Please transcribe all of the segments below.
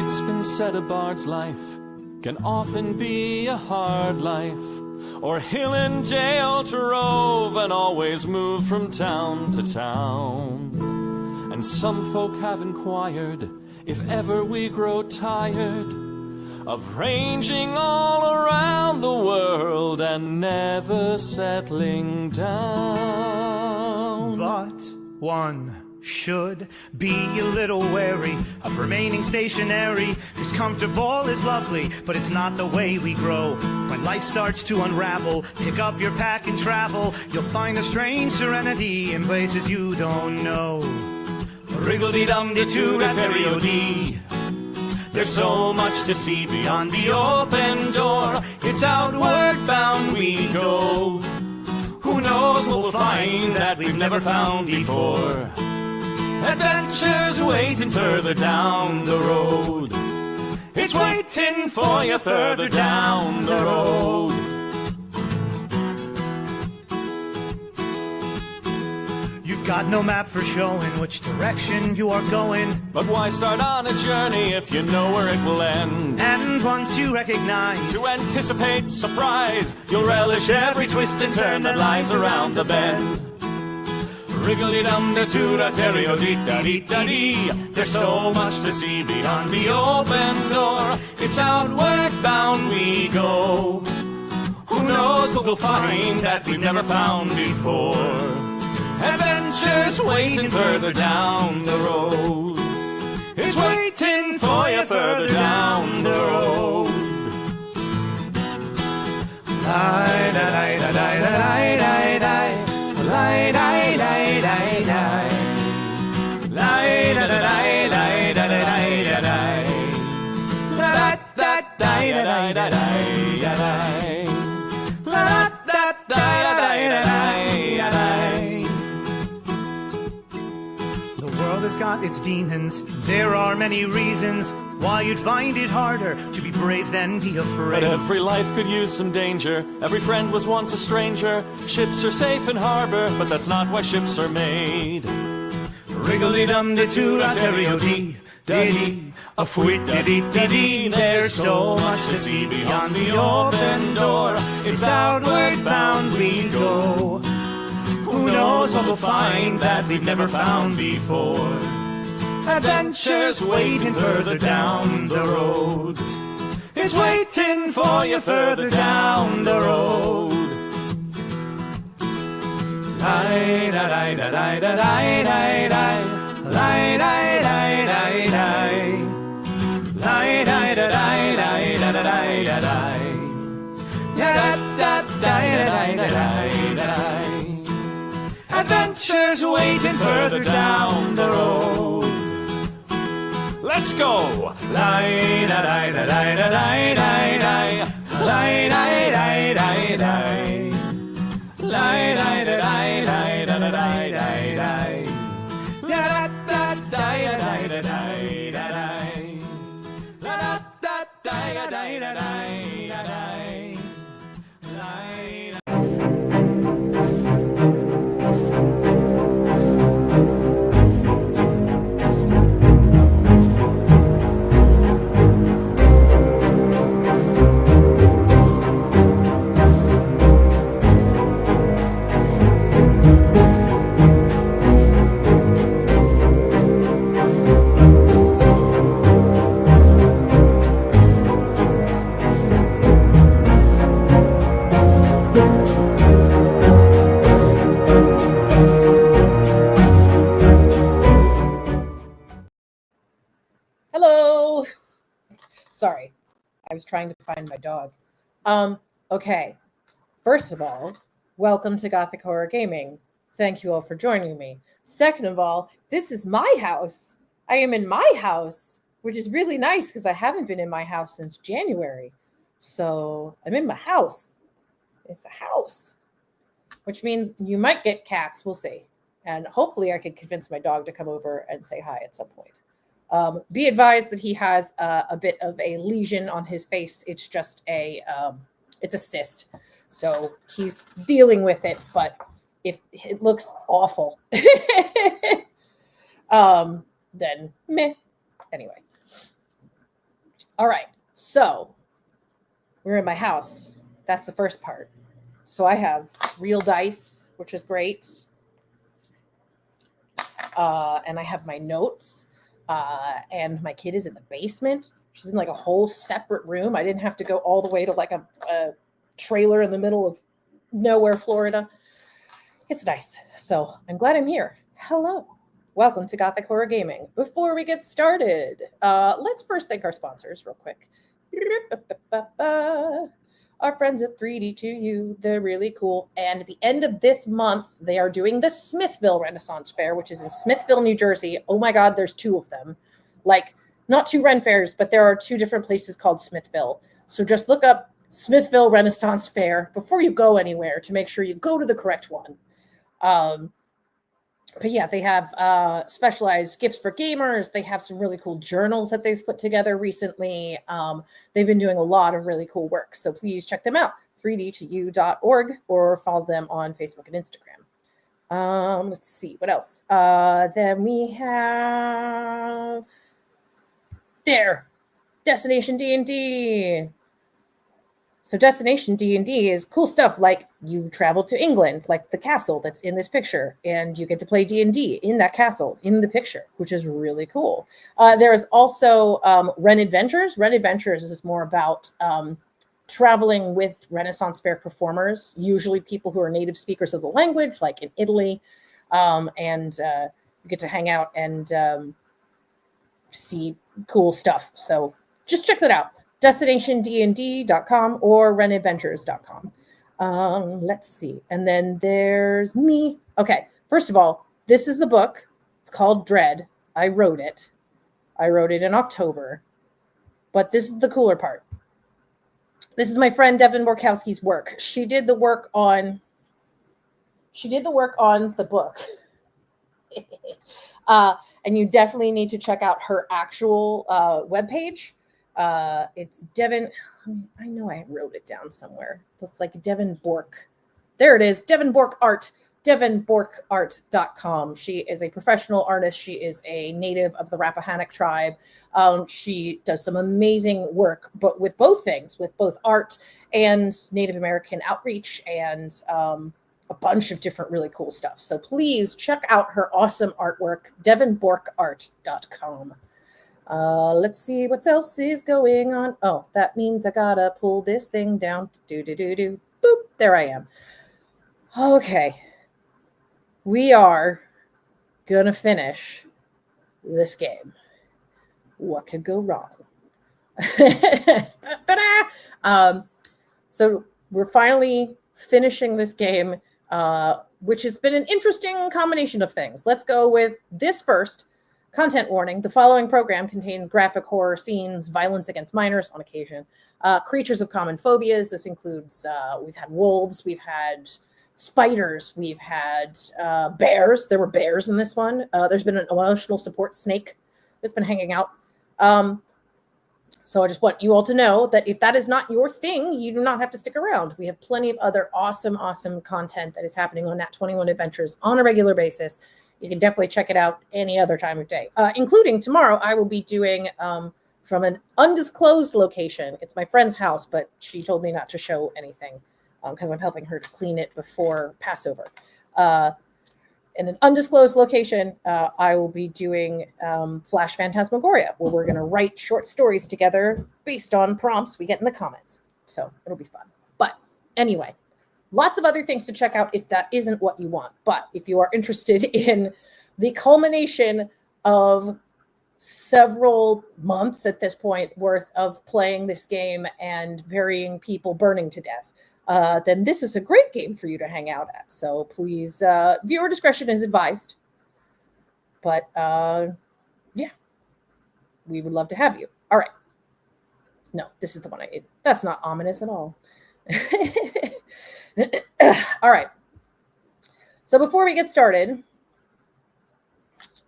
It's been said a bard's life can often be a hard life, or hill and dale to rove and always move from town to town. And some folk have inquired if ever we grow tired of ranging all around the world and never settling down. But one should be a little wary of remaining stationary. This comfortable is lovely, but it's not the way we grow. When life starts to unravel, pick up your pack and travel. You'll find a strange serenity in places you don't know. Wriggle-dee-dum-dee-doo-da-terry-o-dee. There's so much to see beyond the open door. It's outward bound we go. Who knows what we'll find that we've never found before. Adventures waiting further down the road. It's waiting for you further down the road. You've got no map for showing which direction you are going. But why start on a journey if you know where it will end? And once you recognize, to anticipate surprise, you'll relish every twist and turn that lies around the bend. Wriggle-dee-dum-da-doo-da-terry-o-dee-da-dee-da-dee. There's so much to see beyond the open door. It's outward bound we go. Who knows what we'll find that we've never found before. Adventures waiting further down the road. It's waiting for you further down the road. Lie-da-lie-da-lie-da-lie-da-lie. Lie-da-lie-da-lie-da-lie. Lie-da-da-lie-da-lie-da-lie-da-lie. La-da-da-lie-da-lie-da-lie. La-da-da-lie-da-lie-da-lie. The world has got its demons. There are many reasons why you'd find it harder to be brave than be afraid. But every life could use some danger. Every friend was once a stranger. Ships are safe in harbor, but that's not why ships are made. Wriggle-dee-dum-dee-doo-da-terry-o-dee-da-dee. A fwit-da-dee-da-dee. There's so much to see beyond the open door. It's outward bound we go. Who knows what we'll find that we've never found before. Adventures waiting further down the road. It's waiting for you further down the road. Lie-da-lie-da-lie-da-lie-da-lie. Lie-da-lie-da-lie-da-lie. Lie-da-da-lie-da-lie-da-lie-da-lie. Ya-da-da-da-da-lie-da-lie-da-lie. Adventures waiting further down the road. Let's go! Lie-da-lie-da-lie-da-lie-da-lie. Lie-da-lie-da-lie-da-lie. Lie-da-lie-da-lie-da-lie-da-lie. Ya-da-da-da-da-lie-da-lie. La-da-da-da-da-lie-da-lie. Hello. Sorry, I was trying to find my dog. Okay. First of all, welcome to Gothic Horror Gaming. Thank you all for joining me. Second of all, this is my house. I am in my house, which is really nice because I haven't been in my house since January. So I'm in my house. It's a house, which means you might get cats. We'll see. And hopefully I could convince my dog to come over and say hi at some point. Be advised that he has a bit of a lesion on his face. It's just it's a cyst. So he's dealing with it, but if it looks awful, then meh. Anyway. All right. So we're in my house. That's the first part. So I have real dice, which is great. And I have my notes. And my kid is in the basement. She's in like a whole separate room. I didn't have to go all the way to like a trailer in the middle of nowhere, Florida. It's nice. So I'm glad I'm here. Hello. Welcome to Gothic Horror Gaming. Before we get started, let's first thank our sponsors real quick. Our friends at 3D2U, they're really cool. And at the end of this month, they are doing the Smithville Renaissance Fair, which is in Smithville, New Jersey. Oh my God, there's 2 of them. Like, not 2 Ren fairs, but there are 2 different places called Smithville. So just look up Smithville Renaissance Fair before you go anywhere to make sure you go to the correct one. But yeah, they have specialized gifts for gamers. They have some really cool journals that they've put together recently. They've been doing a lot of really cool work. So please check them out, 3d2u.org, or follow them on Facebook and Instagram. Let's see, what else? Then we have Destination D&D. So Destination D&D is cool stuff like you travel to England, like the castle that's in this picture, and you get to play D&D in that castle in the picture, which is really cool. There is also Ren Adventures. Ren Adventures is more about traveling with Renaissance Fair performers, usually people who are native speakers of the language, like in Italy, and you get to hang out and see cool stuff. So just check that out. DestinationDND.com or renadventures.com. Let's see. And then there's me. Okay. First of all, this is the book. It's called Dread. I wrote it. I wrote it in October. But this is the cooler part. This is my friend Devin Borkowski's work. She did the work on the book. And you definitely need to check out her actual webpage. It's Devin. I know I wrote it down somewhere. It's like Devin Bork. There it is. Devin Bork Art. DevinBorkArt.com. She is a professional artist. She is a native of the Rappahannock tribe. She does some amazing work, but with both things, with both art and Native American outreach and a bunch of different really cool stuff. So please check out her awesome artwork, DevinBorkArt.com. Let's see what else is going on. Oh, that means I gotta pull this thing down. Boop. There I am. Okay. We are gonna finish this game. What could go wrong? So we're finally finishing this game, which has been an interesting combination of things. Let's go with this first. Content warning. The following program contains graphic horror scenes, violence against minors on occasion, creatures of common phobias. This includes, we've had wolves, we've had spiders, we've had bears. There were bears in this one. There's been an emotional support snake that's been hanging out. So I just want you all to know that if that is not your thing, you do not have to stick around. We have plenty of other awesome content that is happening on Nat 21 Adventures on a regular basis. You can definitely check it out any other time of day, including tomorrow. I will be doing from an undisclosed location. It's my friend's house, but she told me not to show anything because I'm helping her to clean it before Passover. In an undisclosed location, I will be doing Flash Phantasmagoria, where we're going to write short stories together based on prompts we get in the comments. So it'll be fun. But anyway, lots of other things to check out if that isn't what you want. But if you are interested in the culmination of several months at this point worth of playing this game and varying people burning to death, then this is a great game for you to hang out at. So please, viewer discretion is advised. But yeah, we would love to have you. All right. No, this is the one I did. That's not ominous at all. All right. So before we get started,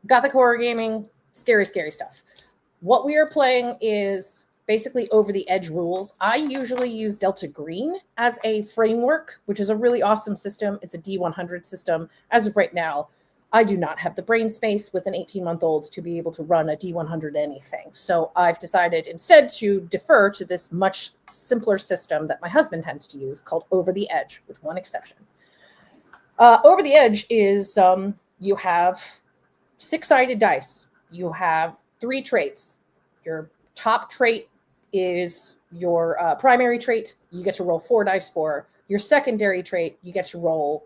Gothic Horror Gaming, scary stuff. What we are playing is basically over the edge rules. I usually use Delta Green as a framework, which is a really awesome system. It's a D100 system. As of right now, I do not have the brain space with an 18-month-old to be able to run a D100 anything. So I've decided instead to defer to this much simpler system that my husband tends to use called Over the Edge, with one exception. Over the Edge is you have 6-sided dice. You have 3 traits. Your top trait is your primary trait. You get to roll 4 dice for. Your secondary trait, you get to roll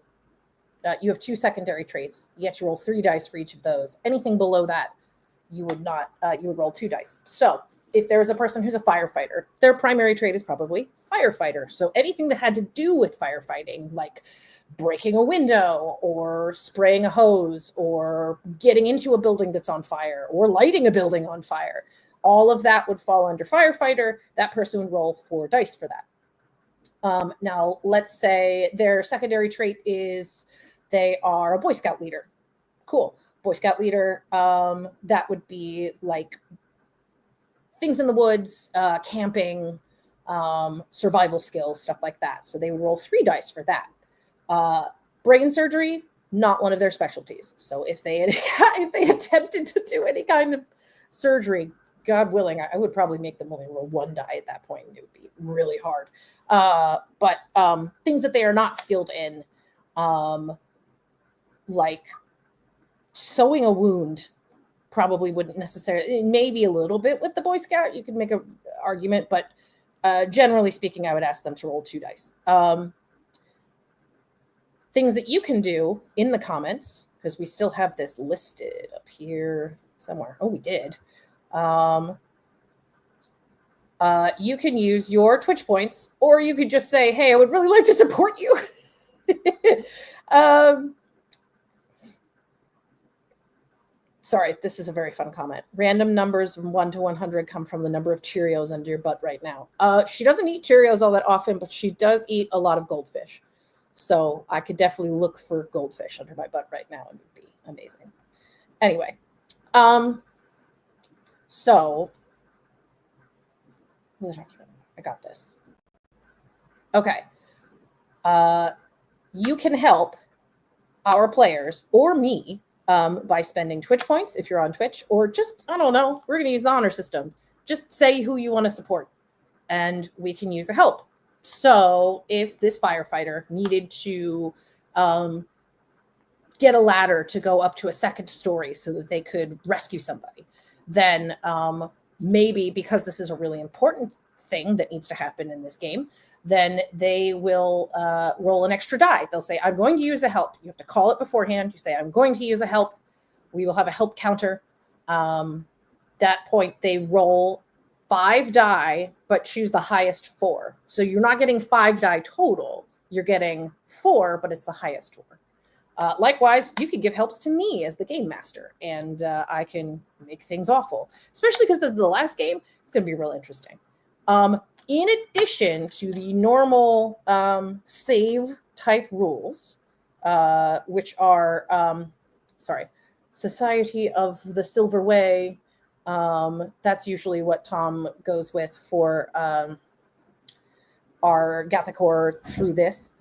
you have 2 secondary traits. You get to roll 3 dice for each of those. Anything below that, you would not. You would roll 2 dice. So if there's a person who's a firefighter, their primary trait is probably firefighter. So anything that had to do with firefighting, like breaking a window or spraying a hose or getting into a building that's on fire or lighting a building on fire, all of that would fall under firefighter. That person would roll 4 dice for that. Now, let's say their secondary trait is they are a Boy Scout leader. Cool. Boy Scout leader, that would be like things in the woods, camping, survival skills, stuff like that. So they would roll 3 dice for that. Brain surgery, not one of their specialties. So if they attempted to do any kind of surgery, God willing, I would probably make them only roll 1 die at that point. It would be really hard. But things that they are not skilled in, like sewing a wound, probably wouldn't necessarily, maybe a little bit with the Boy Scout. You could make an argument, but generally speaking, I would ask them to roll 2 dice. Things that you can do in the comments, because we still have this listed up here somewhere. Oh, we did. You can use your Twitch points, or you could just say, hey, I would really like to support you. Sorry, this is a very fun comment. Random numbers from 1 to 100 come from the number of Cheerios under your butt right now. She doesn't eat Cheerios all that often, but she does eat a lot of goldfish. So I could definitely look for goldfish under my butt right now. It would be amazing. Anyway, so I got this. Okay. You can help our players or me by spending Twitch points if you're on Twitch, or just, I don't know, we're going to use the honor system. Just say who you want to support, and we can use a help. So if this firefighter needed to get a ladder to go up to a 2nd story so that they could rescue somebody, then maybe because this is a really important thing that needs to happen in this game, then they will roll an extra die. They'll say, I'm going to use a help. You have to call it beforehand. You say, I'm going to use a help. We will have a help counter. That point, they roll 5 die, but choose the highest 4. So you're not getting 5 die total. You're getting 4, but it's the highest 4. Likewise, you can give helps to me as the game master, and I can make things awful, especially because the last game, it's going to be real interesting. In addition to the normal save type rules, which are, Society of the Silver Way. That's usually what Tom goes with for our Gothic horror through this.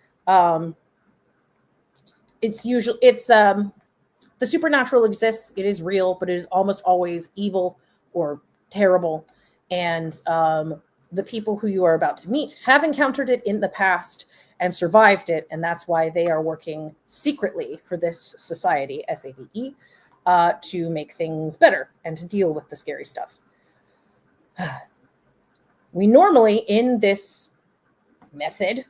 It's the supernatural exists. It is real, but it is almost always evil or terrible. And the people who you are about to meet have encountered it in the past and survived it. And that's why they are working secretly for this society, SAVE, to make things better and to deal with the scary stuff. We normally, in this method,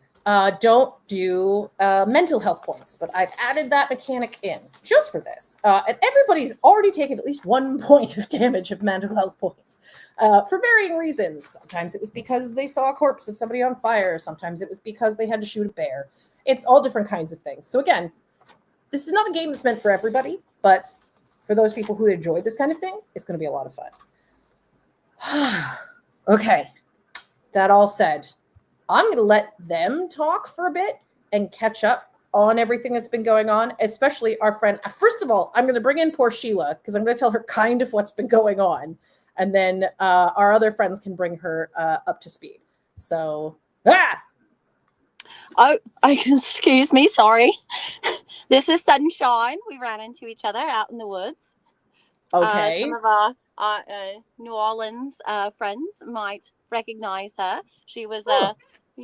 don't do mental health points, but I've added that mechanic in just for this. And everybody's already taken at least 1 point of damage of mental health points for varying reasons. Sometimes it was because they saw a corpse of somebody on fire. Sometimes it was because they had to shoot a bear. It's all different kinds of things. So again, this is not a game that's meant for everybody, but for those people who enjoy this kind of thing, it's going to be a lot of fun. Okay, that all said, I'm going to let them talk for a bit and catch up on everything that's been going on, especially our friend. First of all, I'm going to bring in poor Sheila because I'm going to tell her kind of what's been going on. And then our other friends can bring her up to speed. So, Oh, excuse me, sorry. This is Sunshine. We ran into each other out in the woods. Okay. Some of our New Orleans friends might recognize her. She was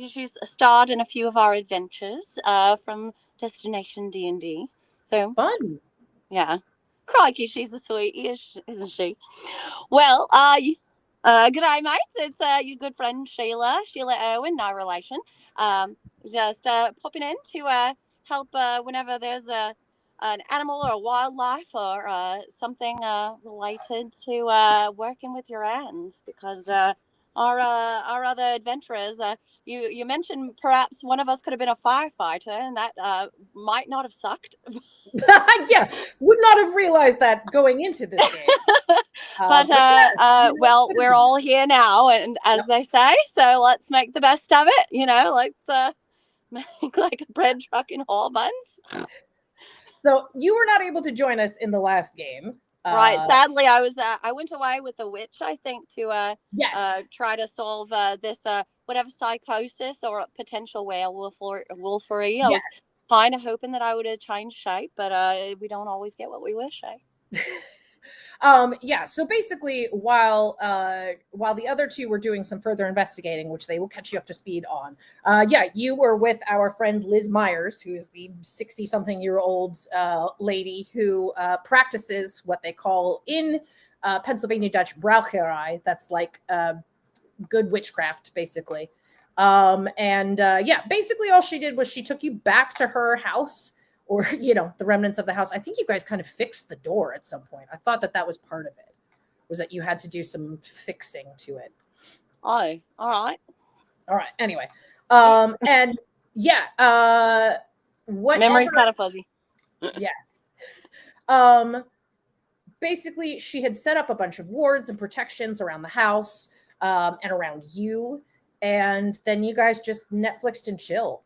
she's starred in a few of our adventures from Destination D&D. So Fun. yeah, crikey, she's a sweetie, isn't she? Well, g'day, mates. It's your good friend Sheila Irwin, no relation. Just popping in to help whenever there's an animal or a wildlife or something related to working with your hands, because our other adventurers, you mentioned perhaps one of us could have been a firefighter, and that might not have sucked. Yeah, would not have realized that going into this game. But yeah, well, we're all here now, and as they say, so let's make the best of it. Let's make like a bread truck and whole buns. So you were not able to join us in the last game. Right. Sadly, I went away with a witch, I think, to try to solve this whatever psychosis or potential wolfery. I was kind of hoping that I would have changed shape, but we don't always get what we wish, eh? So basically, while the other two were doing some further investigating, which they will catch you up to speed on, you were with our friend Liz Myers, who is the 60-something-year-old lady who practices what they call in Pennsylvania Dutch braucherij. That's like good witchcraft, basically. Basically all she did was she took you back to her house, or, the remnants of the house. I think you guys kind of fixed the door at some point. I thought that was part of it, was that you had to do some fixing to it. Oh, all right. Anyway, what memory's kind of fuzzy. Yeah. Basically, she had set up a bunch of wards and protections around the house and around you, and then you guys just Netflixed and chill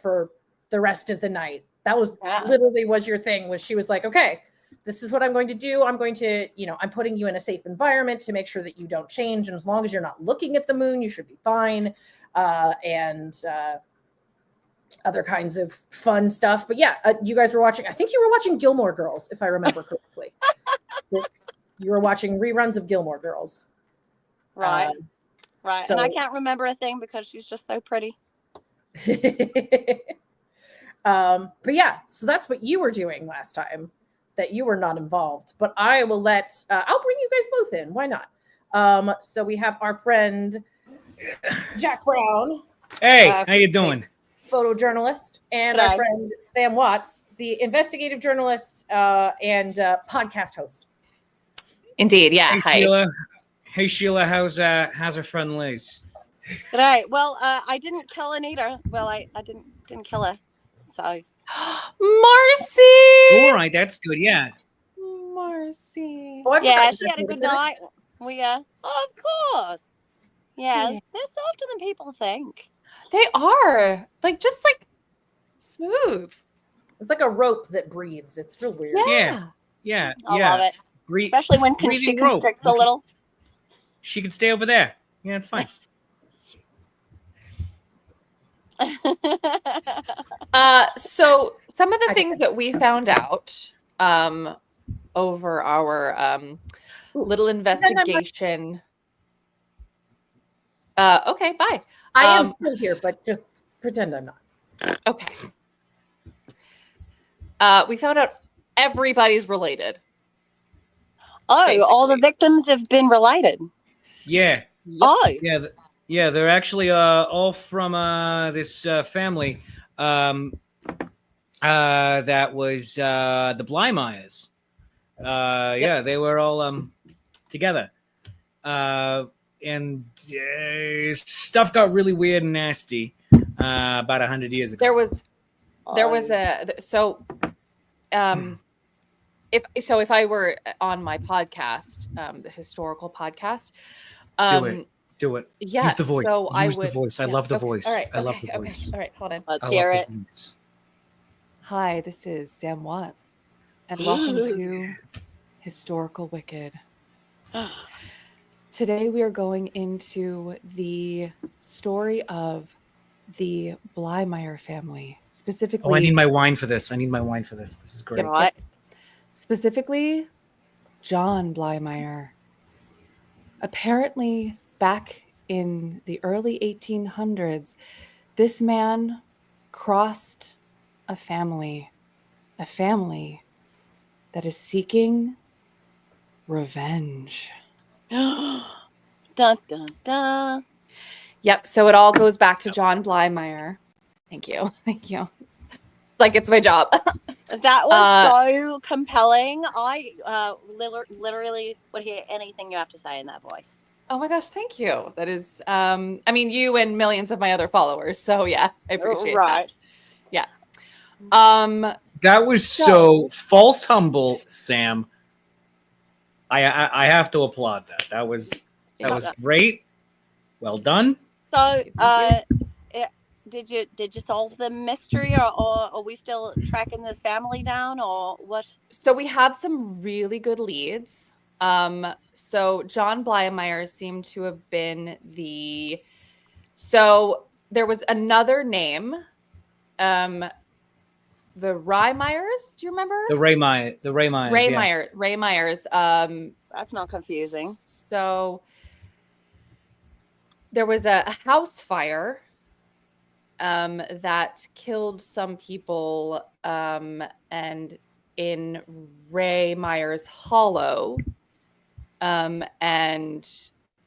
for the rest of the night. That was literally was your thing. Was she was like, okay, this is what I'm going to do. I'm going to, I'm putting you in a safe environment to make sure that you don't change. And as long as you're not looking at the moon, you should be fine. And other kinds of fun stuff. But yeah, you guys were watching, I think you were watching Gilmore Girls, if I remember correctly. You were watching reruns of Gilmore Girls. Right. Right. And I can't remember a thing because she's just so pretty. But yeah, so that's what you were doing last time, that you were not involved. But I will I'll bring you guys both in. Why not? So we have our friend Jack Brown. Hey, how you doing? Photojournalist, and our friend Sam Watts, the investigative journalist and podcast host. Indeed, yeah. Hey, Sheila. Hey, Sheila. How's her friend Liz? Right. Well, I didn't kill Anita. Well, I didn't kill her. So, Marcy. All right, that's good. Yeah, Marcy. Oh, she had a good night. We of course. Yeah, they're softer than people think. They are just smooth. It's like a rope that breathes. It's real weird. Yeah. I love it, especially when she constricts a little. She can stay over there. Yeah, it's fine. So some of the things that we found out over our little investigation. Okay, bye. I am still here, but just pretend I'm not. Okay. We found out everybody's related. Oh, basically. All the victims have been related. Yeah. Yep. Oh. Yeah, they're actually all from this family that was the Blymeyers. They were all together. And stuff got really weird and nasty about 100 years ago. There was if I were on my podcast, the historical podcast, Do it. Yeah. Use the voice. So Use the voice. I love the voice. All right. I love the voice. All right. Hold on. Let's hear it. Hi, this is Sam Watts, and welcome to Historical Wicked. Today we are going into the story of the Blymeyer family, specifically. Oh, I need my wine for this. This is great. Right. Specifically, John Blymeyer. Apparently, back in the early 1800s, this man crossed a family that is seeking revenge. Dun dun dun. Yep. So it all goes back to John Blymeyer. Thank you. It's like it's my job. That was so compelling. I literally would hear anything you have to say in that voice. Oh my gosh, thank you. That is, I mean, you and millions of my other followers. So yeah, I appreciate that. Yeah. That was so false humble, Sam. I have to applaud that. That was great. Well done. So, did you solve the mystery, or are we still tracking the family down, or what? So we have some really good leads. So John Blymeyer seemed to have been so there was another name, the Rymeyers. Do you remember? The Raymeyers. Ray Myers. That's not confusing. So there was a house fire that killed some people, and in Ray Myers Hollow. And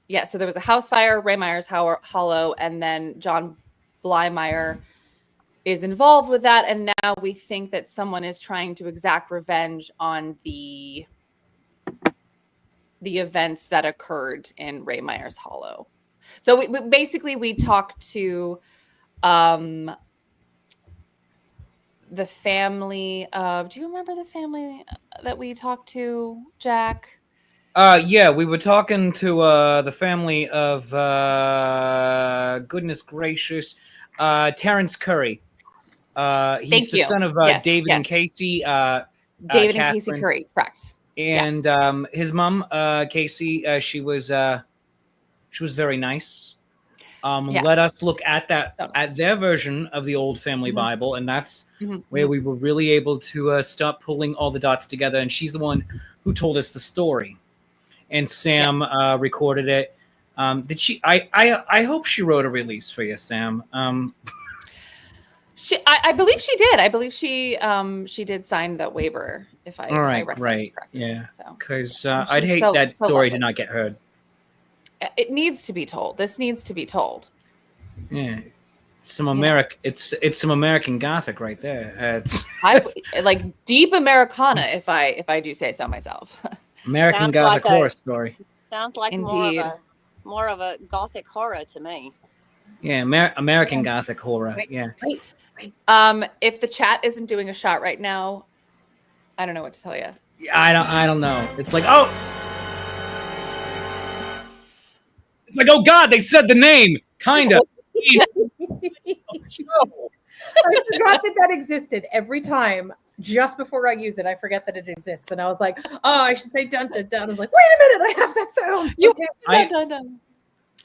yeah, so there was a house fire, Ray Myers Hollow, and then John Blymeyer is involved with that. And now we think that someone is trying to exact revenge on the events that occurred in Ray Myers Hollow. So we talked to the family of, do you remember the family that we talked to, Jack? Yeah, we were talking to the family of goodness gracious, Terrence Curry. He's the son of David and Casey. David and Casey Curry, correct? And his mom, Casey, she was very nice. Let us look at their version of the old family Bible, and that's where we were really able to start pulling all the dots together. And she's the one who told us the story. And Sam recorded it. Did she? I hope she wrote a release for you, Sam. I believe she did. I believe she did sign that waiver. If I read that correctly. Yeah. So because I'd hate that story to not get heard. It needs to be told. This needs to be told. Yeah. Some it's some American Gothic right there. It's I like deep Americana, if I do say so myself. American Gothic horror story. Sounds like more of a Gothic horror to me. Yeah, American Gothic horror. Yeah. Wait. If the chat isn't doing a shot right now, I don't know what to tell you. I don't know. It's like oh God, they said the name. Kind of. I forgot that existed every time. Just before I use it, I forget that it exists, and I was like, "Oh, I should say dun dun dun." I was like, "Wait a minute, I have that sound." Dun, dun.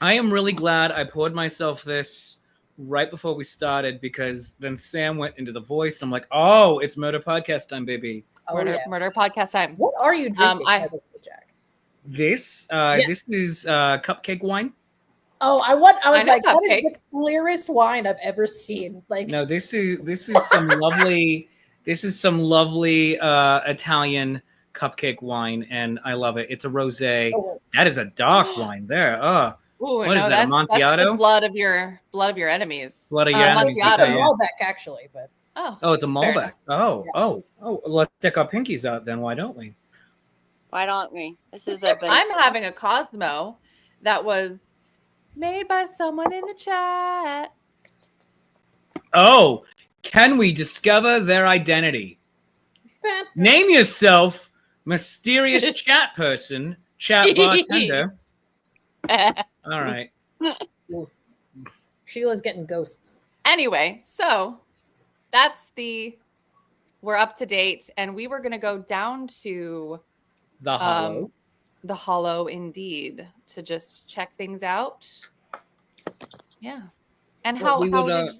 I am really glad I poured myself this right before we started, because then Sam went into the voice. I'm like, "Oh, it's murder podcast time, baby." Murder podcast time. What are you drinking, Jack? This is cupcake wine. Oh, I was like, cupcake. that is the clearest wine I've ever seen. Like, no, this is some lovely. This is some lovely Italian cupcake wine, and I love it. It's a rosé. Oh. That is a dark wine there. What is that? That's Amontillado? the blood of your enemies. Blood of your enemies. It's a Malbec, actually, but it's a Malbec. Oh, let's stick our pinkies out then. Why don't we? Why don't we? This is a. I'm having a Cosmo that was made by someone in the chat. Oh, can we discover their identity? Name yourself, mysterious chat person, chat bartender. All right. Sheila's getting ghosts. Anyway, so we're up to date, and we were going to go down to the Hollow. The Hollow, indeed, to just check things out. Yeah. And Well, how did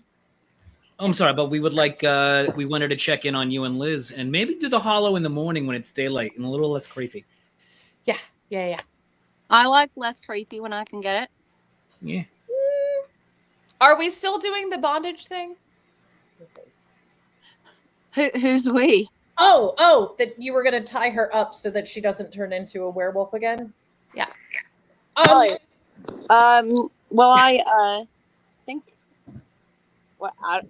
I'm sorry, but we would like we wanted to check in on you and Liz, and maybe do the hollow in the morning when it's daylight and a little less creepy. yeah. I like less creepy when I can get it. Yeah. Are we still doing the bondage thing? Who's we? Oh, that you were gonna tie her up so that she doesn't turn into a werewolf again? Yeah. Well, I think. Well, I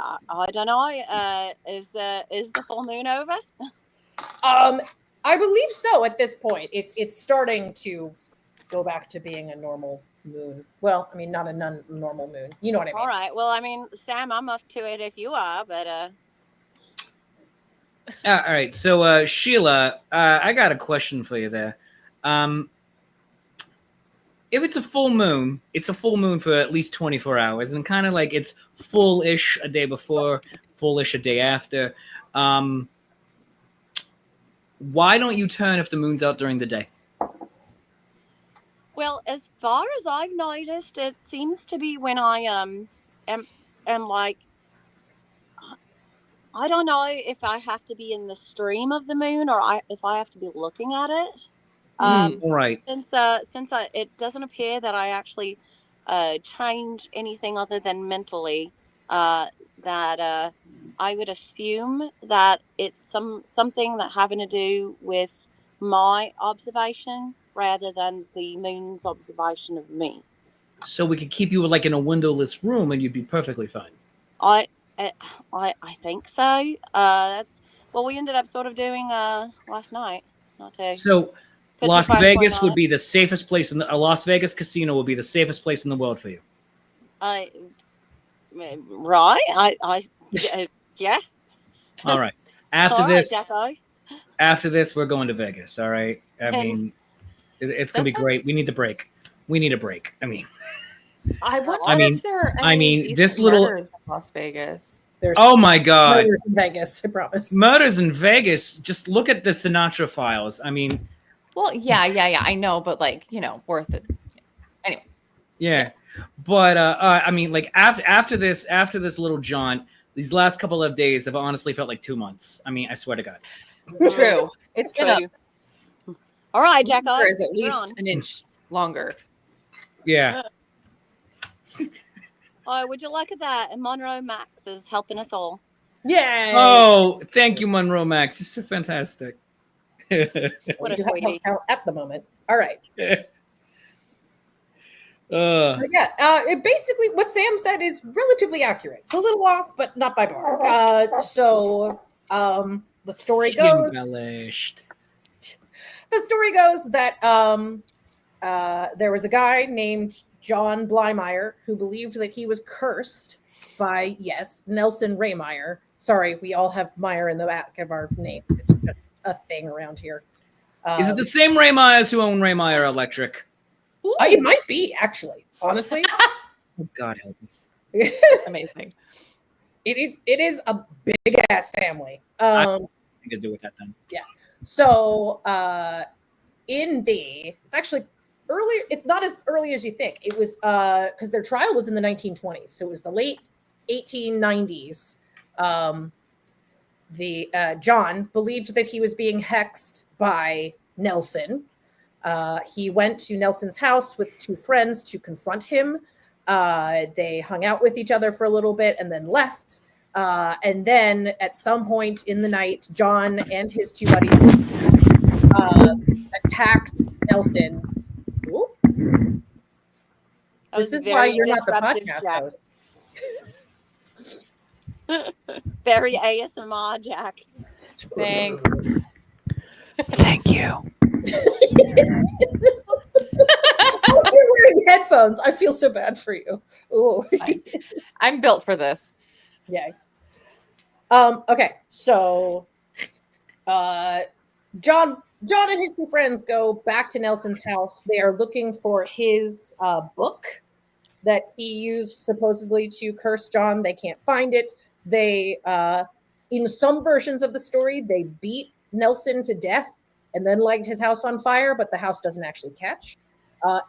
don't know. Is the full moon over? I believe so. At this point, it's starting to go back to being a normal moon. Well, I mean, not a normal moon. You know what I mean? All right. Well, I mean, Sam, I'm up to it if you are, but All right. So, Sheila, I got a question for you there. If it's a full moon, it's a full moon for at least 24 hours, and kind of like it's full-ish a day before, full-ish a day after. Why don't you turn if the moon's out during the day? well, as far as I've noticed, it seems to be when I am like, I don't know if I have to be in the stream of the moon or if I have to be looking at it. All right. Since it doesn't appear that I actually change anything other than mentally, that I would assume that it's something that having to do with my observation rather than the moon's observation of me. So we could keep you like in a windowless room, and you'd be perfectly fine. I think so. That's what we ended up sort of doing last night. Not to So put Las too fine a Vegas point on would be the safest place in a Las Vegas casino would be the safest place in the world for you. Right. Yeah. All right. After All right, this, Jacko. after this, we're going to Vegas. All right. I mean, it's gonna be That great. sounds- We need the break. We need a break. I mean, I wonder I mean- if there are I any mean, decent this little- murders in Las Vegas. There's oh my God, murders in Vegas. I promise. murders in Vegas. Just look at the Sinatra files. I mean, Well, yeah. I know, but like, worth it. Anyway. yeah. But I mean, like after this little jaunt, these last couple of days have honestly felt like 2 months. I mean, I swear to God. True. It's been up. True. All right, Jacko. Is at you're least on. an inch longer. Yeah. Oh, would you look at that? And Monroe Max is helping us all. Yay! Oh, thank you, Monroe Max. You're so fantastic. What a You have no sweetie. count at the moment. All right. Uh, It basically what Sam said is relatively accurate. It's a little off, but not by far. The story goes. embellished. The story goes that there was a guy named John Blymeyer who believed that he was cursed by, yes, Nelson Raymeyer. Sorry, we all have Meyer in the back of our names. It's just a thing around here. Is it the same Ray Myers who own Ray Meyer Electric? It might be, actually, honestly. Oh, God help us. Amazing. It is a big ass family. Nothing to do with that then. So it's actually earlier. It's not as early as you think. It was because their trial was in the 1920s, so it was the late 1890s. John believed that he was being hexed by Nelson. He went to Nelson's house with two friends to confront him. They hung out with each other for a little bit and then left. And then at some point in the night, John and his two buddies attacked Nelson. Ooh. That This was is very why you're not the disruptive, podcast Jack. host. Very ASMR, Jack. Thanks. Thank you. Oh, you're wearing headphones. I feel so bad for you. Ooh. It's fine. I'm built for this. Yeah. Okay, so John and his two friends go back to Nelson's house. They are looking for his book that he used supposedly to curse John. They can't find it. They in some versions of the story, they beat Nelson to death and then light his house on fire, but the house doesn't actually catch.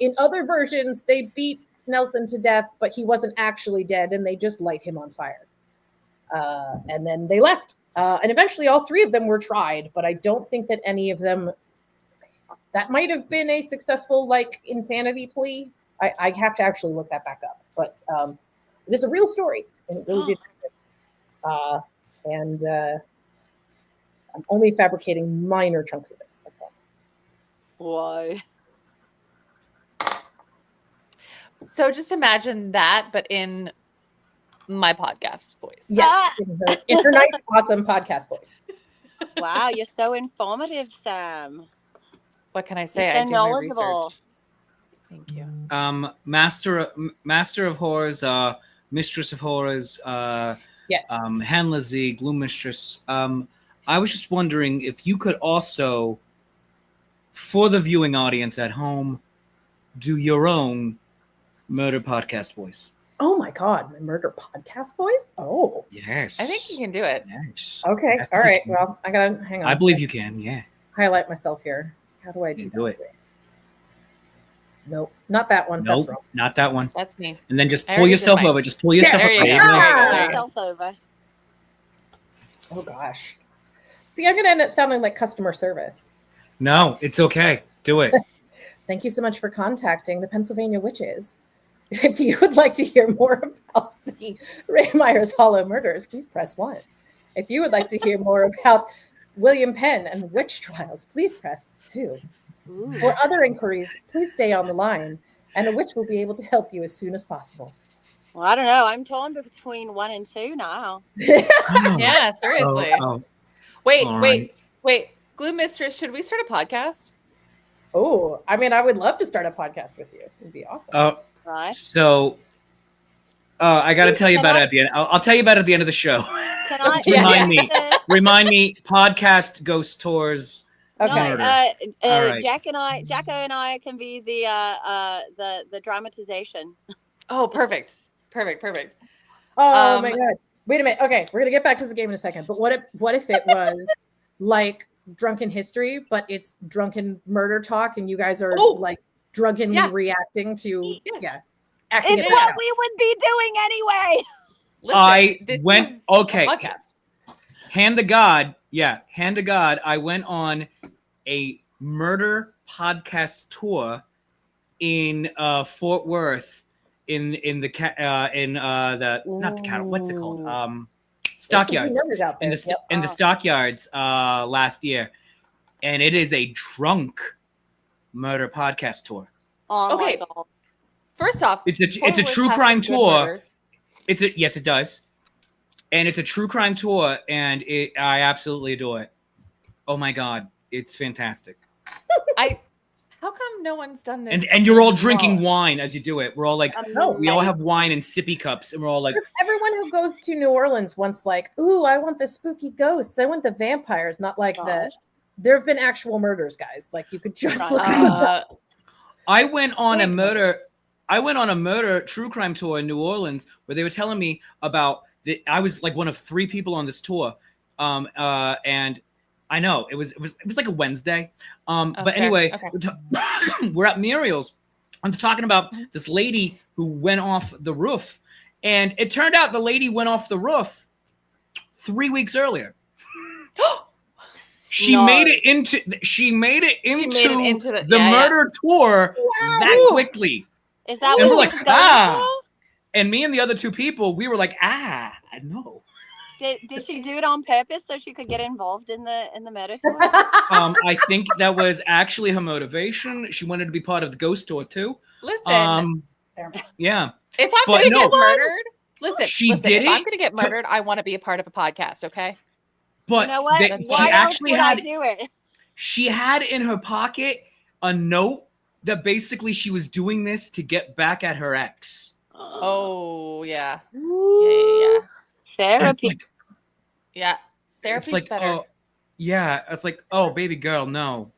In other versions, they beat Nelson to death, but he wasn't actually dead, and they just light him on fire. And then they left. And eventually all three of them were tried, but I don't think that any of them, that might have been a successful like insanity plea. I have to actually look that back up, but it is a real story, and it really did happen. And I'm only fabricating minor chunks of it. Why? So just imagine that, but in my podcast voice. Yes, in her nice, awesome podcast voice. Wow, you're so informative, Sam. What can I say? You're I so do my knowledgeable. research. Thank you. Master of Horrors, Mistress of Horrors, Yes. Handler Z, Gloom Mistress. I was just wondering if you could also, for the viewing audience at home, do your own murder podcast voice. Oh my God, my murder podcast voice? Oh. Yes. I think you can do it. Yes. Okay. I All right. think you can. Well, I gotta hang on. I believe you can. Yeah. Highlight myself here. How do I do You that? do it. Nope, not that one. Nope, That's wrong. not that one. That's me. And then just I pull already did yourself mine. over. Just pull yourself there you up. go. There you go. Ah! Yourself over. Oh gosh. See, I'm gonna end up sounding like customer service. No, it's okay. Do it. Thank you so much for contacting the Pennsylvania Witches. If you would like to hear more about the Ray Myers Hollow murders, please press 1. If you would like to hear more about William Penn and witch trials, please press 2. Ooh. For other inquiries, please stay on the line, and a witch will be able to help you as soon as possible. Well, I don't know. I'm torn between 1 and 2 now. Oh, Yeah, seriously. oh. Wait, All wait. Gloom Mistress, should we start a podcast? Oh, I mean, I would love to start a podcast with you. It'd be awesome. Oh, Right? so I got to tell you about it at the end. I'll tell you about it at the end of the show. Can I Just remind me. this? Remind me. Podcast ghost tours. Okay. No, All right. Jacko and I can be the dramatization. Oh, perfect. Oh Um, my God. Wait a minute. Okay, we're gonna get back to the game in a second. But what if it was like Drunken History, but it's drunken murder talk, and you guys are Oh! like drunkenly Yeah. reacting to Yes. acting It's it what out. we would be doing anyway. Listen, I this went- is okay. a podcast. Hand to God. I went on a murder podcast tour in Fort Worth in the not the cattle. What's it called? Ooh. Stockyards. There's some murders out In there. the Yep. in the stockyards last year, and it is a drunk murder podcast tour. Oh Okay. my God. First off, It's a Fort Worth true has crime some good tour. murders. Yes, it does, and it's a true crime tour, and I absolutely adore it. Oh my God, it's fantastic. How come no one's done this? And you're all drinking Well, wine as you do it. We're all like, No, we all have wine in sippy cups, and we're all like, Because everyone who goes to New Orleans wants like, ooh, I want the spooky ghosts. I want the vampires, not like the. Gosh. There have been actual murders, guys. Like you could just Right. look those up. I went on a Wait. murder true crime tour in New Orleans where they were telling me about I was like one of 3 people on this tour. And I know it was like a Wednesday. But Okay, anyway, okay. we're at Muriel's. I'm talking about this lady who went off the roof. And it turned out the lady went off the roof 3 weeks earlier. She No. made it into the yeah, murder tour that Wow. quickly. Is that And what we're you like, were going And me and the other 2 people, we were like, I know. for? Did she do it on purpose so she could get involved in the murder tour? I think that was actually her motivation. She wanted to be part of the ghost tour too. Listen, Yeah. if I'm but gonna no. get murdered, listen. She did if I'm it gonna get to- murdered, I want to be a part of a podcast. Okay. But You know what? That's she Why else actually would I had do it? she had in her pocket a note that basically she was doing this to get back at her ex. Oh yeah, Ooh. And Therapy. it's like, yeah. Therapy's it's like better. oh yeah, it's like, oh baby girl, no.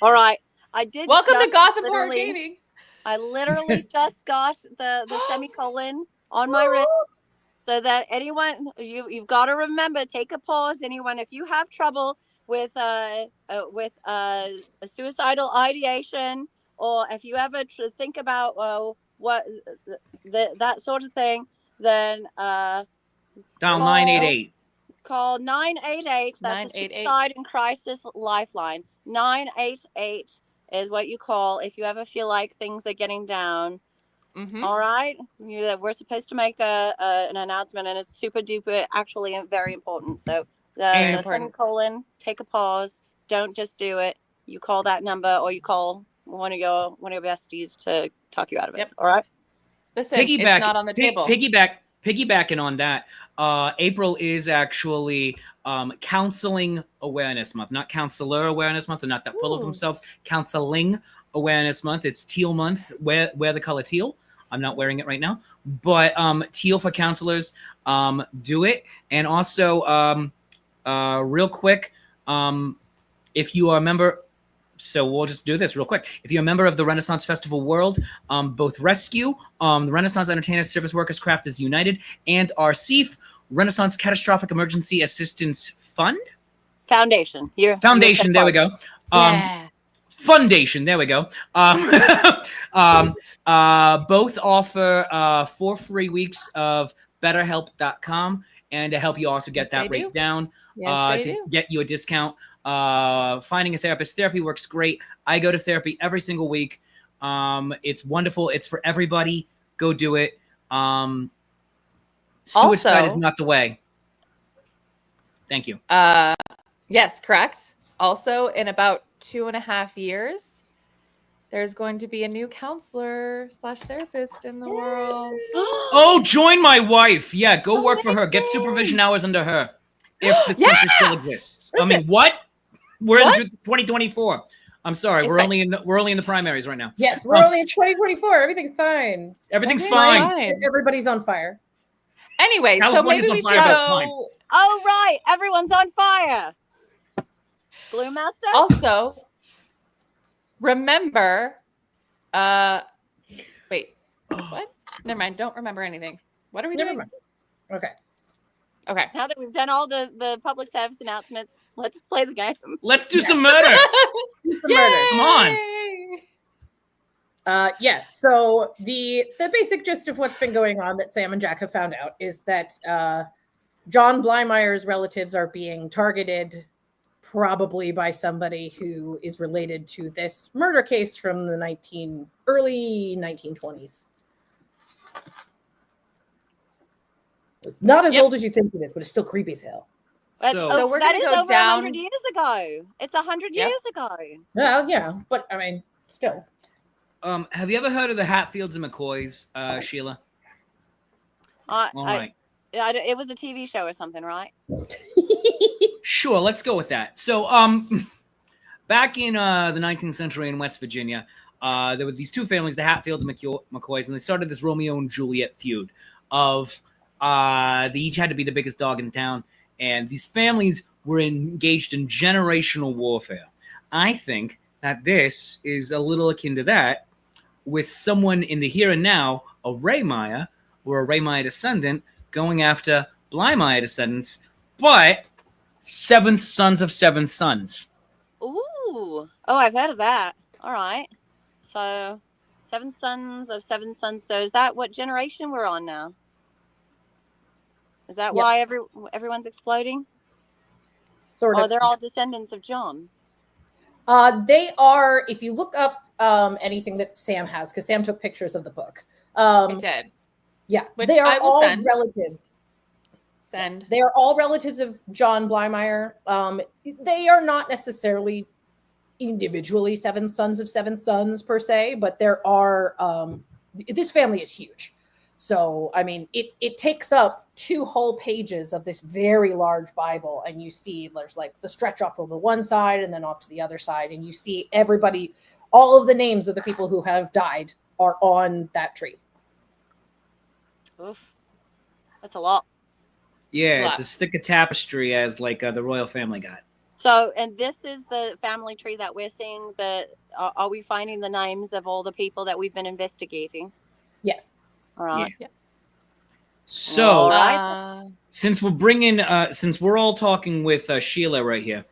All right. I did. Welcome to just Gotham Horror literally- Gaming. I literally just got the semicolon on my wrist, so that anyone you've got to remember, take a pause. Anyone, if you have trouble with a suicidal ideation, or if you ever think about what that sort of thing, then Dial Call- 988. call 988. That's a 988. suicide and crisis lifeline. 988 is what you call if you ever feel like things are getting down. Mhm. All right, we're supposed to make an announcement, and it's super duper actually very important. So And- the Important. semicolon, take a pause. Don't just do it. You call that number, or you call one of your besties to talk you out of it. Yep. All right. Listen, it's not on the table. Piggybacking on that, April is actually Counseling Awareness Month, not Counselor Awareness Month. They're not that full of Ooh. themselves. Counseling Awareness Month. It's Teal Month. Wear the color teal. I'm not wearing it right now, but teal for counselors. Do it. And also, real quick, if you are a member. So we'll just do this real quick. If you're a member of the Renaissance Festival World, both Rescue, the Renaissance Entertainers Service Workers Crafters United, and RCEF, Renaissance Catastrophic Emergency Assistance Fund? Foundation. Foundation, there we go. Yeah. Foundation, there we go. Both offer 4 free weeks of BetterHelp.com, and to help you also get Yes, that they rate do. down, Yes, they to do. get you a discount. Finding a therapist. Therapy works great. I go to therapy every single week. It's wonderful. It's for everybody. Go do it. Suicide is Also- not the way. Thank you. Yes, correct. Also, in about 2.5 years, there's going to be a new counselor/therapist in the world. Oh, join my wife. Yeah, go work for her. Get supervision hours under her. If the Yeah! center still exists. I mean, Listen. what? We're What? in 2024. I'm sorry. It's We're fine. only in the primaries right now. Yes, we're only in 2024. Everything's fine. Everything's Everything's fine. fine. Everybody's on fire. Anyway, so California's maybe on we fire, should but it's fine. go. Oh right, everyone's on fire. Blue Master. Also, remember. Wait. What? Never mind. Don't remember anything. What are we Never doing? mind. Okay. Okay. Now that we've done all the public service announcements, let's play the game. Let's do some murder. The murder. Come on. Yay! Yeah. So the basic gist of what's been going on that Sam and Jack have found out is that John Blymeyer's relatives are being targeted, probably by somebody who is related to this murder case from the early 1920s. It's not as Yep. old as you think it is, but it's still creepy as hell. So we're that gonna is go over down- 100 years ago. It's 100 Yep. years ago. Well, yeah, but I mean, still. Have you ever heard of the Hatfields and McCoys, Sheila? All right. It was a TV show or something, right? Sure, let's go with that. So, back in the 19th century in West Virginia, there were these two families, the Hatfields and McCoys, and they started this Romeo and Juliet feud of they each had to be the biggest dog in town, and these families were engaged in generational warfare. I think that this is a little akin to that, with someone in the here and now, a Raymeyer, or a Raymeyer descendant, going after Blymeyer descendants, but seventh sons of seventh sons. Ooh. Oh, I've heard of that. All right. So, 7 sons of 7 sons. So, is that what generation we're on now? Is that Yep. why everyone's exploding? Sort Oh, of. they're all descendants of John. They are, if you look up anything that Sam has, because Sam took pictures of the book. I did. Yeah, Which they are I will all send. relatives. Send. They are all relatives of John Blymeyer. They are not necessarily individually 7 sons of 7 sons per se, but there are. This family is huge, so I mean, it takes up 2 whole pages of this very large Bible, and you see there's like the stretch off of the one side and then off to the other side, and you see everybody, all of the names of the people who have died are on that tree. Oof. That's a lot. Yeah, It's it's a stick of tapestry, as like the royal family got. So, and this is the family tree that we're seeing. Are we finding the names of all the people that we've been investigating? Yes. All right. So, All right. since we're all talking with Sheila right here,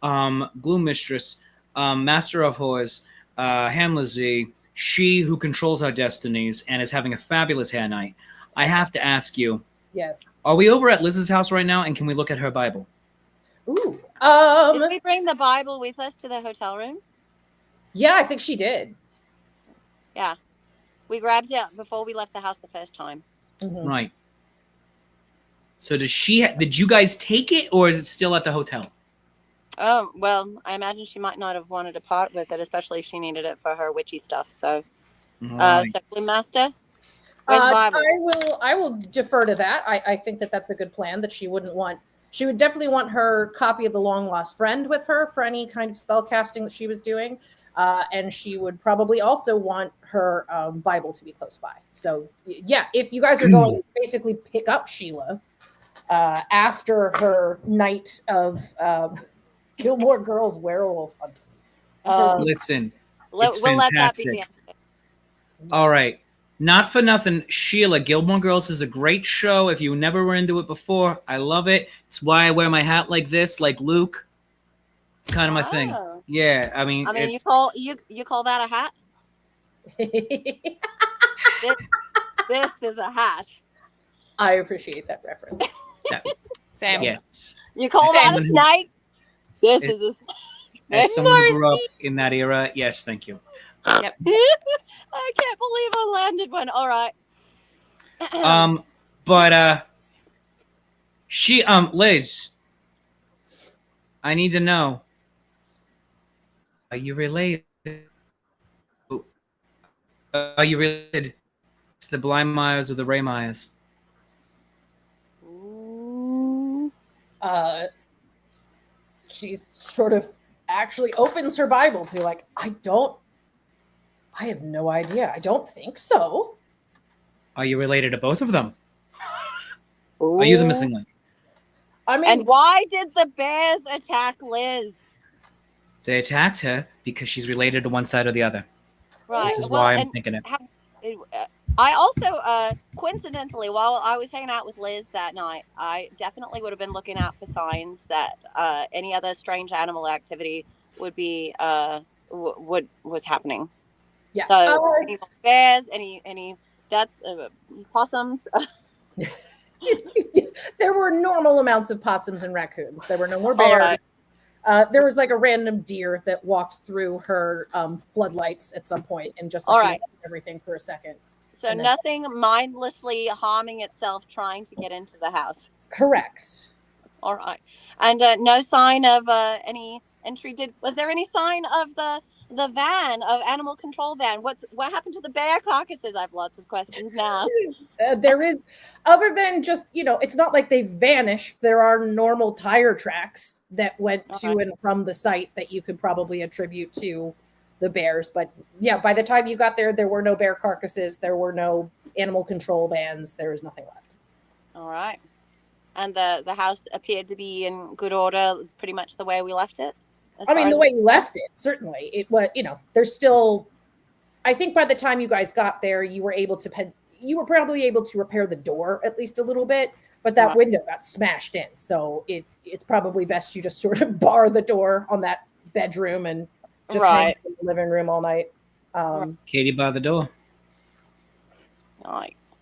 Gloom Mistress, Master of Horrors, Hamler Z, she who controls our destinies and is having a fabulous hair night, I have to ask you, Yes. are we over at Liz's house right now, and can we look at her Bible? Ooh. Did we bring the Bible with us to the hotel room? Yeah, I think she did. Yeah. We grabbed it before we left the house the first time. Mhm. Right. So did you guys take it, or is it still at the hotel? Oh, well, I imagine she might not have wanted to part with it, especially if she needed it for her witchy stuff. So, Right. so Blue Master, where's the Bible? I will defer to that. I think that's a good plan. That she would definitely want her copy of the Long Lost Friend with her for any kind of spell casting that she was doing, and she would probably also want her Bible to be close by. So yeah, if you guys are going to basically pick up Sheila after her night of Gilmore Girls werewolf hunting. Listen, We'll it's let that be the fantastic. answer. All right. Not for nothing, Sheila, Gilmore Girls is a great show. If you never were into it before, I love it. It's why I wear my hat like this, like Luke. It's kind of my thing. Oh. Yeah, I mean, You it's, call that a hat? This is a hat. I appreciate that reference. Same. yes. You call that a Someone who- snake? This It- is a snake. As someone who grew up in that era, yes, thank you. Yep. I can't believe I landed one. All right. But Liz, I need to know, are you related? Are you related to the Blind Myers or the Ray Myers? Ooh. She sort of actually opens her Bible to like, I have no idea. I don't think so. Are you related to both of them? Are you the missing link? I mean, And why did the bears attack Liz? They attacked her because she's related to one side or the other. Right. This is well, why I'm and thinking it. I also, coincidentally, while I was hanging out with Liz that night, I definitely would have been looking out for signs that any other strange animal activity would be was happening. yeah. So any bears, any that's possums. There were normal amounts of possums and raccoons. There were no more All bears. right. There was like a random deer that walked through her floodlights at some point and just All like right. everything for a second. So And then- nothing mindlessly harming itself trying to get into the house. Correct. All right. And no sign of any entry. Was there any sign of the van of animal control van? What happened to the bear carcasses? I have lots of questions now. There is, other than just, it's not like they vanished. There are normal tire tracks that went to Okay. and from the site that you could probably attribute to the bears. But yeah, by the time you got there, there were no bear carcasses. There were no animal control vans. There was nothing left. All right. And the house appeared to be in good order, pretty much the way we left it. I mean, the way you left it, certainly. It was, there's still, I think by the time you guys got there, you were probably able to repair the door at least a little bit, but that Right. window got smashed in. So it's probably best you just sort of bar the door on that bedroom and just hang Right. in the living room all night. Katie by the door. Nice.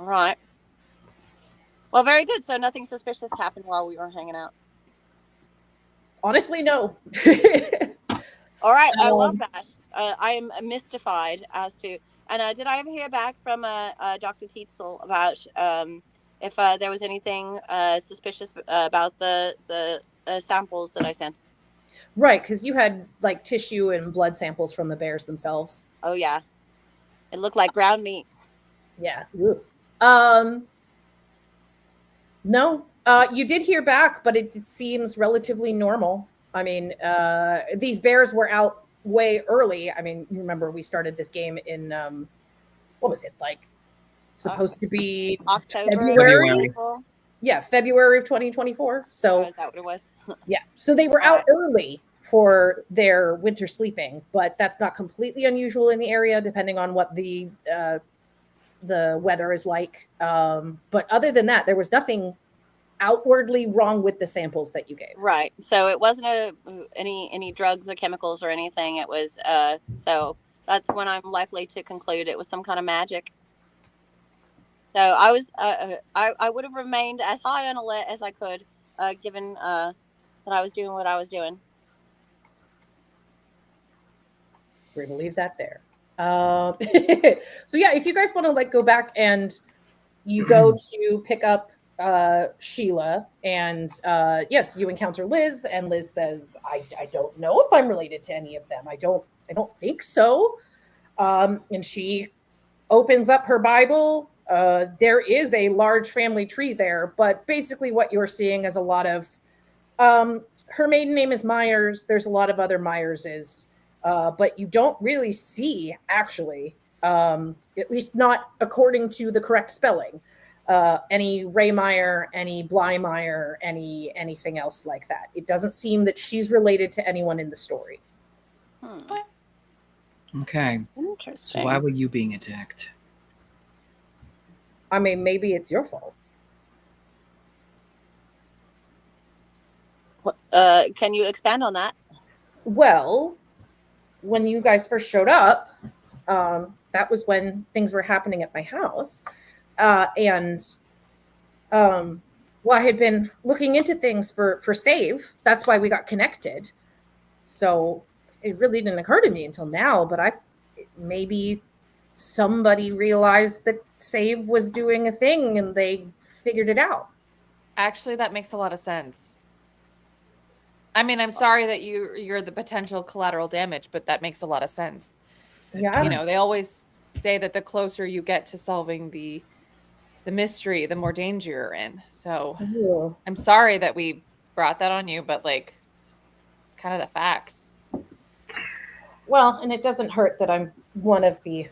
All right. Well, very good. So nothing suspicious happened while we were hanging out. Honestly, no. All right. I love Um, that. I am mystified as to. And did I ever hear back from Dr. Tietzel about if there was anything suspicious about the samples that I sent? Right, because you had like tissue and blood samples from the bears themselves. Oh yeah, it looked like ground meat. Yeah. No, you did hear back, but it seems relatively normal. I mean, these bears were out way early. I mean, you remember we started this game in what was it like? Supposed to be October. February? April? Yeah, February of 2024. So Is that what it was? yeah, so they were out early for their winter sleeping, but that's not completely unusual in the area, depending on what the weather is like. But other than that, there was nothing outwardly wrong with the samples that you gave. Right. So it wasn't any drugs or chemicals or anything. It was so that's when I'm likely to conclude it was some kind of magic. So I was, I would have remained as high on alert as I could, given that I was doing what I was doing. We're gonna leave that there. So yeah, if you guys want to like go back and you go to pick up Sheila, and yes, you encounter Liz, and Liz says, I don't know if I'm related to any of them. I don't think so. And she opens up her Bible. There is a large family tree there, but basically what you're seeing is a lot of her maiden name is Myers. There's a lot of other Myerses, but you don't really see, actually, at least not according to the correct spelling, any Raymeyer, any Blymeyer, anything else like that. It doesn't seem that she's related to anyone in the story. Okay. Interesting. So why were you being attacked? I mean, maybe it's your fault. Can you expand on that? Well, when you guys first showed up, that was when things were happening at my house. And I had been looking into things for Save. That's why we got connected. So it really didn't occur to me until now, but maybe somebody realized that Save was doing a thing and they figured it out. Actually, that makes a lot of sense. I mean, I'm sorry that you're the potential collateral damage, but that makes a lot of sense. Yeah. You know, they always say that the closer you get to solving the mystery, the more danger you're in. So Ooh. I'm sorry that we brought that on you, but like, it's kind of the facts. Well, and it doesn't hurt that I'm one of the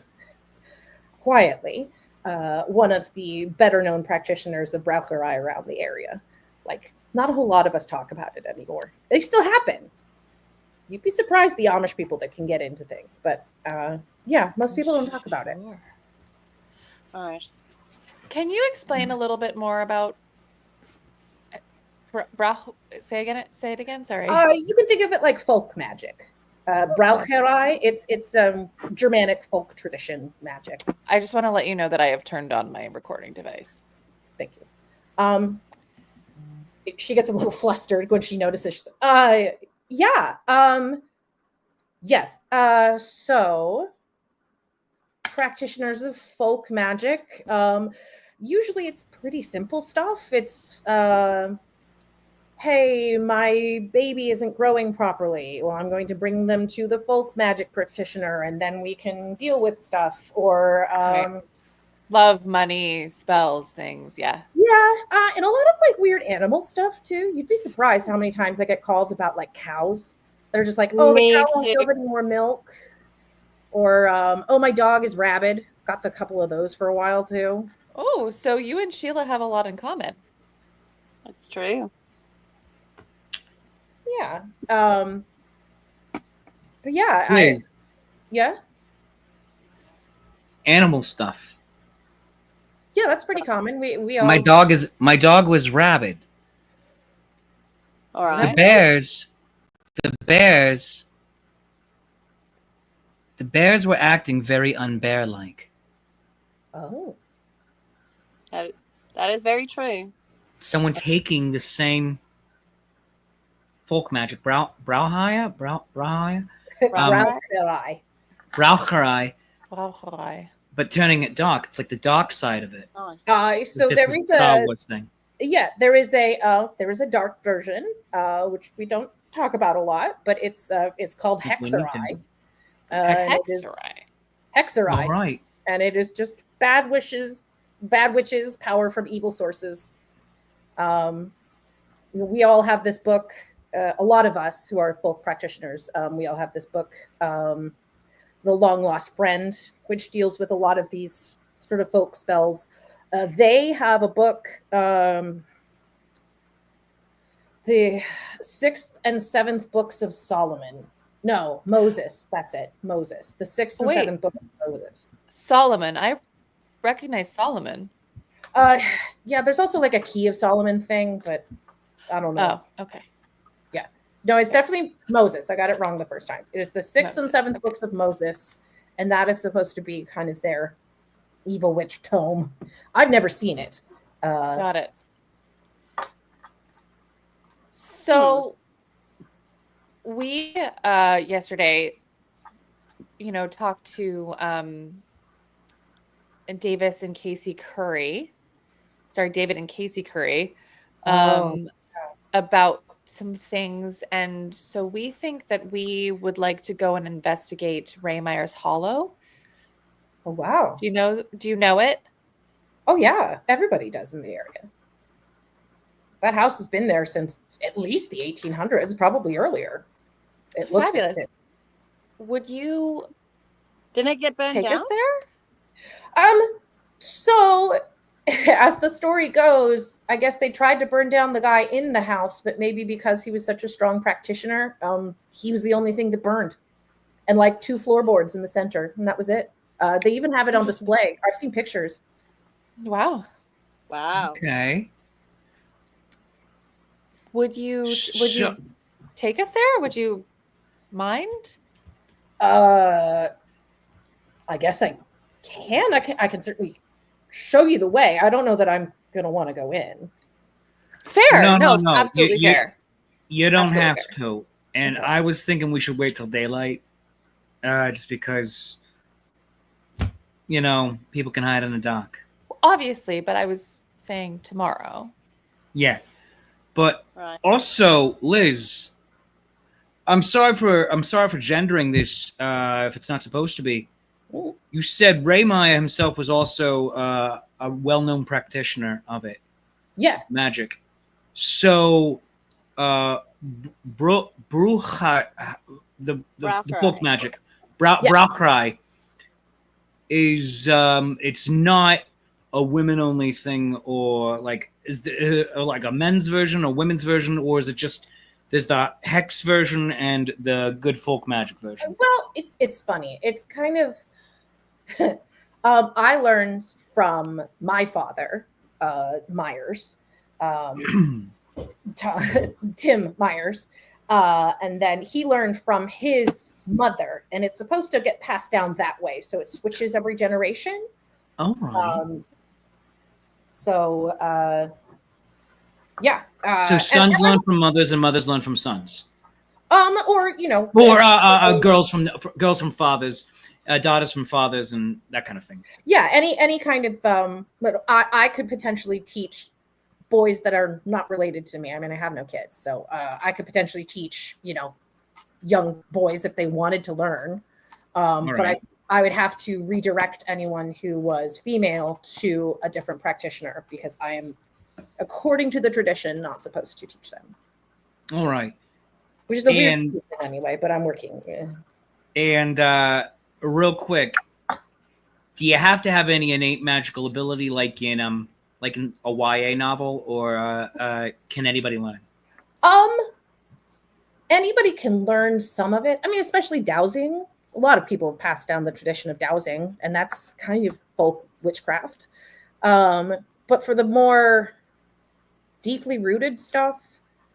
better known practitioners of Braucherei around the area. Like, not a whole lot of us talk about it anymore. They still happen. You'd be surprised the Amish people that can get into things, but yeah, most people don't talk about it. Sure. All right. Can you explain a little bit more about say it again? Sorry. You can think of it like folk magic. Braucherei, it's Germanic folk tradition magic. I just want to let you know that I have turned on my recording device. Thank you. She gets a little flustered when she notices. Yeah. Yes. So practitioners of folk magic. Usually it's pretty simple stuff. It's hey, my baby isn't growing properly. Well, I'm going to bring them to the folk magic practitioner and then we can deal with stuff. Or love, money, spells, things. Yeah. Yeah. And a lot of like weird animal stuff too. You'd be surprised how many times I get calls about like cows. They're just like, oh, the cow won't give any more milk. Or, oh, my dog is rabid. Got a couple of those for a while too. Oh, so you and Sheila have a lot in common. That's true. Yeah. But yeah, Liz, yeah. animal stuff. Yeah, that's pretty common. We all My dog was rabid. All right. The bears were acting very unbear-like. Oh. That is very true. Someone taking the same folk magic, Braucherei, Wow. but turning it dark. It's like the dark side of it. Nice. So This there was is the Star Wars thing. yeah, there is a dark version, which we don't talk about a lot, but it's called Hexerai. Hexerai. All right. And it is just bad witches, power from evil sources. We all have this book. A lot of us who are folk practitioners, we all have this book, The Long Lost Friend, which deals with a lot of these sort of folk spells. They have a book, the 6th and 7th books of Solomon. No, Moses. That's it. Moses. The 6th and 7th books of Moses. Solomon. I recognize Solomon. Yeah, there's also like a Key of Solomon thing, but I don't know. Oh, okay. Yeah. No, it's definitely Moses. I got it wrong the first time. It is the 6th and 7th books of Moses. and that is supposed to be kind of their evil witch tome. I've never seen it. Got it. So we yesterday, talked to David and Casey Curry about some things, and so we think that we would like to go and investigate Raymeyer's Hollow. Oh wow! Do you know it? Oh yeah, everybody does in the area. That house has been there since at least the 1800s, probably earlier. It looks fabulous. like it. Would you Didn't it get burned take down? us there? So as the story goes, I guess they tried to burn down the guy in the house, but maybe because he was such a strong practitioner, he was the only thing that burned. And like 2 floorboards in the center, and that was it. They even have it on display. I've seen pictures. Wow. Okay. Would you take us there? Would you mind? I guess I can. I can certainly show you the way. I don't know that I'm going to want to go in. Fair. No. Absolutely fair. You don't Absolutely have fair. to. And Okay. I was thinking we should wait till daylight, just because, people can hide in the dark. Obviously, but I was saying tomorrow. Yeah, but Right. also, Liz, I'm sorry for gendering this if it's not supposed to be. Ooh. You said Raymeyer himself was also a well-known practitioner of it, Yeah. magic. So, Brucha, the book magic, Yes. Brauchrei is it's not a women-only thing, or like like a men's version or women's version, or is it just there's the hex version and the good folk magic version? Well, it's funny. It's kind of I learned from my father, Myers, Tim Myers, and then he learned from his mother, and it's supposed to get passed down that way. So it switches every generation. All right. Yeah. So sons learn from mothers, and mothers learn from sons. Or Girls from fathers, daughters from fathers, and that kind of thing. Yeah, any kind of but I could potentially teach boys that are not related to me. I mean, I have no kids, so I could potentially teach young boys if they wanted to learn. But right. I would have to redirect anyone who was female to a different practitioner, because I am, according to the tradition, not supposed to teach them. All right. Which is a weird situation anyway, but I'm working. Yeah. And real quick, do you have to have any innate magical ability, like in a YA novel, or can anybody learn? Anybody can learn some of it. I mean, especially dowsing. A lot of people have passed down the tradition of dowsing, and that's kind of folk witchcraft. But for the more deeply rooted stuff,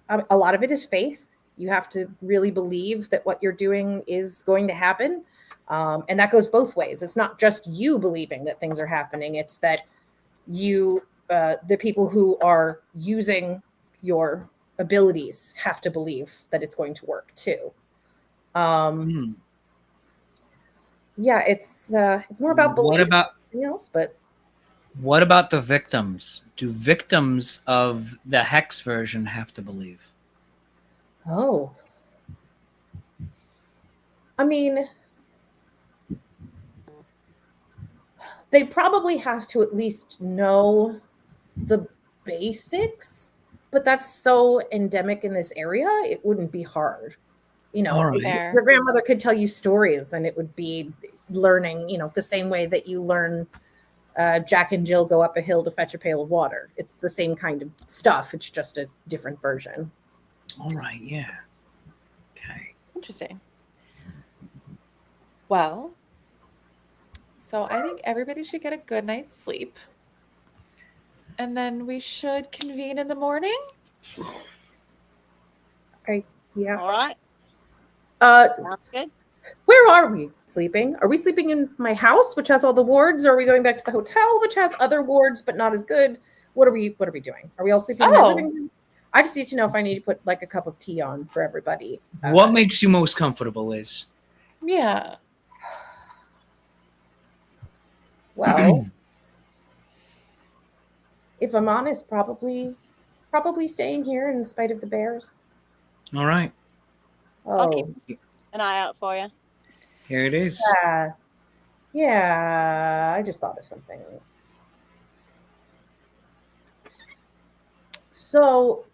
a lot of it is faith. You have to really believe that what you're doing is going to happen. And that goes both ways. It's not just you believing that things are happening. It's that you, the people who are using your abilities, have to believe that it's going to work too. Yeah, it's more about belief than anything else. But what about the victims? Do victims of the hex version have to believe? Oh, I mean, they probably have to at least know the basics, but that's so endemic in this area, it wouldn't be hard. All right. Your grandmother could tell you stories, and it would be learning, the same way that you learn Jack and Jill go up a hill to fetch a pail of water. It's the same kind of stuff. It's just a different version. All right, yeah. Okay. Interesting. Well, so I think everybody should get a good night's sleep. And then we should convene in the morning. Yeah. All right. Uh, Sounds good. Where are we sleeping? Are we sleeping in my house, which has all the wards, or are we going back to the hotel, which has other wards but not as good? What are we doing? Are we all sleeping in my living room? I just need to know if I need to put like a cup of tea on for everybody. What makes you most comfortable, Liz? Yeah. Well, if I'm honest, probably staying here in spite of the bears. All right. I'll Oh, keep an eye out for you. Here it is. yeah. I just thought of something. So,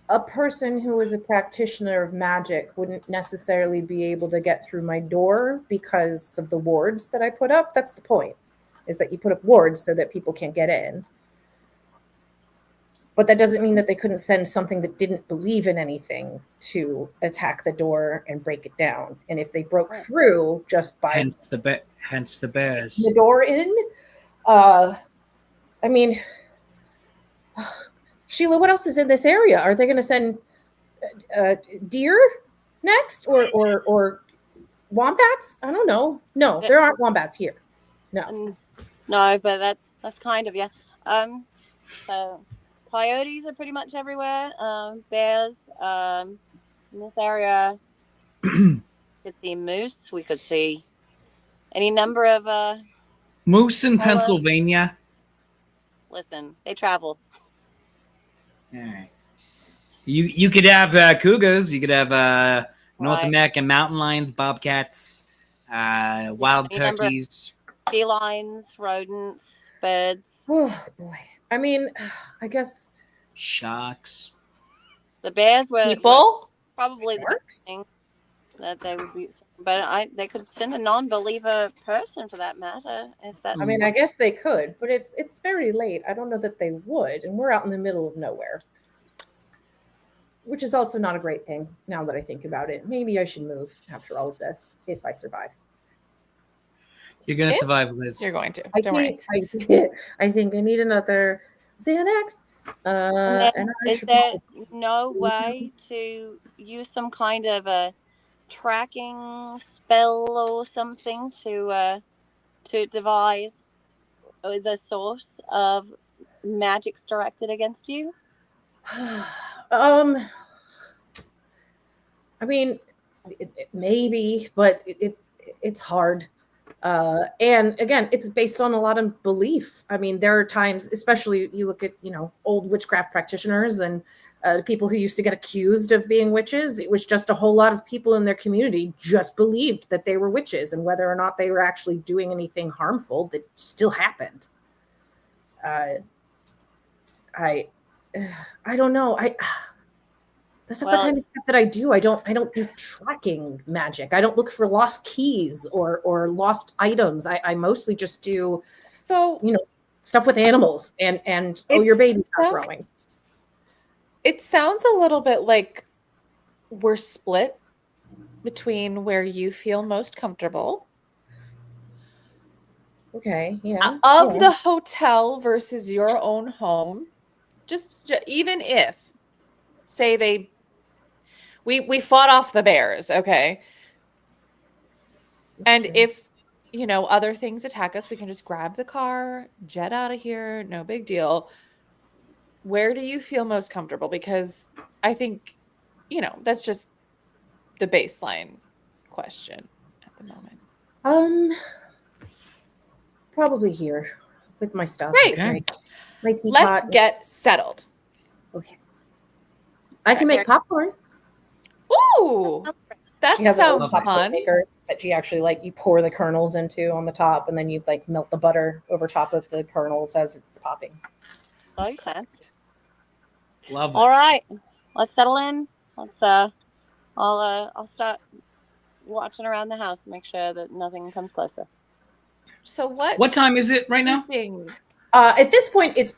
a person who is a practitioner of magic wouldn't necessarily be able to get through my door because of the wards that I put up. That's the point, is that you put up wards so that people can't get in. But that doesn't mean that they couldn't send something that didn't believe in anything to attack the door and break it down. And if they broke through just by Hence the bears. the door in, I mean, Sheila, what else is in this area? Are they going to send deer next, or wombats? I don't know. No, there aren't wombats here. No. No, but that's kind of you. So coyotes are pretty much everywhere. Bears in this area. We could see moose. We could see any number of Moose in Pennsylvania. Listen, they travel. All right. You could have cougars. You could have North Right. American mountain lions, bobcats, wild any number of- turkeys. Felines, rodents, birds. Oh boy. I mean, I guess Sharks. The bears were People? probably the sharks. thing that they would be, but they could send a non-believer person for that matter if that. I mean, I guess they could, but it's very late. I don't know that they would, and we're out in the middle of nowhere, which is also not a great thing. Now that I think about it, maybe I should move after all of this if I survive. You're gonna If survive, Liz. You're going to. I Don't worry. think I need another Xanax. And I Is should there probably- no way to use some kind of a tracking spell or something to devise the source of magics directed against you? I mean, maybe, but it's hard. And again, it's based on a lot of belief. I mean, there are times, especially you look at, old witchcraft practitioners and people who used to get accused of being witches. It was just a whole lot of people in their community just believed that they were witches, and whether or not they were actually doing anything harmful, that still happened. I don't know. That's not the kind of stuff that I do. I don't do tracking magic. I don't look for lost keys or lost items. I mostly just do, stuff with animals and your baby's not growing. It sounds a little bit like we're split between where you feel most comfortable. Okay, yeah. Of the hotel versus your own home. Just even if, say we fought off the bears, okay? And true. if, other things attack us, we can just grab the car, jet out of here, no big deal. Where do you feel most comfortable? Because I think, that's just the baseline question at the moment. Probably here with my stuff. Great. Okay. My teapot. Let's get settled. Okay. I can make popcorn. Ooh, that She has a little sounds popcorn fun. maker that she actually you pour the kernels into on the top, and then you melt the butter over top of the kernels as it's popping. Oh, fancy. Love it. All right, let's settle in. Let's I'll start watching around the house and make sure that nothing comes closer. So What time is it right now? At this point, this is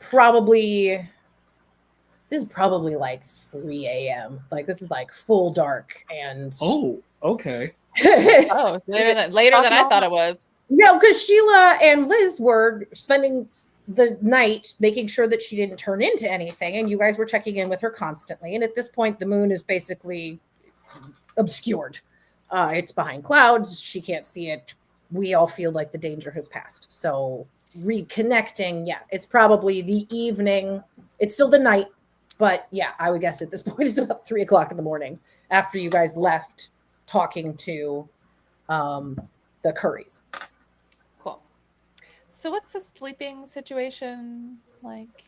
probably like 3 a.m. This is full dark, and Oh, okay. Oh, later than I thought it was. No, because Sheila and Liz were spending the night making sure that she didn't turn into anything, and you guys were checking in with her constantly. And at this point, the moon is basically obscured. It's behind clouds. She can't see it. We all feel like the danger has passed. So reconnecting, yeah, it's probably the evening. It's still the night, but yeah, I would guess at this point it's about 3:00 in the morning after you guys left talking to the Currys. Cool. So what's the sleeping situation like? Do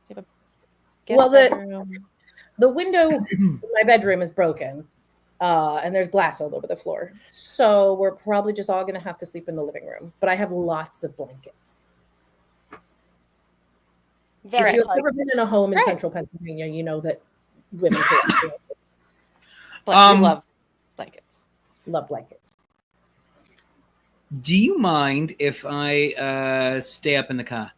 you have a guest Well, bedroom? the window in my bedroom is broken, and there's glass all over the floor. So we're probably just all going to have to sleep in the living room. But I have lots of blankets. Very If you've close. ever been in a home in Great. central Pennsylvania, you know that women collect blankets. We Um, love blankets. Love blankets. Do you mind if I stay up in the car?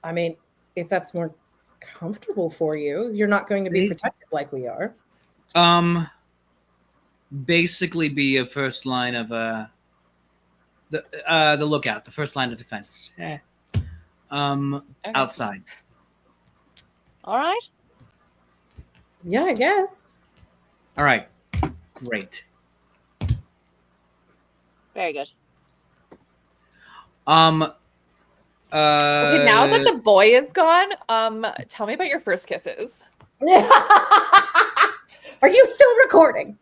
I mean, if that's more comfortable for you, you're not going to be Please. protected like we are. Basically be a first line of the lookout, the first line of defense. Okay. Outside. All right. Yeah, I guess. All right. Great. Very good. Okay, now that the boy is gone, tell me about your first kisses. Are you still recording?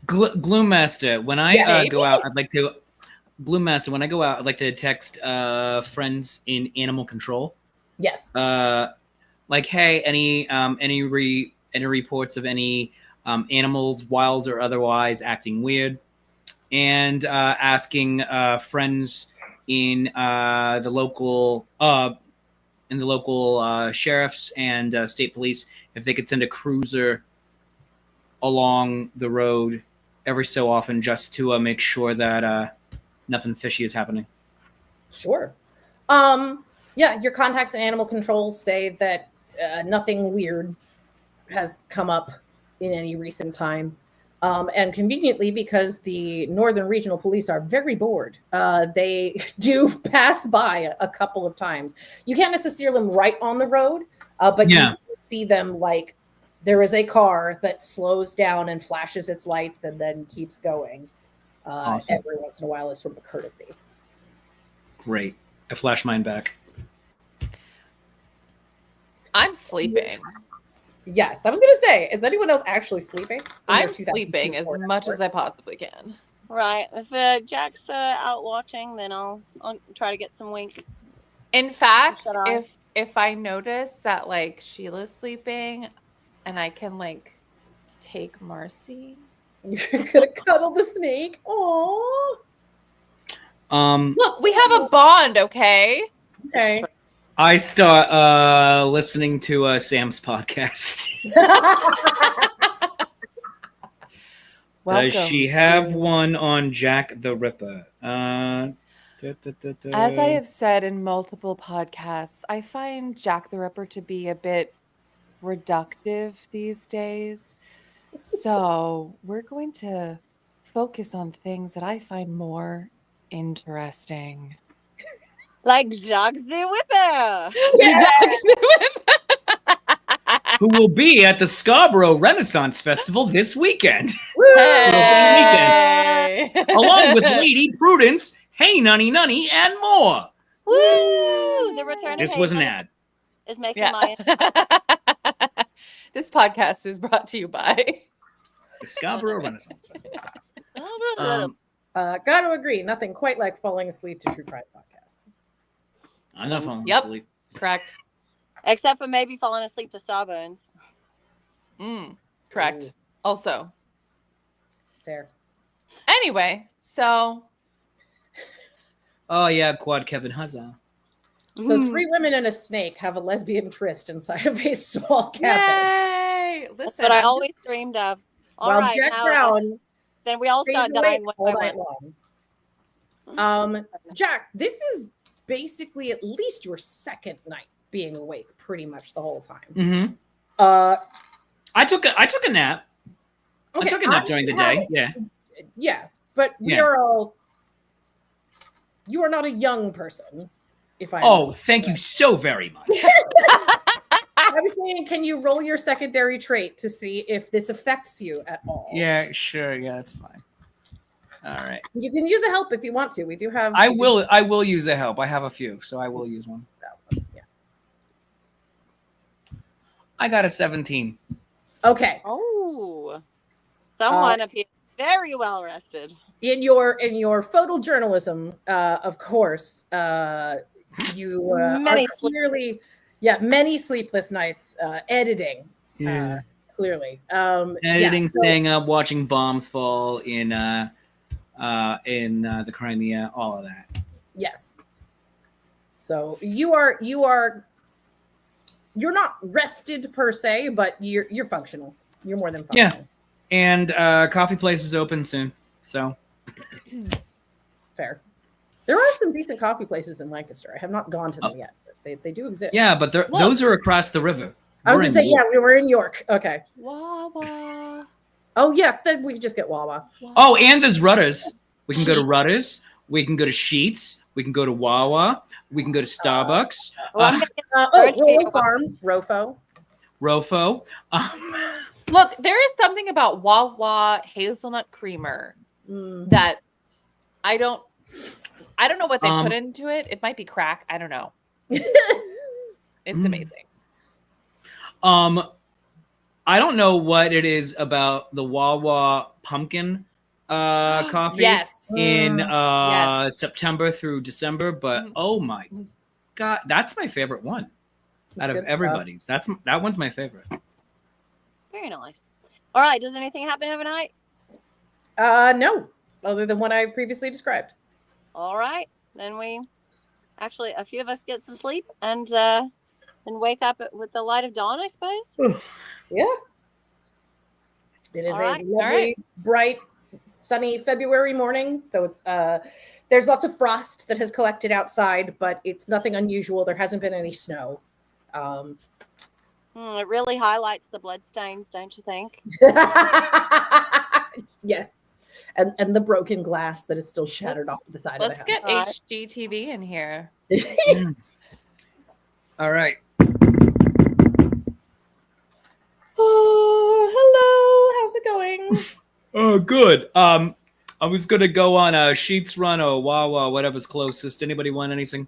Gloommaster, when I Yeah, go out, I'd like to Gloommaster, when I go out, I'd like to text friends in animal control. Yes. Like, hey, any reports of any animals, wild or otherwise, acting weird, and asking friends in the local sheriffs and state police if they could send a cruiser along the road every so often just to make sure that nothing fishy is happening. Sure. Yeah, your contacts in animal control say that nothing weird has come up in any recent time. And conveniently, because the Northern Regional Police are very bored, they do pass by a couple of times. You can't necessarily see them right on the road, but Yeah. you see them like there is a car that slows down and flashes its lights and then keeps going. Awesome. Every once in a while as sort of a courtesy. Great. I flash mine back. I'm sleeping. Yes, I was going to say, is anyone else actually sleeping? in their I'm sleeping as 2024 much as network? I possibly can. Right. If Jack's out watching, then I'll try to get some wink. In fact, Shut on. if I notice that like Sheila's sleeping and I can like take Marcy. You're gonna cuddle the snake. Aww. Look, we have a bond, okay? Okay. I start listening to Sam's podcast. Does she have one on Jack the Ripper? As I have said in multiple podcasts, I find Jack the Ripper to be a bit reductive these days. So we're going to focus on things that I find more interesting. Like Jacques the Whipper. Who will be at the Scarborough Renaissance Festival this weekend, Hey! along with Lady Prudence, Hey Nunny Nunny, and more. Woo! The return of This was an Hazel ad. is making Yeah. my This podcast is brought to you by The Scarborough Renaissance Festival. Gotta agree, nothing quite like falling asleep to true crime podcasts. I'm not falling Yep. asleep. correct. except for maybe falling asleep to Starburns. Correct. Ooh. Also. Fair. Anyway, so Oh yeah, Quad Kevin Huzzah. So 3 women and a snake have a lesbian tryst inside of a small cabin. yay! That's Listen, what I I'm always dreamed of. All While right, Jack now Brown then we all stays start awake dying one all by night one. long. Jack, this is basically at least your second night being awake pretty much the whole time. Mm-hmm. Uh, I took a nap. I took a nap during the day. Yeah. Yeah, but we Yeah. are all. You are not a young person, if I. Oh, thank you so very much. I was saying, can you roll your secondary trait to see if this affects you at all? Yeah, sure. Yeah, that's fine. All right. You can use a help if you want to. We do have. I will use a help. I have a few, so I will use one. Yeah. I got a 17. Okay. Oh, someone appears very well rested. In your photojournalism, of course, you Many are clearly, many sleepless nights editing. Clearly, Editing, so- staying up, watching bombs fall in the Crimea, all of that. Yes. So you're not rested per se, but you're functional. You're more than Yeah. functional. And coffee place is open soon, so Fair. There are some decent coffee places in Lancaster. I have not gone to them yet, but they do exist. yeah, but those are across the river. I was We're gonna in say, York. we were in York. Okay. Wawa. Oh yeah, then we could just get Wawa. Oh, and there's Rudders. We can go to Rudders. We can go to Sheets. We can go to Wawa. We can go to Starbucks. Rollo Farms, Rofo. Rofo. Look, there is something about Wawa hazelnut creamer that I don't know what they put into it. It might be crack. I don't know. It's amazing. I don't know what it is about the Wawa pumpkin coffee Yes. in Yes. September through December, but oh my god, that's my favorite one out of good stuff. everybody's. That one's my favorite. Very nice. All right. Does anything happen overnight? No, other than what I previously described. All right. Then a few of us get some sleep and then wake up with the light of dawn, I suppose. Yeah. It is All a right, lovely, bright, sunny February morning. So it's there's lots of frost that has collected outside, but it's nothing unusual. There hasn't been any snow. It really highlights the bloodstains, don't you think? Yes. And the broken glass that is still shattered off the side of the Let's house. get All right. HGTV in here. All right. Oh, hello. How's it going? Oh, good. I was gonna go on a Sheets run or Wawa, whatever's closest. Anybody want anything?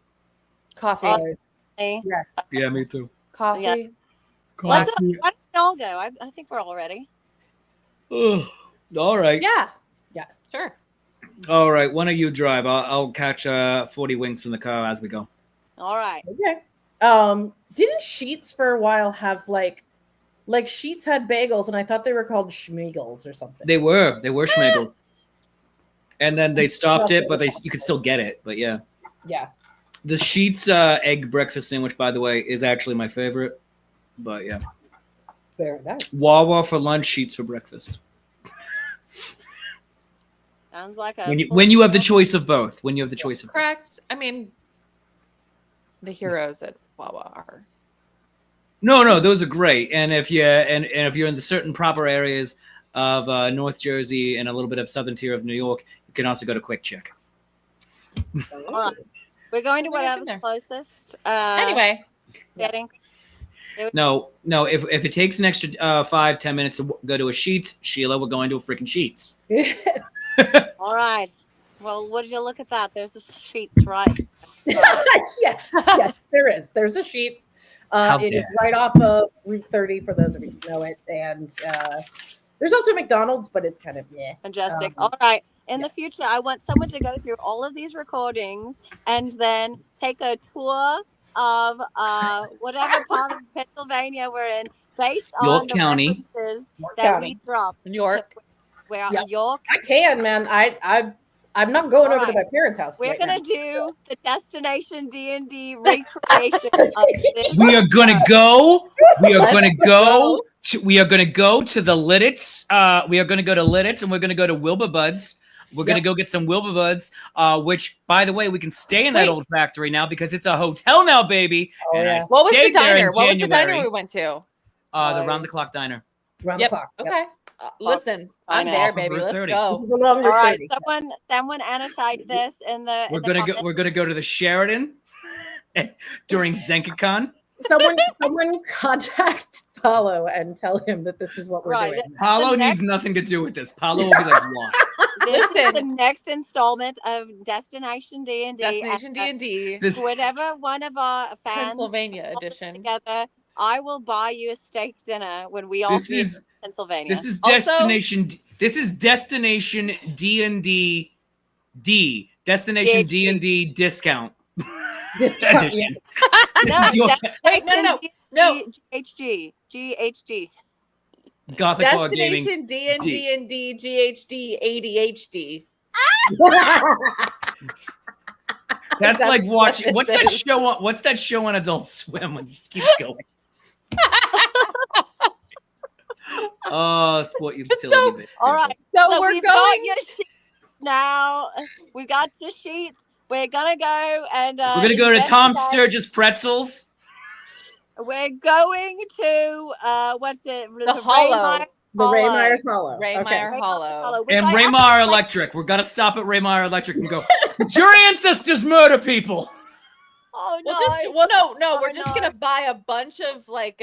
Coffee. Yes. Yeah, me too. Coffee. Yeah. Why don't we all go? I think we're all ready. Ugh. All right. Yeah. Yes. Sure. All right. One of you drive. I'll catch 40 winks in the car as we go. All right. Okay. Didn't Sheets for a while have like Sheets had bagels, and I thought they were called Schmeagles or something. They were Schmeagles. And then they stopped it, but you could still get it. But yeah. Yeah. The Sheets egg breakfast sandwich, by the way, is actually my favorite. But yeah. Very nice. Wawa for lunch, Sheets for breakfast. Sounds like a When you have the choice of both. When you have the choice of both. Correct. I mean, the heroes at Wawa are. No, those are great. And if you're in the certain proper areas of North Jersey and a little bit of southern tier of New York, you can also go to Quick Check. All right. We're going to What happened whatever's there? closest. Anyway, Getting. No. If it takes an extra 5-10 minutes to go to a Sheets, Sheila, we're going to a freaking Sheets. All right. Well, would you look at that? There's the sheets, right? yes, there is. There's a Sheets. How It is dare. right off of Route 30 for those of you who know it. And there's also McDonald's, but it's kind of Majestic. All right. In the future, I want someone to go through all of these recordings and then take a tour of whatever part of Pennsylvania we're in, based on York the County. references York that County. we drop. New York. We're Yeah. in York. I can, man. I'm not going All over to right. my parents' house. We're right gonna now. do the Destination D&D recreation of this. We are gonna go. We are Let's gonna go. go. We are gonna go to the Lidditz. We are gonna go to Lidditz, and we're gonna go to Wilbur Buds. We're gonna go get some Wilbur Buds. Which, by the way, we can stay in that Wait. old factory now because it's a hotel now, baby. Oh, And I yeah. What was the stayed there in diner? What was the diner January. we went to? The round the clock diner. Round Yep. the clock. Yep. Okay. Listen, I'm Fine. there, Off of baby. Route Let's 30. go. Which is a long All Route right, 30. someone annotate this in the. We're in the gonna go. comments. We're gonna go to the Sheridan during ZenkaCon. someone contact Paulo and tell him that this is what we're Right. doing. Paulo The needs next- nothing to do with this. Paulo will be like, what? This is Listen. the next installment of Destination D&D. Destination D&D, This, Whatever one of our fans Pennsylvania all put edition. together, I will buy you a steak dinner when we all this meet is in Pennsylvania. this is Also- destination. This is destination D&D D. Destination DHD. D&D discount. Discount, edition. yeah. This No, is your Wait, no. GHG. Gothic Horror Gaming. Destination D&D GHD ADHD. That's That's like what watching. it What's that is. show on? What's that show on Adult Swim? When it just keeps going. Oh, sport utility. So- bit. All right. So, So we're we've got going. your sheets now. We've got your sheets. We're gonna go and We're gonna go to Tom investigate. Sturgis Pretzels. We're going to what's it? The Hollow. The Ray Hollow. Myers Hollow. Ray Okay. Meyer Hollow. which And I Raymar actually like. Electric. We're gonna stop at Raymar Electric and go. Did your ancestors murder people? Oh no! No, we're Oh, just no. gonna buy a bunch of like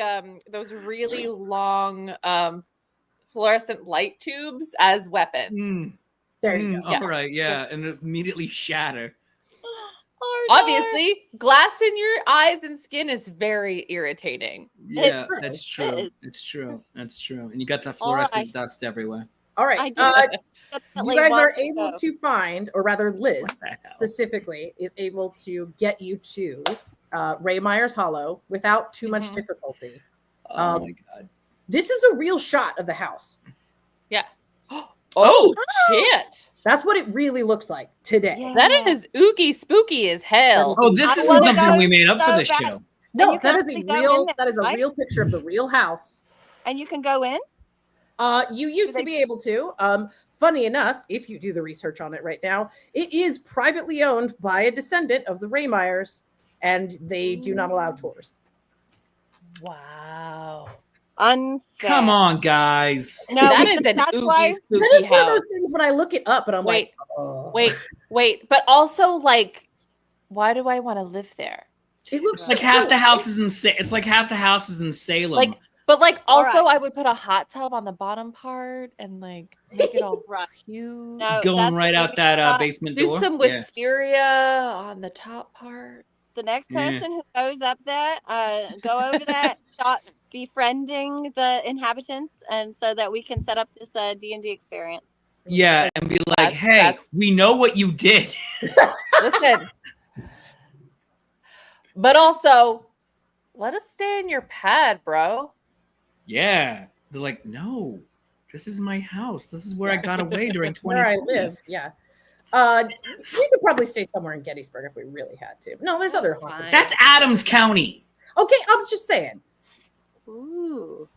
those really long fluorescent light tubes as weapons. There you go. Yeah. All right, yeah, Just- and immediately shatter. Oh, no. Obviously, glass in your eyes and skin is very irritating. Yeah, true. that's It true. is. It's true. That's true. And you got that All right. fluorescent dust everywhere. All I right. do You definitely guys want are to able go. to find, or rather, Liz What the hell? specifically is able to get you to Ray Myers Hollow without too much Mhm. difficulty. Oh my god. This is a real shot of the house. Oh shit! That's what it really looks like today. Yeah. That is oogie spooky as hell. Oh, this I isn't wanna something go we made up for so this bad. show. No, you can that is a actually go in real. there, That is a right? real picture of the real house. And you can go in. You used to they- be able to. Funny enough, if you do the research on it right now, it is privately owned by a descendant of the Ray Myers, and they do not allow tours. Wow. Unfair. Come on, guys. No, That because is an that's oogie why- spooky That is one of house. those things when I look it up and I'm Wait, like, oh. wait. But also, like, why do I want to live there? It looks It's like so half cool. the houses in it's like half the houses in Salem. Like, but like, All also, right. I would put a hot tub on the bottom part and like make it all Right. cute. No, going that's right the out that reason why basement Do door. some Yeah. wisteria on the top part. The next Yeah. person who goes up there, go over there, start befriending the inhabitants, and so that we can set up this D&D experience. Yeah, and be like, That's- hey, that's- we know what you did. Listen. But also, let us stay in your pad, bro. Yeah. They're like, no, this is my house. This is where I got away during where I 2020. live. Yeah. We could probably stay somewhere in Gettysburg if we really had to. No, there's other haunted. Fine. That's Adams County. Okay, I was just saying. Ooh.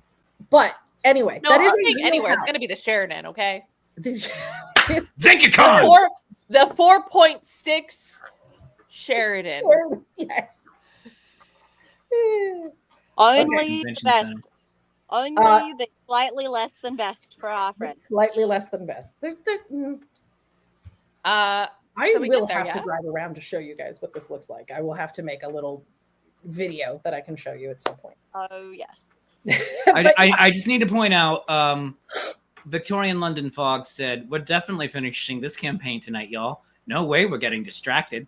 But anyway, No, that I'm is saying a real anywhere. It's house. gonna be the Sheridan, okay? ZenkaCon! The 4.6 Sheridan. Yes. Only the Convention best. center. Only the slightly less than best for our friends. Slightly less than best. I So we will get there, have to yeah? drive around to show you guys what this looks like. I will have to make a little video that I can show you at some point. Oh yes. But I just need to point out Victorian London Fog said, we're definitely finishing this campaign tonight, y'all. No way we're getting distracted.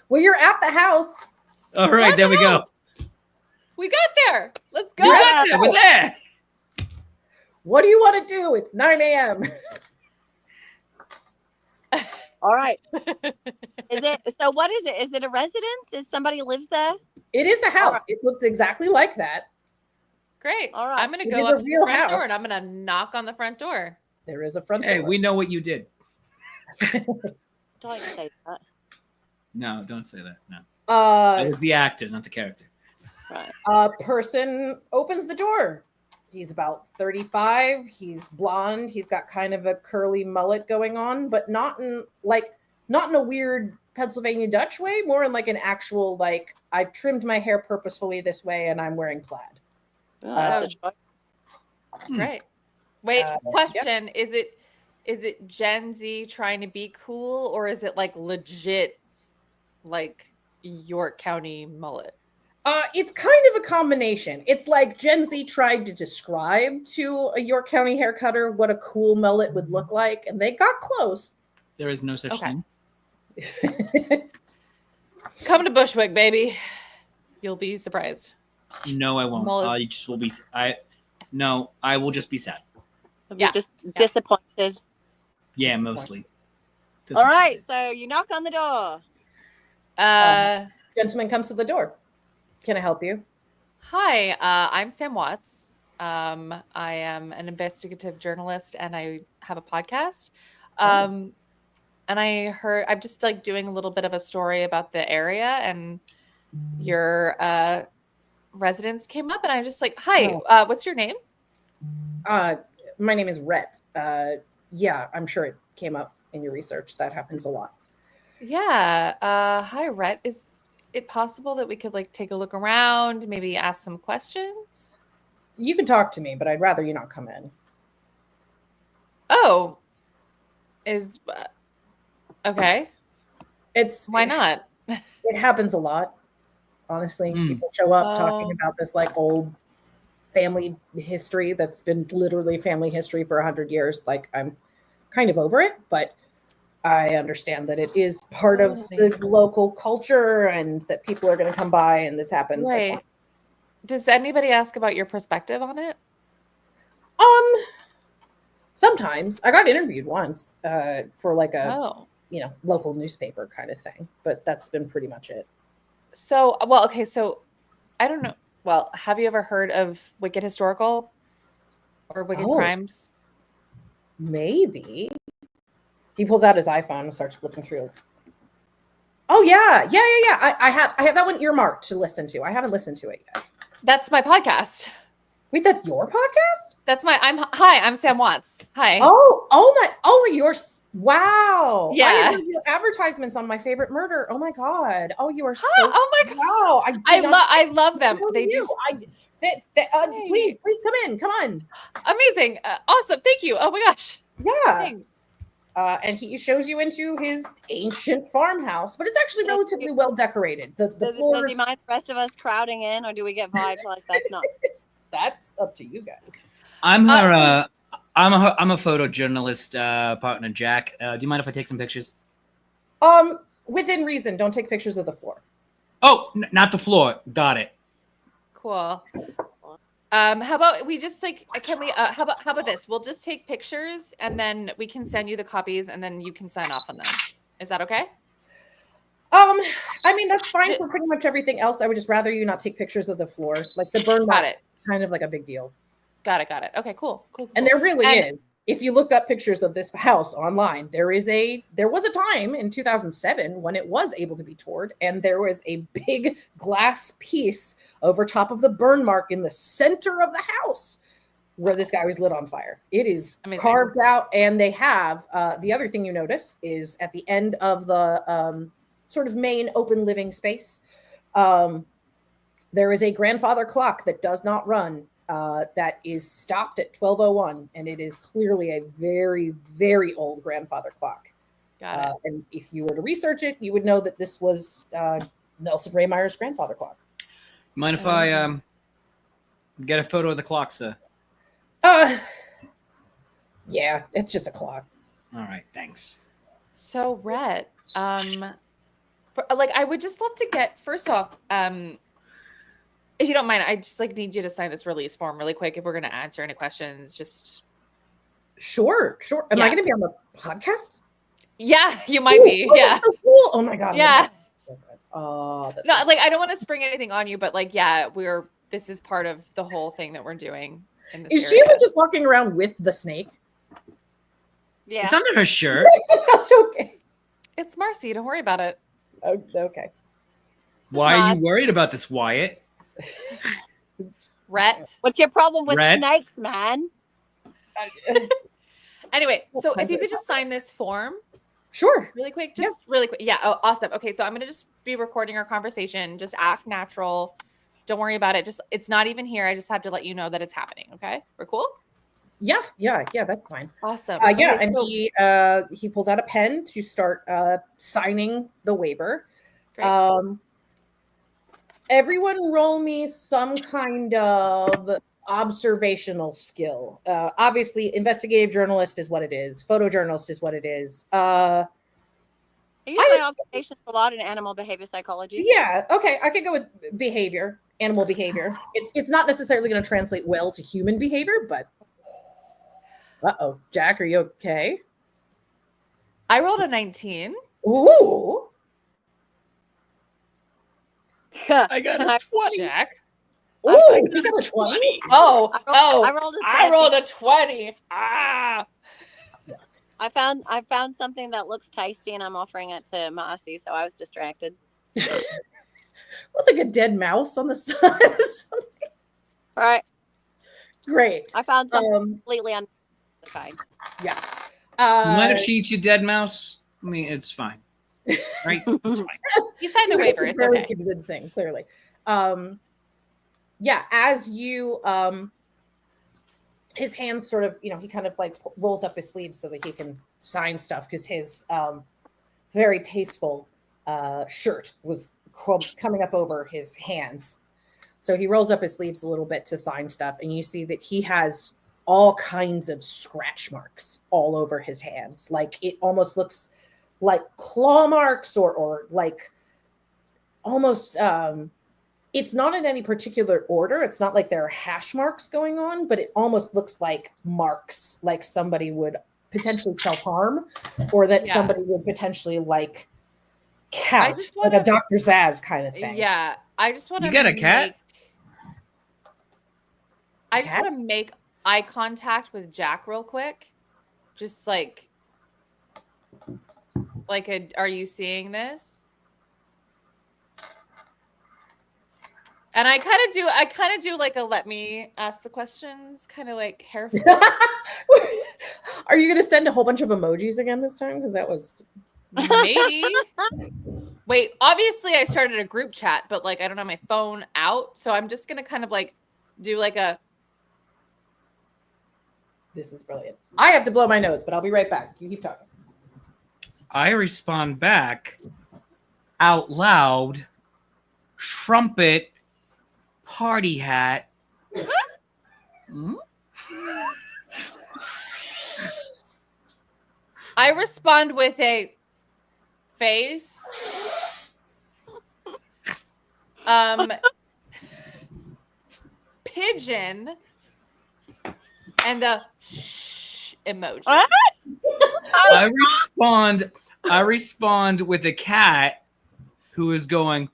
well, you're at the house. All right, What there we go. else? We got there. Let's go. We got there. We're there. What do you want to do? It's 9 a.m. All right. Is it so? What is it? Is it a residence? Is somebody lives there? It is a house. right. It looks exactly like that. Great. All right. I'm gonna It go is up a to real the front door house. and I'm gonna knock on the front door. There is a front Hey, door. we know what you did. Don't say that. No, don't say that. No. That was the actor, not the character. Right. A person opens the door. He's about 35. He's blonde. He's got kind of a curly mullet going on, but not in a weird Pennsylvania Dutch way, more in like an actual, like, I trimmed my hair purposefully this way and I'm wearing plaid. Oh, that's a choice. Great. Wait, Yep. question. Is it Gen Z trying to be cool or is it like legit like York County mullet? It's kind of a combination. It's like Gen Z tried to describe to a York County hair cutter what a cool mullet would look like, and they got close. There is no such Okay. thing. Come to Bushwick, baby. You'll be surprised. No, I won't. Mullets. I just will be. I will just be sad. You'll Yeah. be just disappointed. Yeah, mostly. All right, so you knock on the door. Gentleman comes to the door. Can I help you? Hi, I'm Sam Watts. I am an investigative journalist and I have a podcast. And I'm just like doing a little bit of a story about the area, and your residents came up, and I'm just like, hi, what's your name? My name is Rhett. Yeah, I'm sure it came up in your research. That happens a lot. Yeah. Hi, Rhett. Is it possible that we could like take a look around, maybe ask some questions? You can talk to me, but I'd rather you not come in. Oh, okay. Why not? It happens a lot. Honestly, Mm. people show up talking Oh. about this like old family history that's been literally family history for 100 years. Like, I'm kind of over it, but I understand that it is part of the local culture and that people are going to come by and this happens. like, Right. Does anybody ask about your perspective on it? Sometimes I got interviewed once for like a Oh. local newspaper kind of thing, but that's been pretty much it. So, well, okay, so I don't know. Well, have you ever heard of Wicked Historical or Wicked Oh. Crimes? Maybe. He pulls out his iPhone and starts flipping through. Oh yeah. I have that one earmarked to listen to. I haven't listened to it yet. That's my podcast. Wait, that's your podcast? I'm Sam Watts. Hi. Wow. Yeah. I heard your advertisements on My Favorite Murder. Oh my god. Oh, you are so. Oh my god. Wow. I love them. They do Please come in. Come on. amazing. Awesome. Thank you. Oh my gosh. Yeah. Thanks. And he shows you into his ancient farmhouse, but it's actually Yeah. relatively well decorated. The Does floors. he mind the rest of us crowding in, or do we get vibes like that's not? That's up to you guys. I'm her. I'm a photojournalist partner, Jack. Do you mind if I take some pictures? Within reason. Don't take pictures of the floor. Oh, not the floor. Got it. Cool. How about we just like how about this? We'll just take pictures and then we can send you the copies and then you can sign off on them. Is that okay? I mean that's fine for pretty much everything else. I would just rather you not take pictures of the floor. Like the burn Got mark, it. kind of like a big deal. Got it. Okay, cool. And there really And- is. If you look up pictures of this house online, there was a time in 2007 when it was able to be toured, and there was a big glass piece over top of the burn mark in the center of the house where this guy was lit on fire. It is Amazing. carved out, and they have the other thing you notice is at the end of the sort of main open living space, there is a grandfather clock that does not run. That is stopped at 12:01, and it is clearly a very, very old grandfather clock. Got it. And if you were to research it, you would know that this was Nelson Raymeyer's grandfather clock. Mind if I get a photo of the clock, sir? Yeah, it's just a clock. All right, thanks. So Rhett, I would just love to get first off, if you don't mind, I just like need you to sign this release form really quick if we're gonna answer any questions. Just Sure. Am I Yeah. going to be on the podcast? yeah, you might be. Oh, Yeah. that's so cool. Oh my god. Yeah. Oh, that's No, like I don't want to spring anything on you, but like, yeah, this is part of the whole thing that we're doing in this Is area. Sheila just walking around with the snake? Yeah. It's under her shirt. That's okay. It's Marcy. Don't worry about it. Oh, okay. Why are you worried about this, Wyatt? Rhett. What's your problem with Red? snakes, man? Anyway, so if kinds you of- could just sign this form Sure. really quick, just really quick. Yeah. Oh, awesome. Okay, so I'm gonna just be recording our conversation. Just act natural. Don't worry about it. Just it's not even here. I just have to let you know that it's happening. Okay, we're cool. Yeah, that's fine. Awesome. Yeah, Okay, and so- he pulls out a pen to start signing the waiver. Great. Everyone roll me some kind of observational skill. Obviously, investigative journalist is what it is. Photojournalist is what it is. I use my observations a lot in animal behavior psychology. Yeah, okay, I could go with behavior, animal behavior. It's not necessarily going to translate well to human behavior, but Jack, are you okay? I rolled a 19. Ooh, I got a 20. Jack. ooh, you got a 20. I I rolled a 20. Ah. I found something that looks tasty and I'm offering it to Marcy, so I was distracted. With like a dead mouse on the side or something. All right. Great. I found something completely unjustified. Yeah. You mind if she eats your dead mouse? I mean, it's fine. Right? It's fine. You signed the waiver. It's very okay. convincing, clearly. Yeah, as you his hands sort of, he kind of like rolls up his sleeves so that he can sign stuff because his very tasteful shirt was coming up over his hands. So he rolls up his sleeves a little bit to sign stuff, and you see that he has all kinds of scratch marks all over his hands. Like it almost looks like claw marks or like almost it's not in any particular order. It's not like there are hash marks going on, but it almost looks like marks, like somebody would potentially self-harm or that somebody would potentially like couch, like a Dr. Zaz kind of thing. Yeah. I just want to You got a cat? I just want to make eye contact with Jack real quick. Just like are you seeing this? And I kind of do like a let me ask the questions, kind of like hair. Are you going to send a whole bunch of emojis again this time? Because that was maybe. Wait, obviously I started a group chat, but like I don't have my phone out, so I'm just gonna kind of like do like a. This is brilliant. I have to blow my nose, but I'll be right back. You keep talking. I respond back out loud, trumpet, party hat. I respond with a face. Pigeon and a shh emoji. I respond with a cat who is going.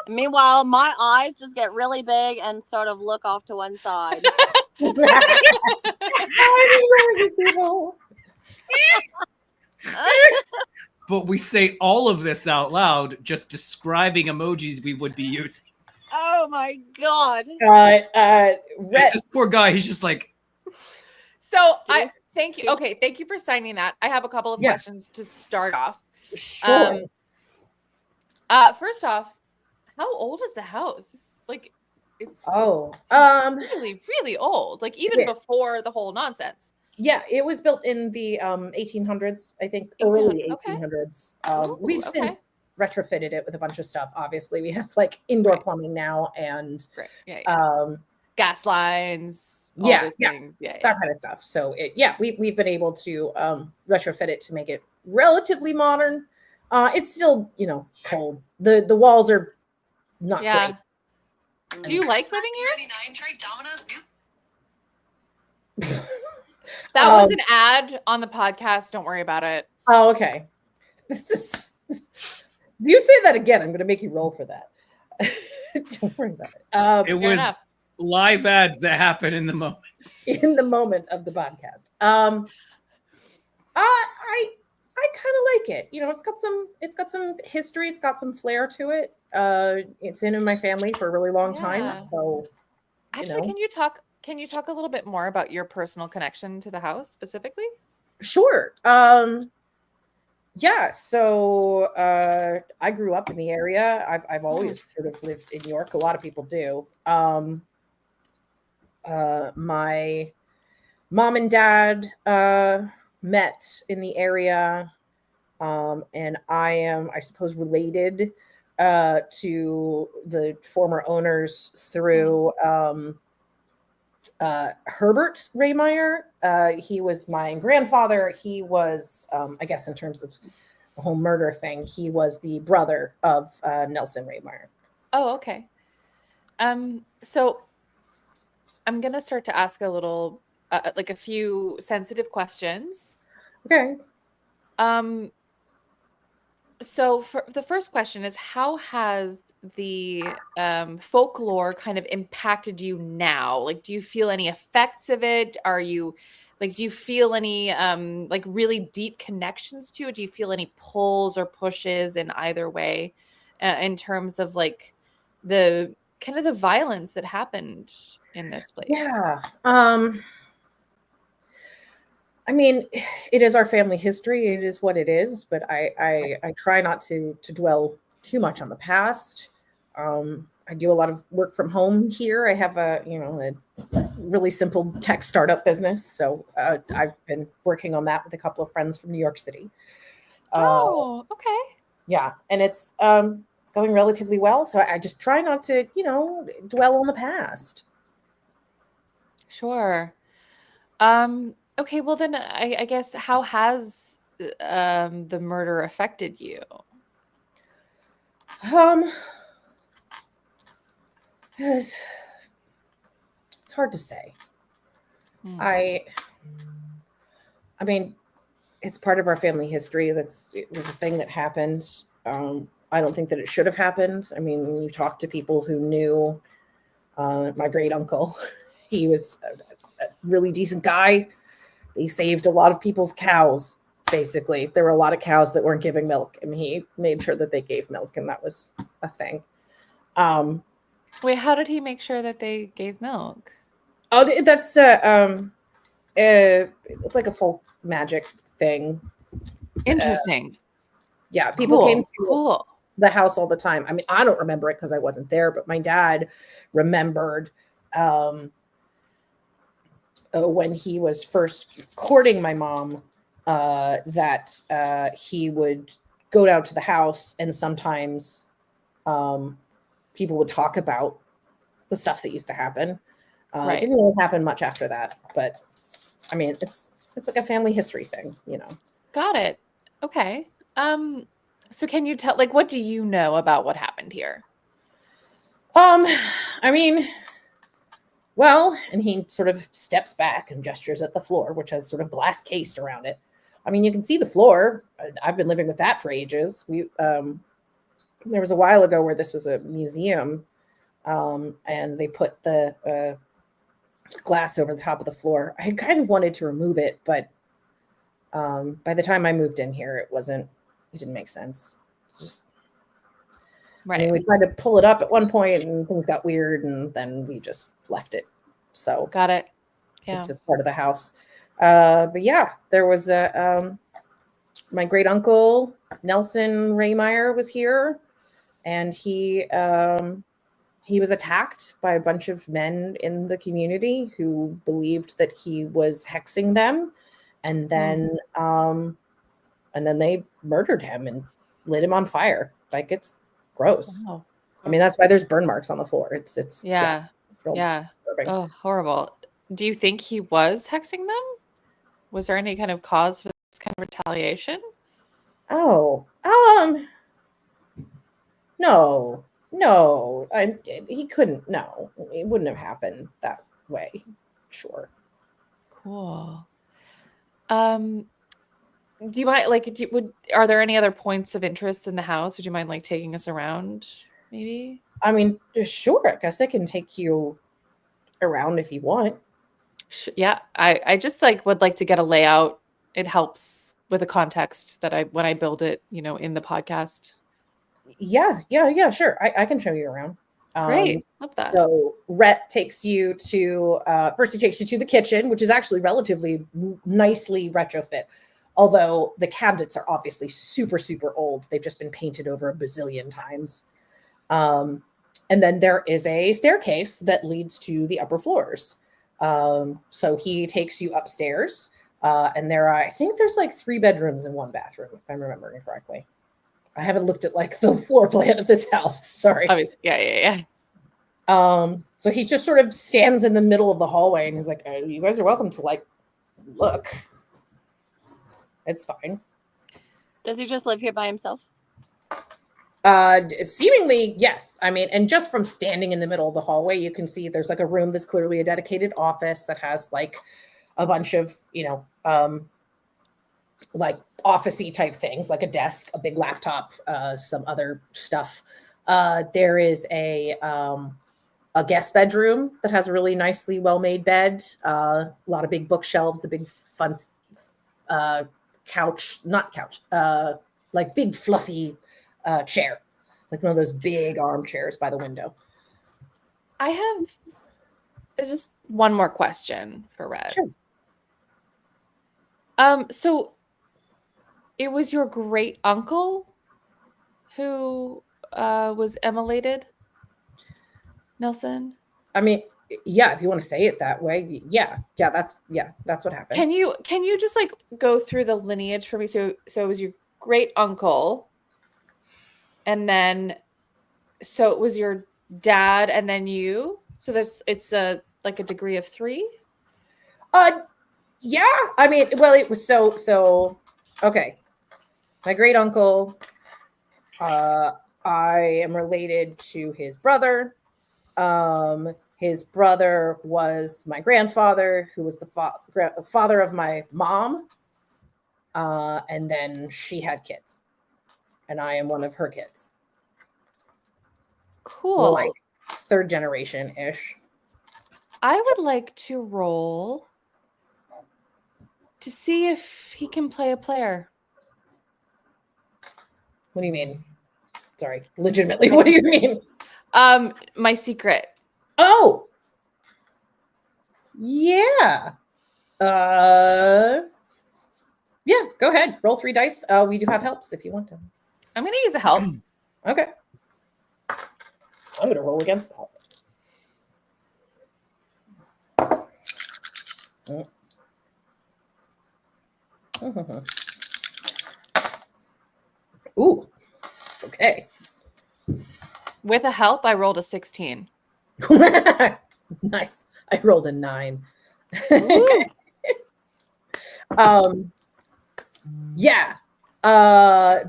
Meanwhile, my eyes just get really big and sort of look off to one side. But we say all of this out loud, just describing emojis we would be using. Oh my god! This poor guy, he's just like. So thank you. Okay, thank you for signing that. I have a couple of questions to start off. Sure. First off, how old is the house? It's really, really old. Like even before the whole nonsense. Yeah, it was built in the 1800s, I think, early 1800s. We've since retrofitted it with a bunch of stuff. Obviously, we have like indoor plumbing now and gas lines, those things. Yeah, that kind of stuff. So we've been able to retrofit it to make it relatively modern. It's still, cold. The walls are not great. Do you like living here? That was an ad on the podcast. Don't worry about it. Oh, okay. If you say that again, I'm going to make you roll for that. Don't worry about it. It was live ads that happen in the moment. In the moment of the podcast. I kind of like it. It's got some history. It's got some flair to it. It's in my family for a really long time. So, actually, can you talk a little bit more about your personal connection to the house specifically? Sure. So I grew up in the area. I've always sort of lived in New York. A lot of people do. My mom and dad met in the area and I am, I suppose, related to the former owners through Herbert Raymeyer. He was my grandfather. He was, I guess, in terms of the whole murder thing, he was the brother of Nelson Raymeyer. Oh, okay. So I'm gonna start to ask a little, like a few sensitive questions. Okay. So for the first question is, how has the folklore kind of impacted you now? Like, do you feel any effects of it? Are you like, do you feel any like really deep connections to it? Do you feel any pulls or pushes in either way, in terms of like the kind of the violence that happened in this place? Yeah. I mean, it is our family history. It is what it is. But I try not to dwell too much on the past. I do a lot of work from home here. I have a really simple tech startup business, so I've been working on that with a couple of friends from New York City. Oh, okay. Yeah, and it's going relatively well. So I just try not to dwell on the past. Sure. Okay, well then I guess, how has the murder affected you? It's hard to say. Hmm. I mean, it's part of our family history. It was a thing that happened. I don't think that it should have happened. I mean, when you talk to people who knew my great uncle, he was a really decent guy. He saved a lot of people's cows. Basically, there were a lot of cows that weren't giving milk, and he made sure that they gave milk, and that was a thing. Wait, how did he make sure that they gave milk? Oh, that's like a folk magic thing. Interesting. Yeah, people came to Cool. the house all the time. I mean, I don't remember it because I wasn't there, but my dad remembered when he was first courting my mom, that he would go down to the house, and sometimes people would talk about the stuff that used to happen. Right. It didn't really happen much after that, but I mean, it's like a family history thing, Got it. Okay. So can you tell, like, what do you know about what happened here? I mean, well, and he sort of steps back and gestures at the floor, which has sort of glass cased around it. I mean, you can see the floor. I've been living with that for ages. There was a while ago where this was a museum, and they put the glass over the top of the floor. I kind of wanted to remove it, but by the time I moved in here, it didn't make sense. I mean, we tried to pull it up at one point and things got weird, and then we just left it. So Got it. Yeah. it's just part of the house. But yeah, there was my great uncle Nelson Raymeyer was here, and he was attacked by a bunch of men in the community who believed that he was hexing them, and then they murdered him and lit him on fire. Like, it's gross. Wow. I mean, that's why there's burn marks on the floor. It's Yeah. it's real Yeah. disturbing. Oh, horrible. Do you think he was hexing them? Was there any kind of cause for this kind of retaliation? Oh, no, he couldn't. No, it wouldn't have happened that way. Sure. Cool. Do you mind, like, are there any other points of interest in the house? Would you mind, like, taking us around, maybe? I mean, sure. I guess I can take you around if you want. Yeah, I just would like to get a layout. It helps with the context that when I build it, in the podcast. Yeah, sure. I can show you around. Great. Love that. So Rhett takes you to first he takes you to the kitchen, which is actually relatively nicely retrofit. Although the cabinets are obviously super, super old. They've just been painted over a bazillion times. And then there is a staircase that leads to the upper floors. So he takes you upstairs. And there are, I think there's like 3 bedrooms and 1 bathroom, if I'm remembering correctly. I haven't looked at like the floor plan of this house. Sorry. Obviously, yeah. So he just sort of stands in the middle of the hallway and he's like, you guys are welcome to like look. It's fine. Does he just live here by himself? Seemingly, yes. I mean, and just from standing in the middle of the hallway, you can see there's like a room that's clearly a dedicated office that has like a bunch of, like office-y type things, like a desk, a big laptop, some other stuff. There is a guest bedroom that has a really nicely well-made bed, a lot of big bookshelves, a big fun like big fluffy chair, like one of those big armchairs by the window. I have just one more question for Red. Sure. So it was your great uncle who was immolated, Nelson? I mean, yeah, if you want to say it that way, yeah, that's what happened. Can you just like go through the lineage for me? So it was your great uncle, and then so it was your dad, and then you. So it's like a degree of 3. Yeah, I mean, well, it was so okay. My great uncle, I am related to his brother. His brother was my grandfather, who was the father of my mom. And then she had kids, and I am one of her kids. Cool. So like 3rd generation ish. I would like to roll to see if he can play a player. What do you mean? Sorry, legitimately, what do you mean? My secret. Oh, yeah. Yeah, go ahead. Roll 3 dice. We do have helps if you want to. I'm going to use a help. Okay. I'm going to roll against that. Ooh. Okay. With a help, I rolled a 16. Nice. I rolled a 9. Yeah.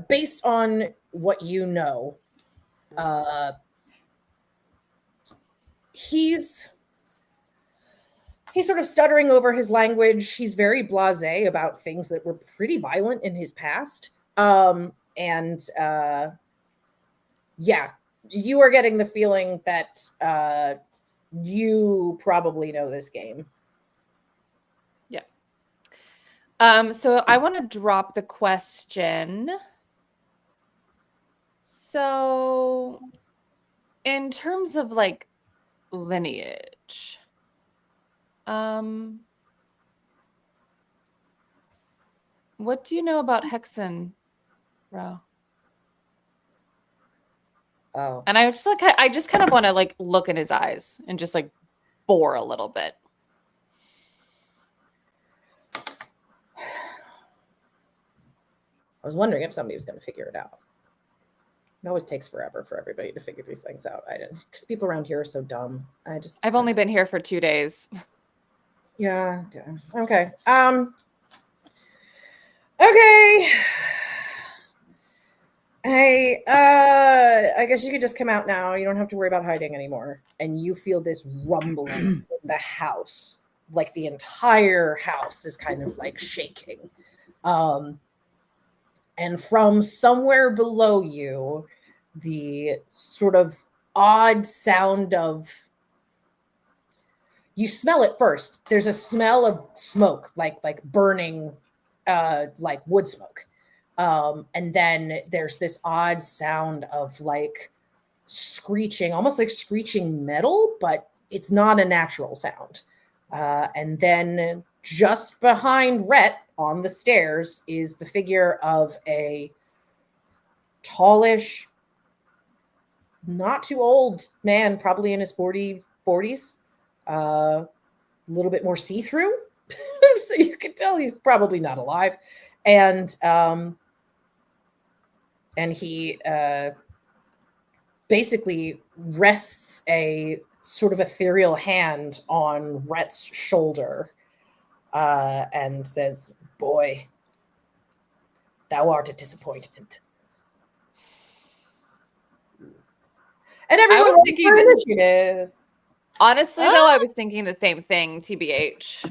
Based on what you know, he's sort of stuttering over his language. He's very blasé about things that were pretty violent in his past. Yeah, you are getting the feeling that you probably know this game. So I want to drop the question. So in terms of like lineage, what do you know about Hexen, Ro? Oh. And I just kind of want to like look in his eyes and just like bore a little bit. I was wondering if somebody was going to figure it out. It always takes forever for everybody to figure these things out. I didn't, because people around here are so dumb. I've only been here for 2 days. Yeah. Okay. Okay. Hey, I guess you could just come out now. You don't have to worry about hiding anymore. And you feel this rumbling in the house. Like the entire house is kind of like shaking. And from somewhere below you, the sort of odd sound of, you smell it first. There's a smell of smoke, like burning, like wood smoke. And then there's this odd sound of like screeching, almost like screeching metal, but it's not a natural sound. And then just behind Rhett on the stairs is the figure of a tallish, not too old man, probably in his 40s, a little bit more see-through, So you can tell he's probably not alive. And he basically rests a sort of ethereal hand on Rhett's shoulder and says, "Boy, thou art a disappointment." And everyone was rolls thinking for that- initiative. Honestly, though, I was thinking the same thing. TBH.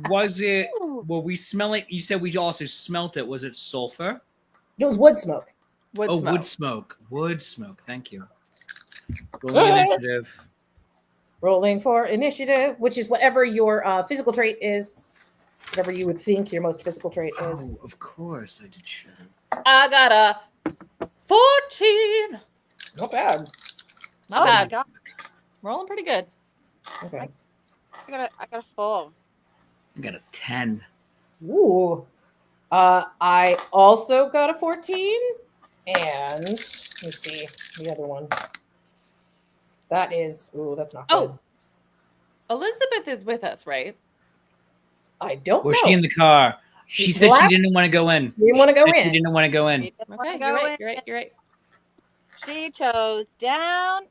Was it were we smelling? You said we also smelt it. Was it sulfur? It was wood smoke. Wood smoke. Wood smoke. Wood smoke. Thank you. Rolling initiative. Rolling for initiative, which is whatever your physical trait is, whatever you would think your most physical trait is. Oh, of course I did shit. I got a 14. Not bad. Not Oh my bad. god. Rolling pretty good. Okay. I got a 4. I got a 10. Ooh. I also got a 14. And let me see the other one. That is, that's not good. Oh. Elizabeth is with us, right? I don't Was know. she in the car? She She's said black? she didn't want to go in. She didn't wanna go said in. She didn't want to go in. She didn't Okay, wanna you're go right. in. You're right. You're right. She chose down.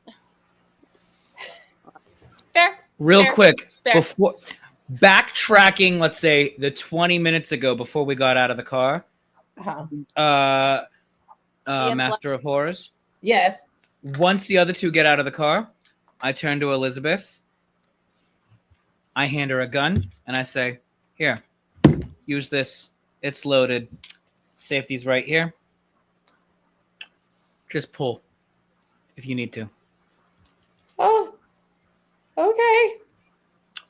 Fair. Real Fair. quick, Fair. before backtracking, let's say the 20 minutes ago before we got out of the car, Uh-huh. Master of Horrors. Yes. Once the other two get out of the car, I turn to Elizabeth. I hand her a gun and I say, "Here, use this. It's loaded. Safety's right here. Just pull if you need to." Oh, okay.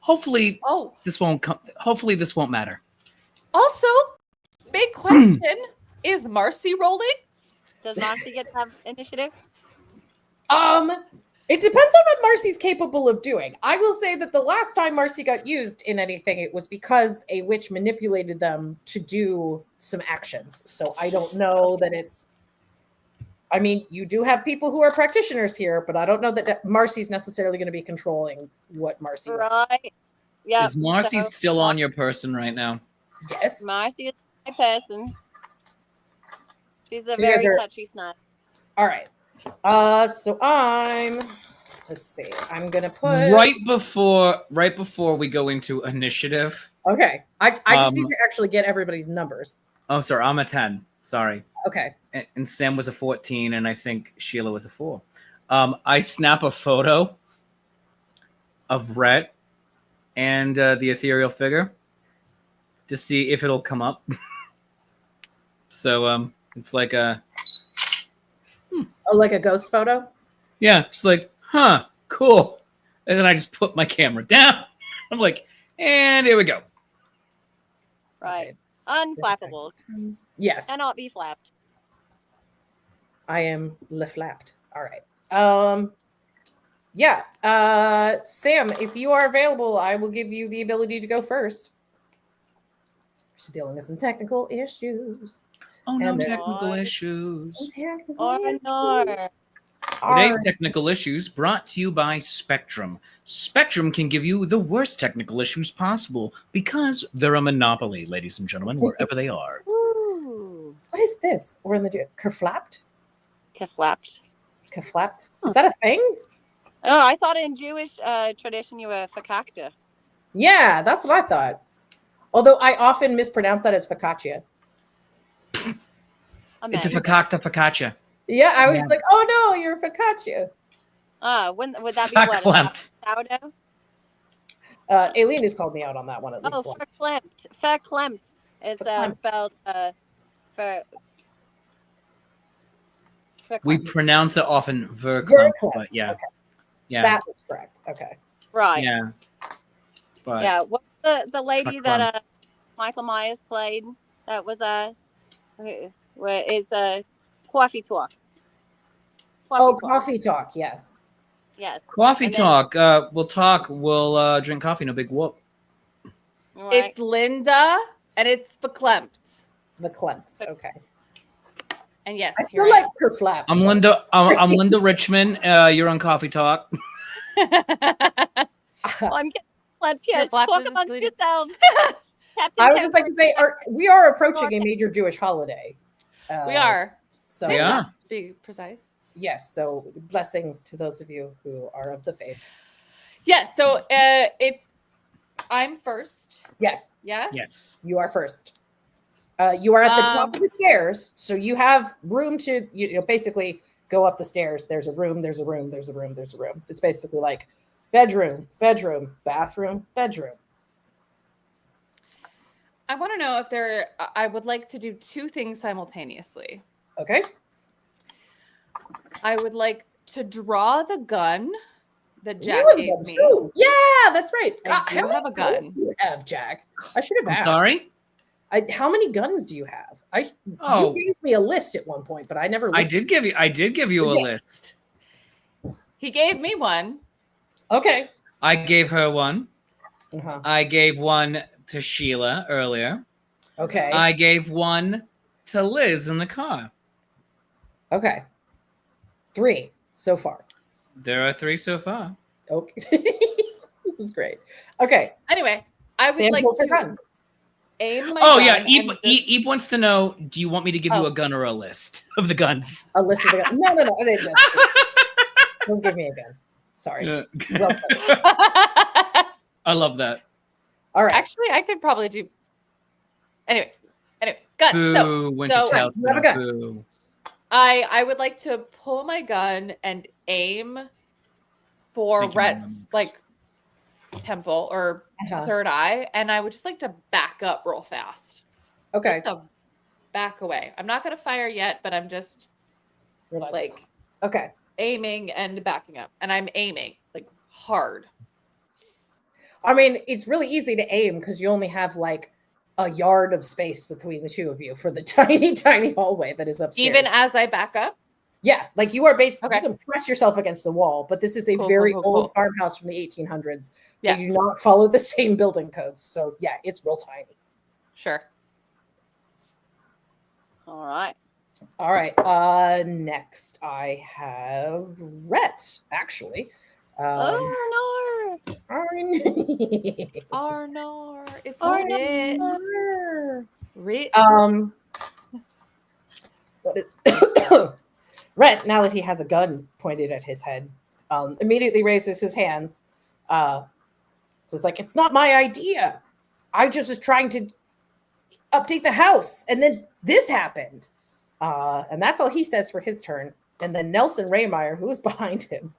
Hopefully Oh, this won't come. Hopefully this won't matter. also, big question: is Marcy rolling? Does Marcy get to have initiative? It depends on what Marcy's capable of doing. I will say that the last time Marcy got used in anything, it was because a witch manipulated them to do some actions. So I don't know that it's. I mean, you do have people who are practitioners here, but I don't know that Marcy's necessarily going to be controlling what Marcy wants. Right. Yeah. Is Marcy still on your person right now? Yes. Marcy is my person. She's a So you guys very are- touchy snot. All right. So let's see. I'm going to put. Right before we go into initiative. Okay. I just need Um, to actually get everybody's numbers. Oh, sorry, I'm a 10. Sorry. Okay. And Sam was a 14, and I think Sheila was a 4. I snap a photo of Rhett and the ethereal figure to see if it'll come up. So it's like a Oh, like a ghost photo? yeah, it's like huh, cool. And then I just put my camera down. I'm like, and here we go. Right. Unflappable. Yes. Cannot be flapped. I am flapped. All right. Yeah. Sam, if you are available, I will give you the ability to go first. She's dealing with some technical issues. Oh no, And there's- technical issues. Oh no. Today's technical issues brought to you by Spectrum. Spectrum can give you the worst technical issues possible because they're a monopoly, ladies and gentlemen, wherever they are. Ooh. What is this? We're in the kerflapped? Flapped. Kerflapped? Is that a thing? Oh, I thought in Jewish tradition you were fakakta. Yeah, that's what I thought. Although I often mispronounce that as focaccia. It's a focaccia. Yeah, I was Yeah. like, oh no, you're a focaccia. When would that be what? Verklempt. Sourdough? Aileen has called me out on that one at least Oh, once. verklempt. Verklempt. It's Verklempt. spelled for. We verklempt. pronounce it often verklempt, Verklempt, but yeah. okay. Yeah. That is correct. Okay. Right. Yeah. But Yeah. What's the lady Verklempt. that Michael Myers played? That was where is coffee talk. Oh, Talk. coffee talk. Yes. Yes. coffee And then- talk. We'll talk. We'll drink coffee. No big whoop. Right. It's Linda and it's verklempt. The cleanse. Okay. And yes, I here still like kerflapped. I'm Linda. I'm Linda Richmond. You're on Coffee Talk. Well, I'm Let's hear flap talk is amongst excluded. yourselves. Captain I would just like to say, Temple. we are approaching a major Jewish holiday. We are. So We are. To be precise. yes. So blessings to those of you who are of the faith. Yeah. So I'm first. Yes, Yeah. Yes. you are first. You are at the top Um, of the stairs, so you have room to basically go up the stairs. There's a room. There's a room. There's a room. There's a room. It's basically like bedroom, bedroom, bathroom, bedroom. I want to know if I would like to do two things simultaneously. Okay. I would like to draw the gun that You Jack have gave them me. too. Yeah, that's right. I God, do how have many a gun. guns do you have, Jack? I should have I'm asked. sorry. How many guns do you have? Oh, You gave me a list at one point, but I never. I looked did give you. I did give you a Yeah. list. He gave me one. Okay. I gave her one. Uh-huh. I gave one to Sheila earlier. Okay. I gave one to Liz in the car. Okay. 3 so far. There are 3 so far. Okay. This is great. Okay. Anyway, I would Sam like pulls her to gun. aim my Oh gun. yeah, and Eep, just- Eep wants to know: do you want me to give you Oh. a gun or a list of the guns? A list of the guns. No. I didn't. Don't give me a gun. Sorry. Yeah. Well played. I love that. All right. Actually, I could probably do. Anyway, gun. Boo, Winter so Tails. you have a gun. Boo. I would like to pull my gun and aim for Thank you, Rhett's Mom. like temple or Uh-huh. third eye, and I would just like to back up real fast. Okay. Just to back away. I'm not gonna fire yet, but I'm just You're like okay. aiming and backing up, and I'm aiming like hard. I mean, it's really easy to aim because you only have like a yard of space between the two of you for the tiny, tiny hallway that is upstairs. Even as I back up. yeah, like you are basically Okay. you can press yourself against the wall, but this is a Cool, very cool, cool, old cool. farmhouse from the 1800s. Yeah. They do not follow the same building codes, so yeah, it's real tiny. Sure. All right. All right. Next I have Rhett, actually. Oh Arnor. It's Arnor. Rit. Rit. What is Rhett, now that he has a gun pointed at his head, immediately raises his hands. Says like, it's not my idea. I just was trying to update the house, and then this happened. And that's all he says for his turn. And then Nelson Raymeyer, who is behind him,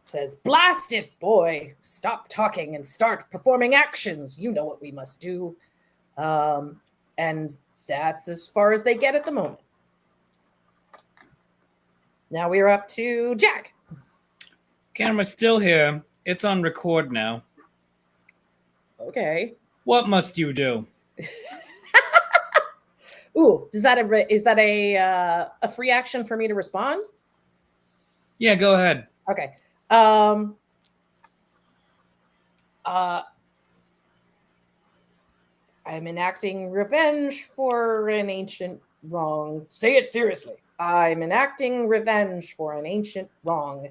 says, blast it, boy. Stop talking and start performing actions. You know what we must do. And that's as far as they get at the moment. Now we are up to Jack. Camera's still here. It's on record now. Okay. What must you do? Ooh, is that a free action for me to respond? Yeah, go ahead. Okay. I'm enacting revenge for an ancient wrong. Say it seriously. I'm enacting revenge for an ancient wrong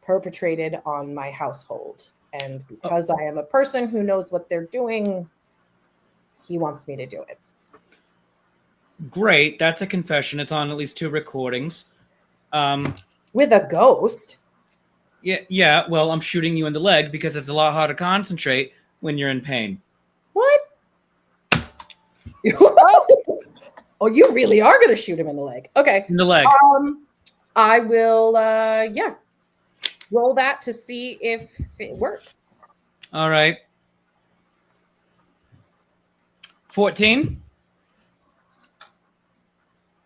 perpetrated on my household. And because I am a person who knows what they're doing, he wants me to do it. Great. That's a confession. It's on at least 2 recordings. With a ghost? Yeah. Well, I'm shooting you in the leg because it's a lot harder to concentrate when you're in pain. What? Oh, you really are going to shoot him in the leg. Okay. In the leg. I will, roll that to see if it works. All right. 14.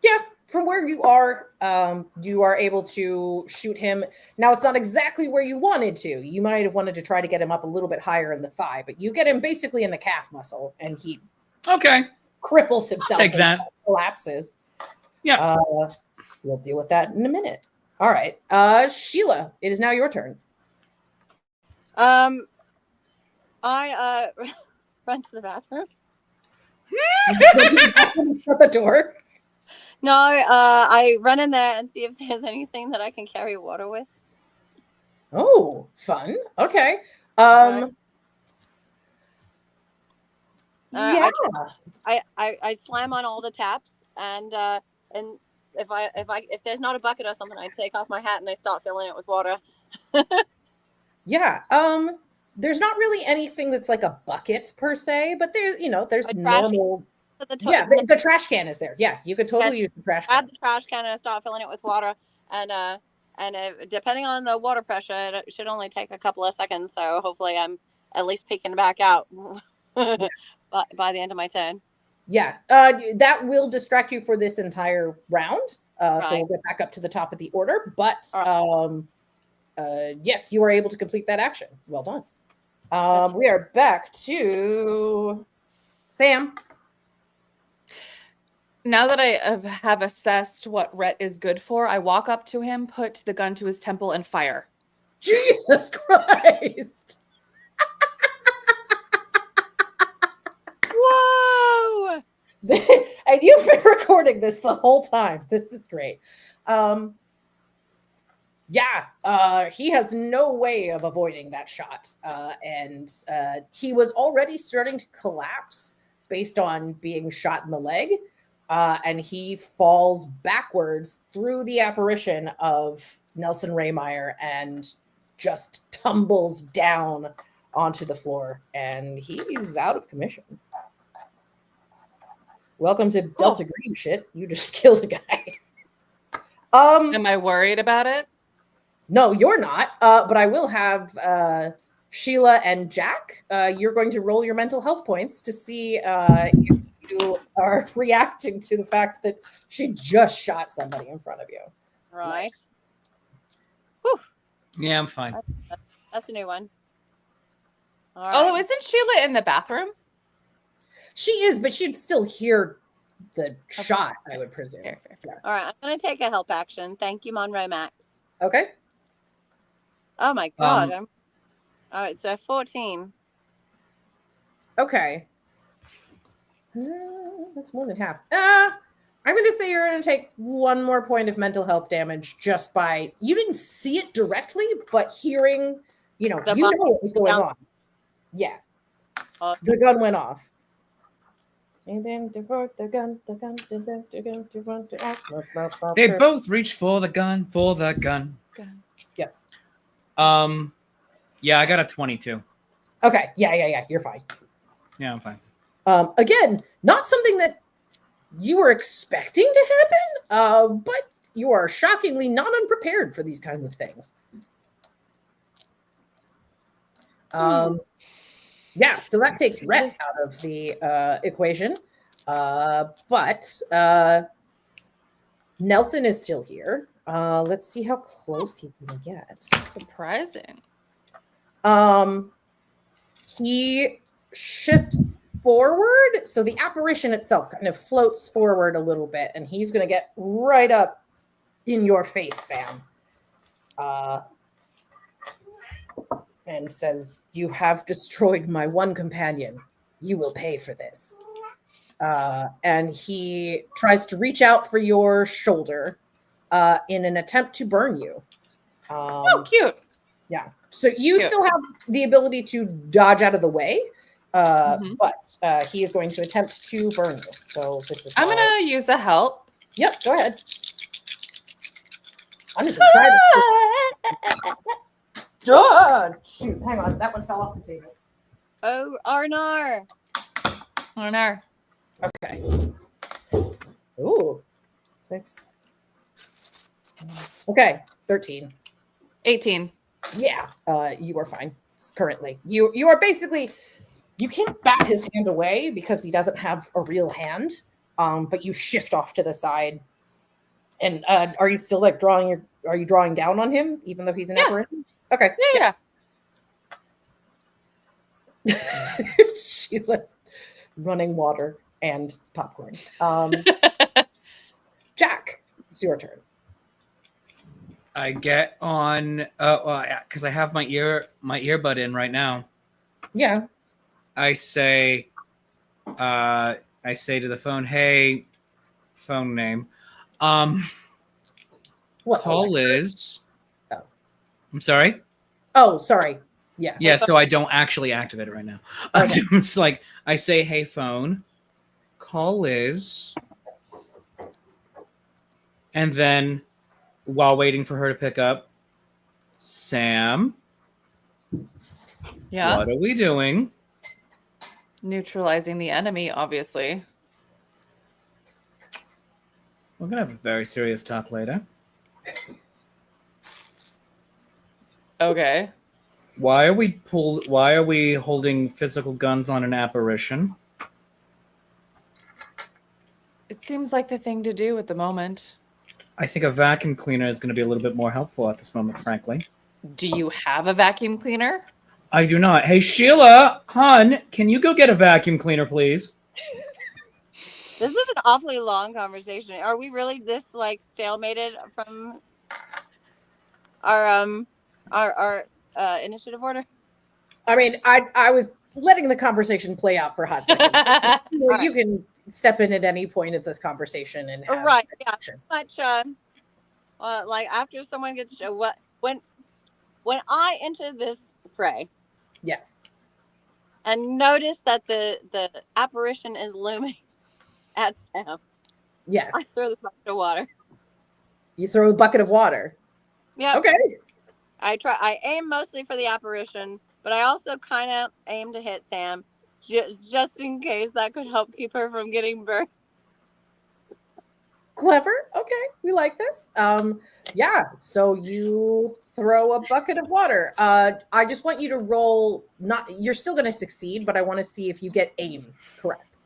Yeah, from where you are able to shoot him. Now, it's not exactly where you wanted to. You might have wanted to try to get him up a little bit higher in the thigh, but you get him basically in the calf muscle, and he Okay. cripples himself. Take and that. Collapses. Yeah. We'll deal with that in a minute. All right. Sheila, it is now your turn. I run to the bathroom. Shut the door. No, I run in there and see if there's anything that I can carry water with. Oh, fun. Okay. Right. Yeah. I slam on all the taps, and if there's not a bucket or something, I take off my hat and I start filling it with water. Yeah. There's not really anything that's like a bucket per se, but there's A trash normal. To the Yeah, the trash can is there. Yeah, you could totally use the trash grab can. the trash can and I start filling it with water, and depending on the water pressure, it should only take a couple of seconds. So hopefully, I'm at least peeking back out by the end of my turn. Yeah, that will distract you for this entire round. So Right. we'll get back up to the top of the order. But All yes, you are able to complete that action. Well done. We are back to Sam. Now that I have assessed what Rhett is good for, I walk up to him, put the gun to his temple, and fire. Jesus Christ! Whoa! And you've been recording this the whole time. This is great. He has no way of avoiding that shot. And he was already starting to collapse based on being shot in the leg. And he falls backwards through the apparition of Nelson Raymeyer and just tumbles down onto the floor. And he's out of commission. Welcome to Delta Green shit. You just killed a guy. Am I worried about it? No, you're not. But I will have Sheila and Jack. You're going to roll your mental health points to see if you are reacting to the fact that she just shot somebody in front of you. Right. Yeah, I'm fine. That's a new one. All right. Although, isn't Sheila in the bathroom? She is, but she'd still hear the shot, I would presume. Fair. All right. I'm going to take a help action. Thank you, Monroe Max. Okay. Oh, my God. All right. So 14. Okay. That's more than half. I'm going to say you're going to take one more point of mental health damage just by, you didn't see it directly, but hearing, you know what was going on. Yeah. The gun went off. And then divert the gun. They both reach for the gun. Yep. Yeah, I got a 22. Okay. Yeah. You're fine. Yeah, I'm fine. Again, not something that you were expecting to happen, but you are shockingly not unprepared for these kinds of things. Yeah, so that takes Rhett out of the equation. But Nelson is still here. Let's see how close he can get. Surprising. He shifts forward, so the apparition itself kind of floats forward a little bit, and he's going to get right up in your face, Sam. And says, "You have destroyed my one companion. You will pay for this." And he tries to reach out for your shoulder in an attempt to burn you. Oh, cute. Yeah. So you still have the ability to dodge out of the way, but he is going to attempt to burn you. So this is. I'm going to use a help. Yep. Go ahead. I'm just going to try to. Shoot, hang on. That one fell off the table. Oh, Arnar. Arnar. Okay. Ooh. 6. Okay. 13. 18. Yeah. You are fine currently. You are basically, you can't bat his hand away because he doesn't have a real hand. But you shift off to the side. And are you still like are you drawing down on him even though he's an apparition? Okay. Yeah. Sheila, running water and popcorn. Jack, it's your turn. I get on because I have my earbud in right now. Yeah. I say to the phone, "Hey, phone name. What, Call Alexa? Liz." Oh. I'm sorry. Oh, sorry. Yeah. Yeah, so I don't actually activate it right now. Okay. It's like I say, "Hey, phone, call Liz," and then while waiting for her to pick up, Sam, Yeah. what are we doing? Neutralizing the enemy, obviously. We're gonna have a very serious talk later. Okay. Why are we holding physical guns on an apparition? It seems like the thing to do at the moment. I think a vacuum cleaner is going to be a little bit more helpful at this moment, frankly. Do you have a vacuum cleaner? I do not. Hey, Sheila, hon, can you go get a vacuum cleaner, please? This is an awfully long conversation. Are we really this like stalemated from our initiative order? I mean, I was letting the conversation play out for a hot second. You can step in at any point of this conversation and have Right, yeah. action. Much like after someone gets when I enter this fray Yes. and notice that the apparition is looming at Sam, Yes. I throw the bucket of water. You throw a bucket of water. Yeah. Okay. I aim mostly for the apparition, but I also kind of aim to hit Sam, just in case that could help keep her from getting burned. Clever. Okay. We like this. Yeah. So you throw a bucket of water. I just want you to roll, you're still going to succeed, but I want to see if you get aim correct.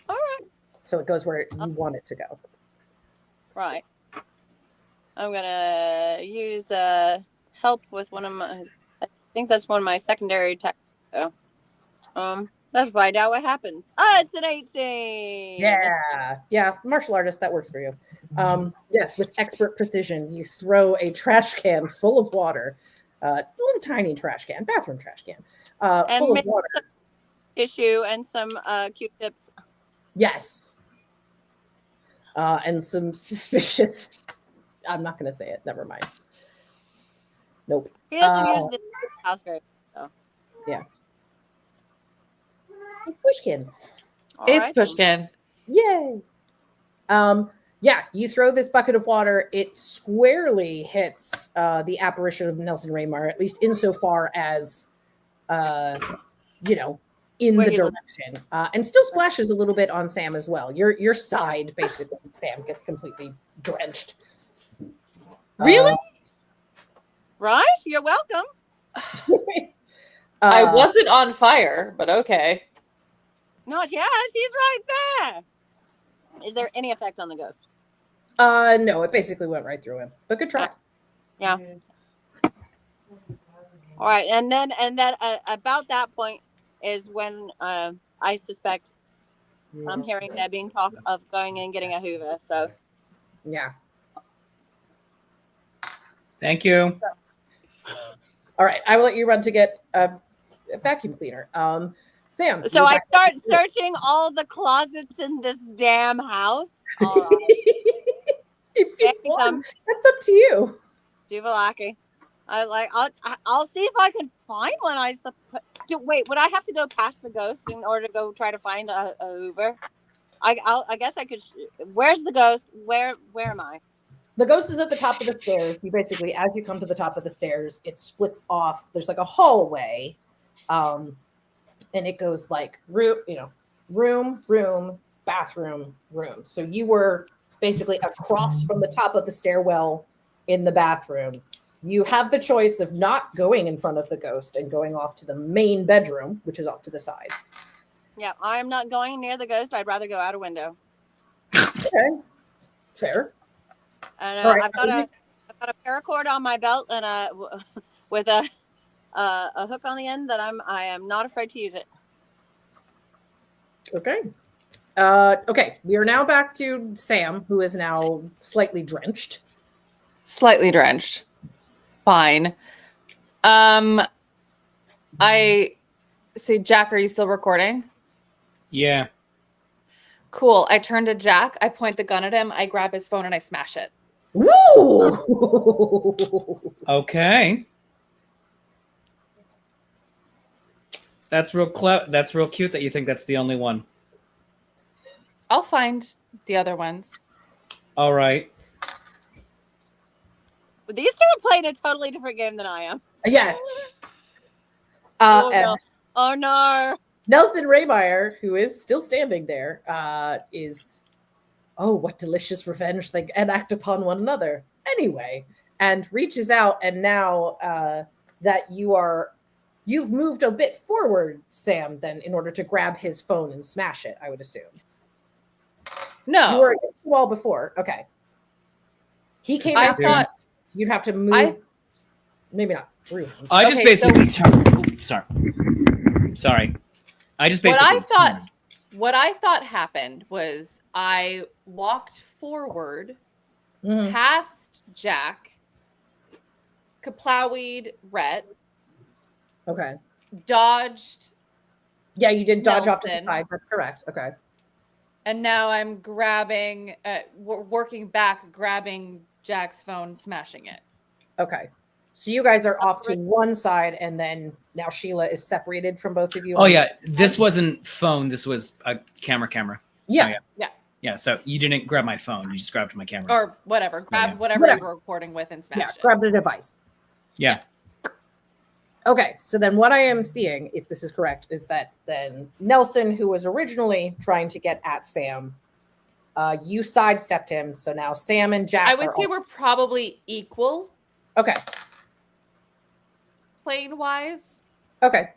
All right. So it goes where you want it to go. Right. I'm gonna use help with one of my. I think that's one of my secondary tech. Let's find out what happens. It's an 18. Yeah. Martial artist, that works for you. Yes, with expert precision, you throw a trash can full of water, a little tiny trash can, bathroom trash can, full of water. Tissue and some Q-tips. Yes. And some suspicious. I'm not going to say it. Never mind. Nope. He doesn't use the house very. Yeah. It's Pushkin. It's Pushkin. Yay. Yeah, you throw this bucket of water, it squarely hits the apparition of Nelson Raymar, at least insofar as in the direction. And still splashes a little bit on Sam as well. Your side, basically, Sam gets completely drenched. Really? Right? You're welcome. I wasn't on fire, but okay. Not yet. He's right there. Is there any effect on the ghost? No, it basically went right through him. But good try. Yeah. All right, and then about that point is when I suspect I'm hearing there being talk of going and getting a Hoover. So yeah. Thank you. All right, I will let you run to get a vacuum cleaner. Sam. So I start searching all the closets in this damn house. That's up to you. Juvalaki. I'll see if I can find one. Wait, would I have to go past the ghost in order to go try to find a Hoover? I guess I could. Where's the ghost? Where am I? The ghost is at the top of the stairs. You basically, as you come to the top of the stairs, it splits off. There's like a hallway, and it goes like room, bathroom, room. So you were basically across from the top of the stairwell in the bathroom. You have the choice of not going in front of the ghost and going off to the main bedroom, which is off to the side. Yeah, I am not going near the ghost. I'd rather go out a window. Okay, fair. And Right. I've got a paracord on my belt and with a hook on the end that I am not afraid to use it. Okay. Okay. We are now back to Sam, who is now slightly drenched. Slightly drenched. Fine. I say, Jack, are you still recording? Yeah. Cool. I turn to Jack. I point the gun at him. I grab his phone and I smash it. Woo! Okay. That's real That's real cute that you think that's the only one. I'll find the other ones. All right. These two are playing a totally different game than I am. Yes. Oh, And no. Oh, no. Nelson Raymeyer, who is still standing there, is, oh, what delicious revenge they enact upon one another. Anyway, and reaches out, and now that you've moved a bit forward, Sam, then in order to grab his phone and smash it, I would assume. No. You were against the wall before. Okay. He came I after thought you. You'd have to move. Maybe not through him. I just Okay, so- basically sorry. I just basically what I thought happened was I walked forward Mhm. past Jack, kaplowed Rhett, Okay. dodged, Yeah, you did dodge off to the Nelson. side. That's correct. Okay. and now I'm grabbing, working back, grabbing Jack's phone, smashing it. Okay. So you guys are off to one side, and then now Sheila is separated from both of you. Oh yeah, this wasn't phone. This was a camera. So, Yeah. yeah. So you didn't grab my phone. You just grabbed my camera. Or whatever. Grab Yeah. whatever Whatever. you were recording with and smash Yeah. it. Grab the device. Yeah. Okay. So then what I am seeing, if this is correct, is that then Nelson, who was originally trying to get at Sam, you sidestepped him. So now Sam and Jack I would are say all- we're probably equal okay. plane wise. Okay.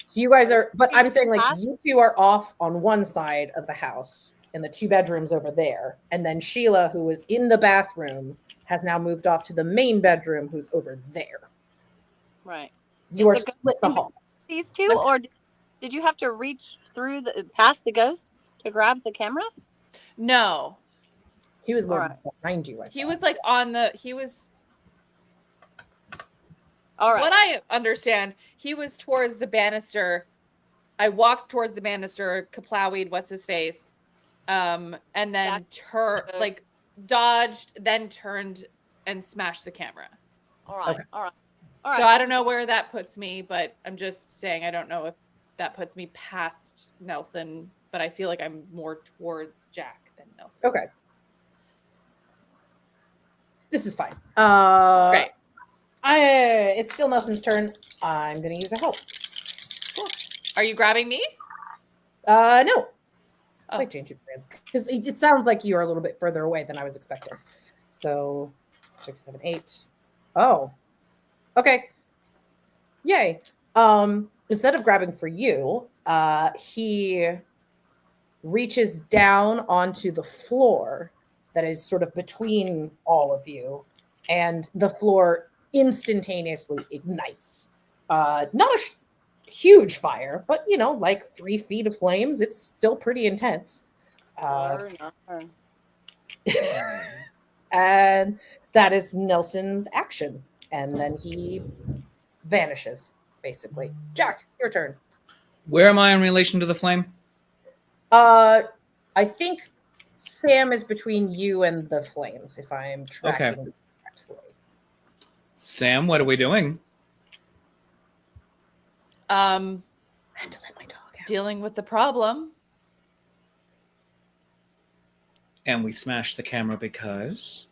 So you guys are, but I'm saying like Fast. you two are off on one side of the house and the two bedrooms over there. And then Sheila, who was in the bathroom, has now moved off to the main bedroom, who's over there. Right. You are Is the split the hall. These two, or did you have to reach through past the ghost to grab the camera? No. He was more Alright. behind you. I He thought. was like he was All right. what I understand, he was towards the banister. I walked towards the banister, kaplowed, what's his face? And then dodged, then turned and smashed the camera. All right. Okay. All right. So I don't know where that puts me, but I'm just saying I don't know if that puts me past Nelson, but I feel like I'm more towards Jack than Nelson. Okay. This is fine. Great. It's still Nelson's turn. I'm gonna use a help. Are you grabbing me? No. Oh. Like change your plans because it sounds like you are a little bit further away than I was expecting. So 6, 7, 8. Oh. Okay. Yay. Instead of grabbing for you, he reaches down onto the floor that is sort of between all of you, and the floor instantaneously ignites. Not a huge fire, but like 3 feet of flames. It's still pretty intense. And that is Nelson's action. And then he vanishes, basically. Jack, your turn. Where am I in relation to the flame? I think Sam is between you and the flames, if I'm tracking this correctly. Sam, what are we doing? I had to let my dog out. Dealing with the problem. And we smashed the camera because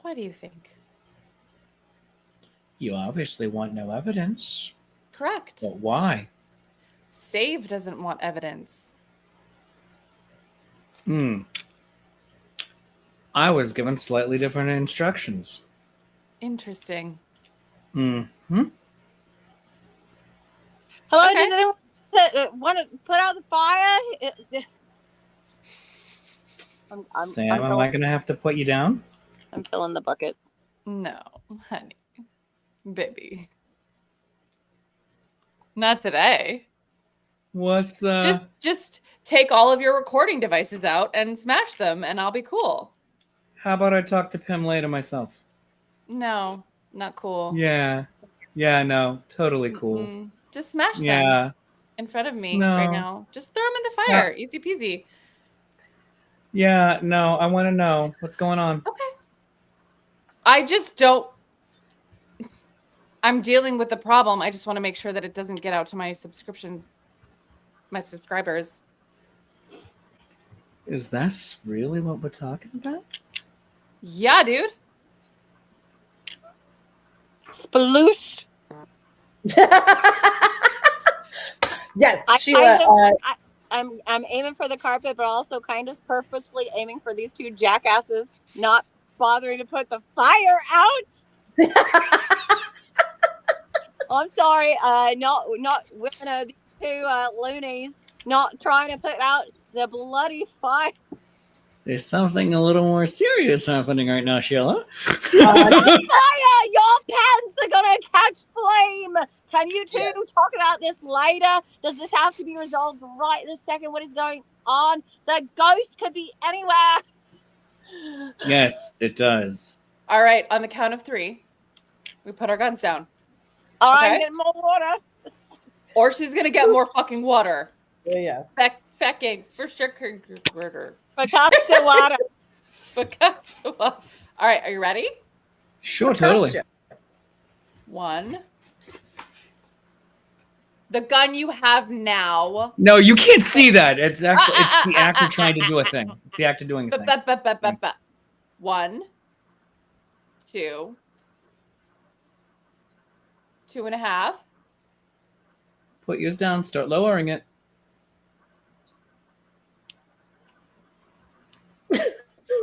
What do you think? you obviously want no evidence. Correct. But why? Save doesn't want evidence. I was given slightly different instructions. Interesting. Hello, Okay. does anyone want to put out the fire? Sam, am I going to have to put you down? I'm filling the bucket. No, honey. Baby. Not today. What's Just take all of your recording devices out and smash them and I'll be cool. How about I talk to Pim later myself? No, not cool. Yeah. Yeah, no, totally cool. Mm-mm. Just smash them Yeah. in front of me No. right now. Just throw them in the fire. Easy peasy. Yeah, no, I want to know what's going on. Okay. I just don't. I'm dealing with the problem. I just want to make sure that it doesn't get out to my subscriptions, my subscribers. Is that really what we're talking about? Yeah, dude. Sploosh. Yes, I Sheila. I'm aiming for the carpet, but also kind of purposefully aiming for these two jackasses not bothering to put the fire out. I'm sorry, not with these two loonies not trying to put out the bloody fire. There's something a little more serious happening right now, Sheila. Fire! Your pants are gonna catch flame. Can you two talk about this later? Does this have to be resolved right this second? What is going on? The ghost could be anywhere. Yes, it does. All right, on the count of 3, we put our guns down. All right, Okay. I'm getting more water. Or she's gonna get more fucking water. Yes. Fecking for sure. Murder. Picasso water. All right, are you ready? Sure, totally. Gotcha. 1. The gun you have now. No, you can't see that. It's actually it's the actor trying to do a thing. It's the actor doing a thing. 1, 2, 2.5. Put yours down. Start lowering it.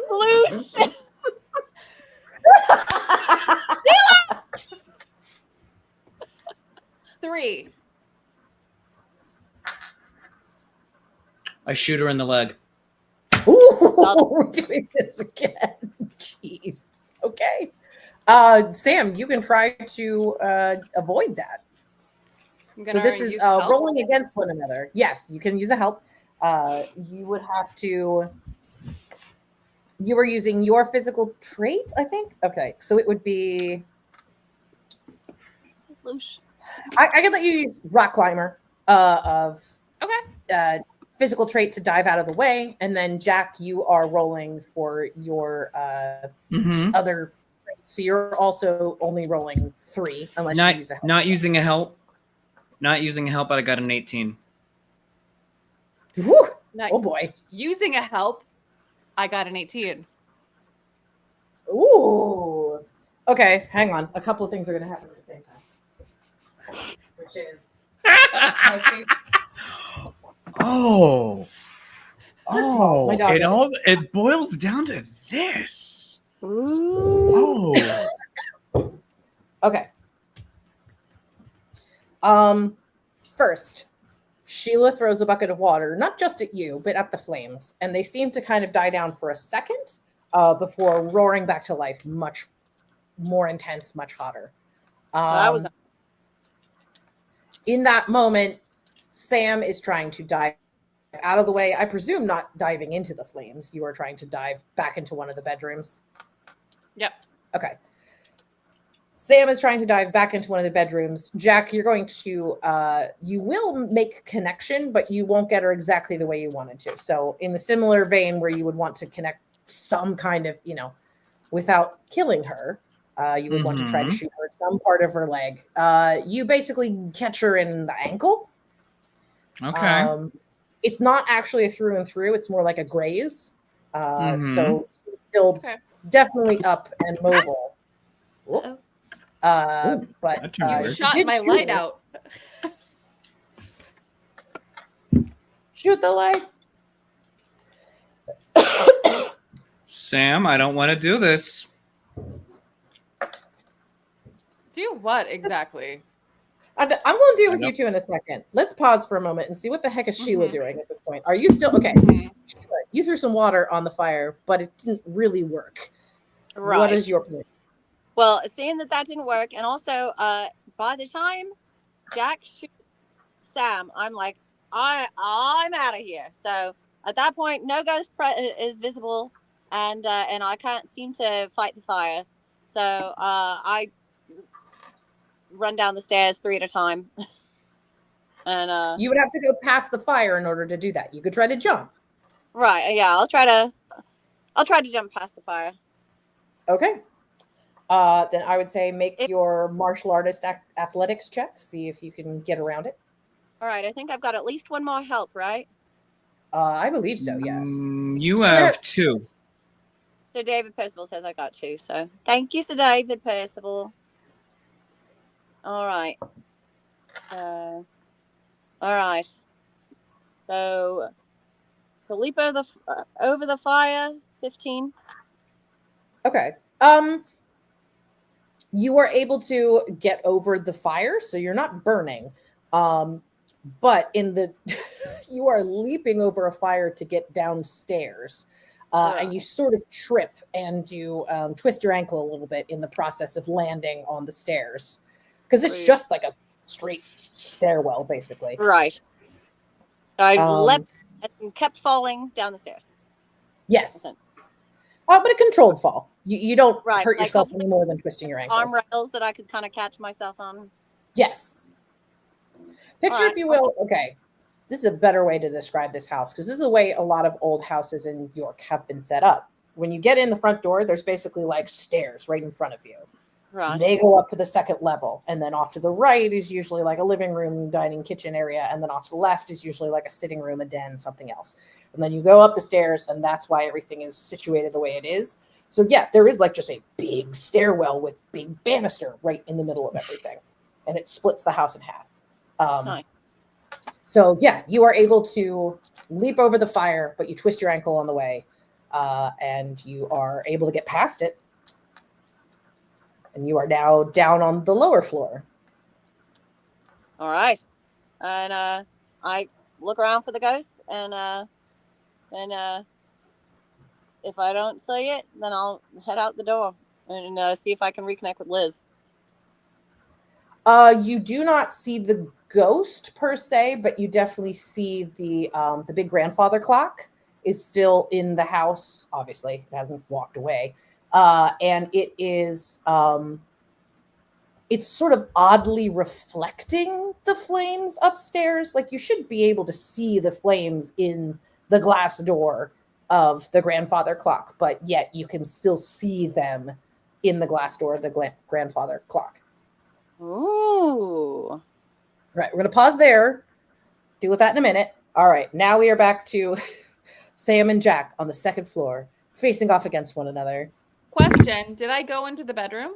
Sploosh. 3. I shoot her in the leg. Ooh, we're doing this again. Jeez. Okay. Sam, you can try to avoid that. So this is rolling against one another. Yes, you can use a help. You would have to. You were using your physical trait, I think. Okay, so it would be. Sploosh. I can let you use rock climber of Okay. Physical trait to dive out of the way, and then Jack, you are rolling for your other trait. So you're also only rolling 3 unless you use a help. Not using a help. Not using a help, but I got an 18. Whew. Not Oh boy. using a help, I got an 18. Ooh. Okay, hang on. A couple of things are going to happen at the same time. Which is my favorite. Oh. My dog. It boils down to this. Ooh. Oh. Okay. First, Sheila throws a bucket of water, not just at you, but at the flames, and they seem to kind of die down for a second before roaring back to life, much more intense, much hotter. That was In that moment, Sam is trying to dive out of the way. I presume not diving into the flames. You are trying to dive back into one of the bedrooms. Yep. Okay. Sam is trying to dive back into one of the bedrooms. Jack, you're going to, you will make connection, but you won't get her exactly the way you wanted to. So in the similar vein where you would want to connect some kind of, without killing her, you would want to try to shoot her at some part of her leg. You basically catch her in the ankle. Okay. It's not actually a through and through. It's more like a graze. So she's still definitely up and mobile. Whoop. But that turned You weird. shot did my shoot light her. out. Shoot the lights. Sam, I don't want to do this. Do what exactly? I'm going to deal with you two in a second. Let's pause for a moment and see what the heck is Sheila doing at this point. Are you still okay? Sheila, you threw some water on the fire, but it didn't really work. right. What is your plan? Well, seeing that didn't work, and also by the time Jack shoots Sam, I'm like, I'm out of here. So at that point, no ghost is visible, and I can't seem to fight the fire. So I run down the stairs 3 at a time, and You would have to go past the fire in order to do that. You could try to jump. right, yeah, I'll try to jump past the fire. Okay. Then I would say make your martial artist athletics check. See if you can get around it. All right, I think I've got at least one more help, right? I believe so. Yes. You have 2. So David Percival says I got 2. So thank you, Sir David Percival. All right. All right. So to leap over the fire, 15. Okay. You are able to get over the fire, so you're not burning. But in the you are leaping over a fire to get downstairs. And you sort of trip and you twist your ankle a little bit in the process of landing on the stairs. Because it's just like a straight stairwell, basically. Right. I leapt and kept falling down the stairs. Yes. But a controlled fall. You don't hurt like yourself any more than twisting your ankle. Arm rails that I could kind of catch myself on. Yes. Picture, if you will, okay, this is a better way to describe this house, because this is the way a lot of old houses in York have been set up. When you get in the front door, there's basically like stairs right in front of you. Right. They go up to the second level, and then off to the right is usually like a living room, dining, kitchen area, and then off to the left is usually like a sitting room, a den, something else. And then you go up the stairs, and that's why everything is situated the way it is. So yeah, there is like just a big stairwell with big banister right in the middle of everything, and it splits the house in half. Nice. So yeah, you are able to leap over the fire, but you twist your ankle on the way, and you are able to get past it. And you are now down on the lower floor. All right. And I look around for the ghost, and if I don't see it, then I'll head out the door and see if I can reconnect with Liz. You do not see the ghost per se, but you definitely see the big grandfather clock is still in the house. Obviously, it hasn't walked away. And it is it's sort of oddly reflecting the flames upstairs. Like you should be able to see the flames in the glass door of the grandfather clock, but yet you can still see them in the glass door of the grandfather clock. Ooh. Right, we're going to pause there. Deal with that in a minute. All right, now we are back to Sam and Jack on the second floor, facing off against one another. Question, did I go into the bedroom?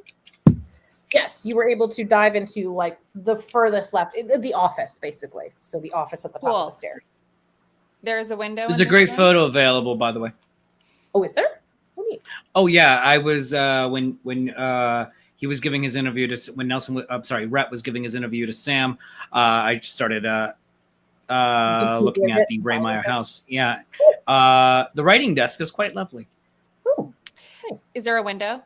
Yes, you were able to dive into like the furthest left, the office, basically. So the office at the top of the stairs. There's a window. There's a great photo available, by the way. Oh, is there? Oh, neat. Oh yeah, I was when he was giving his interview to Rhett was giving his interview to Sam. I just started looking at the Raymeyer house. Yeah, the writing desk is quite lovely. Oh, nice. Is there a window?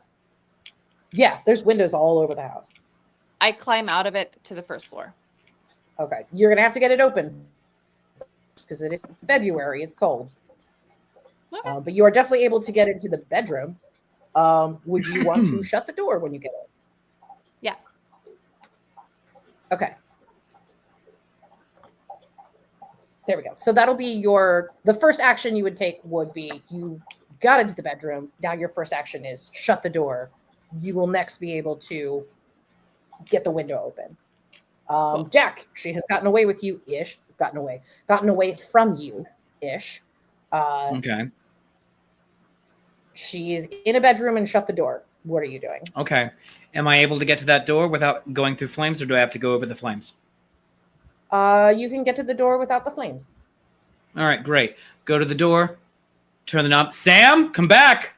Yeah, there's windows all over the house. I climb out of it to the first floor. Okay, you're gonna have to get it open because it is February. It's cold. Okay. But you are definitely able to get into the bedroom. Would you want to shut the door when you get in? Yeah. Okay. There we go. So that'll be the first action you would take would be you got into the bedroom. Now your first action is shut the door. You will next be able to get the window open. Cool. Jack, she has gotten away with you-ish. Gotten away from you-ish. Okay. She is in a bedroom and shut the door. What are you doing? Okay. Am I able to get to that door without going through flames, or do I have to go over the flames? You can get to the door without the flames. All right, great. Go to the door, turn the knob. Sam, come back.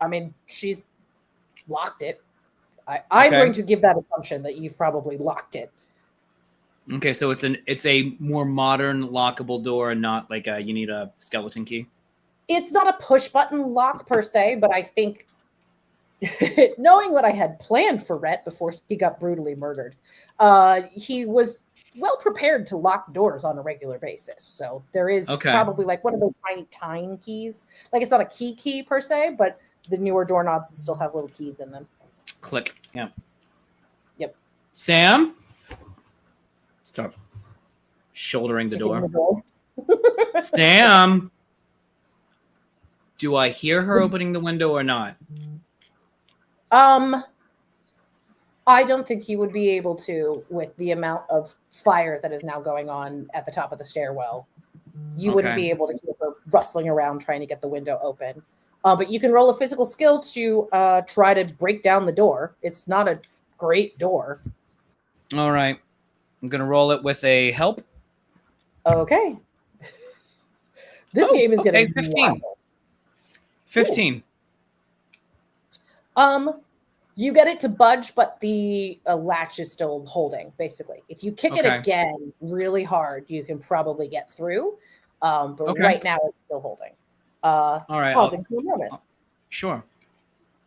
I mean, she's locked it. I'm going to give that assumption that you've probably locked it. Okay, so it's a more modern lockable door, and not like you need a skeleton key. It's not a push button lock per se, but I think knowing what I had planned for Rhett before he got brutally murdered, he was well prepared to lock doors on a regular basis. So there is probably like one of those tiny time keys. Like it's not a key per se, but the newer doorknobs that still have little keys in them. Click. Yeah. Yep. Sam, stop shouldering the door. Sam, do I hear her opening the window or not? I don't think you would be able to with the amount of fire that is now going on at the top of the stairwell. You wouldn't Okay. be able to hear her rustling around trying to get the window open. But you can roll a physical skill to try to break down the door. It's not a great door. All right. I'm going to roll it with a help. Okay. This Oh, game is going okay, to be 15. wild. 15. You get it to budge, but the latch is still holding, basically. If you kick it Okay. again really hard, you can probably get through. But Okay. right now it's still holding. All right. Pausing for a moment. Sure.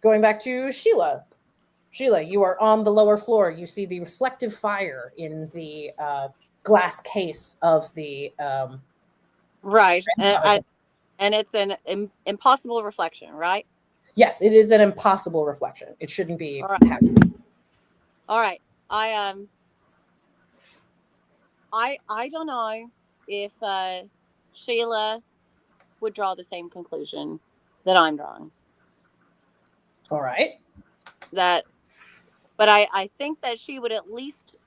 Going back to Sheila. Sheila, you are on the lower floor. You see the reflective fire in the glass case of the Right. And it's an impossible reflection, right? Yes, it is an impossible reflection. It shouldn't be All right. happening. All right. I don't know if Sheila would draw the same conclusion that I'm drawing. All right. But I think that she would at least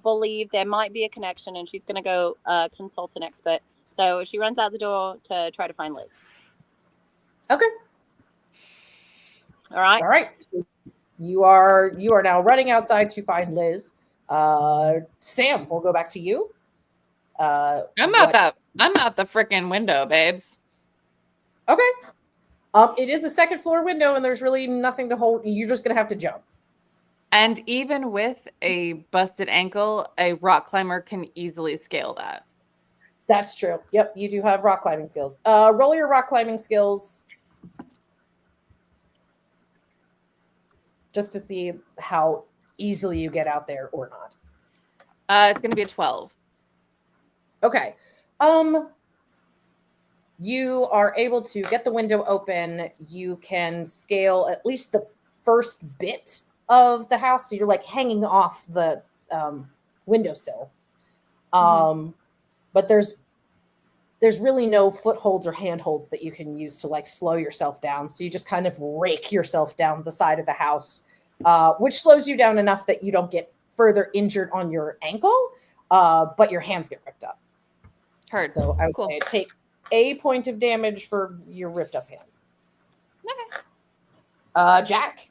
believe there might be a connection, and she's going to go consult an expert. So she runs out the door to try to find Liz. Okay. All right. All right. You are now running outside to find Liz. Sam, we'll go back to you. I'm out the freaking window, babes. Okay. It is a second floor window, and there's really nothing to hold. You're just gonna have to jump. And even with a busted ankle, a rock climber can easily scale that. That's true. Yep, you do have rock climbing skills. Roll your rock climbing skills, just to see how easily you get out there or not. It's going to be a 12. Okay. You are able to get the window open. You can scale at least the first bit of the house. So you're like hanging off the windowsill. But there's really no footholds or handholds that you can use to like slow yourself down. So you just kind of rake yourself down the side of the house, which slows you down enough that you don't get further injured on your ankle, but your hands get ripped up. Heard. So I would Cool. say take a point of damage for your ripped up hands. Okay. Jack,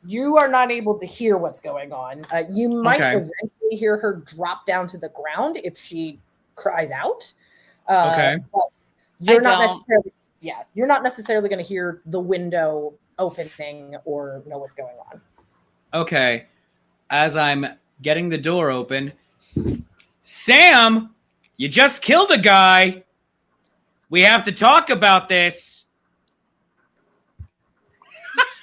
you are not able to hear what's going on. You might Okay. eventually hear her drop down to the ground if she cries out. Okay. But you're not don't. necessarily, you're not necessarily going to hear the window opening or know what's going on. Okay. As I'm getting the door open, Sam, you just killed a guy. We have to talk about this.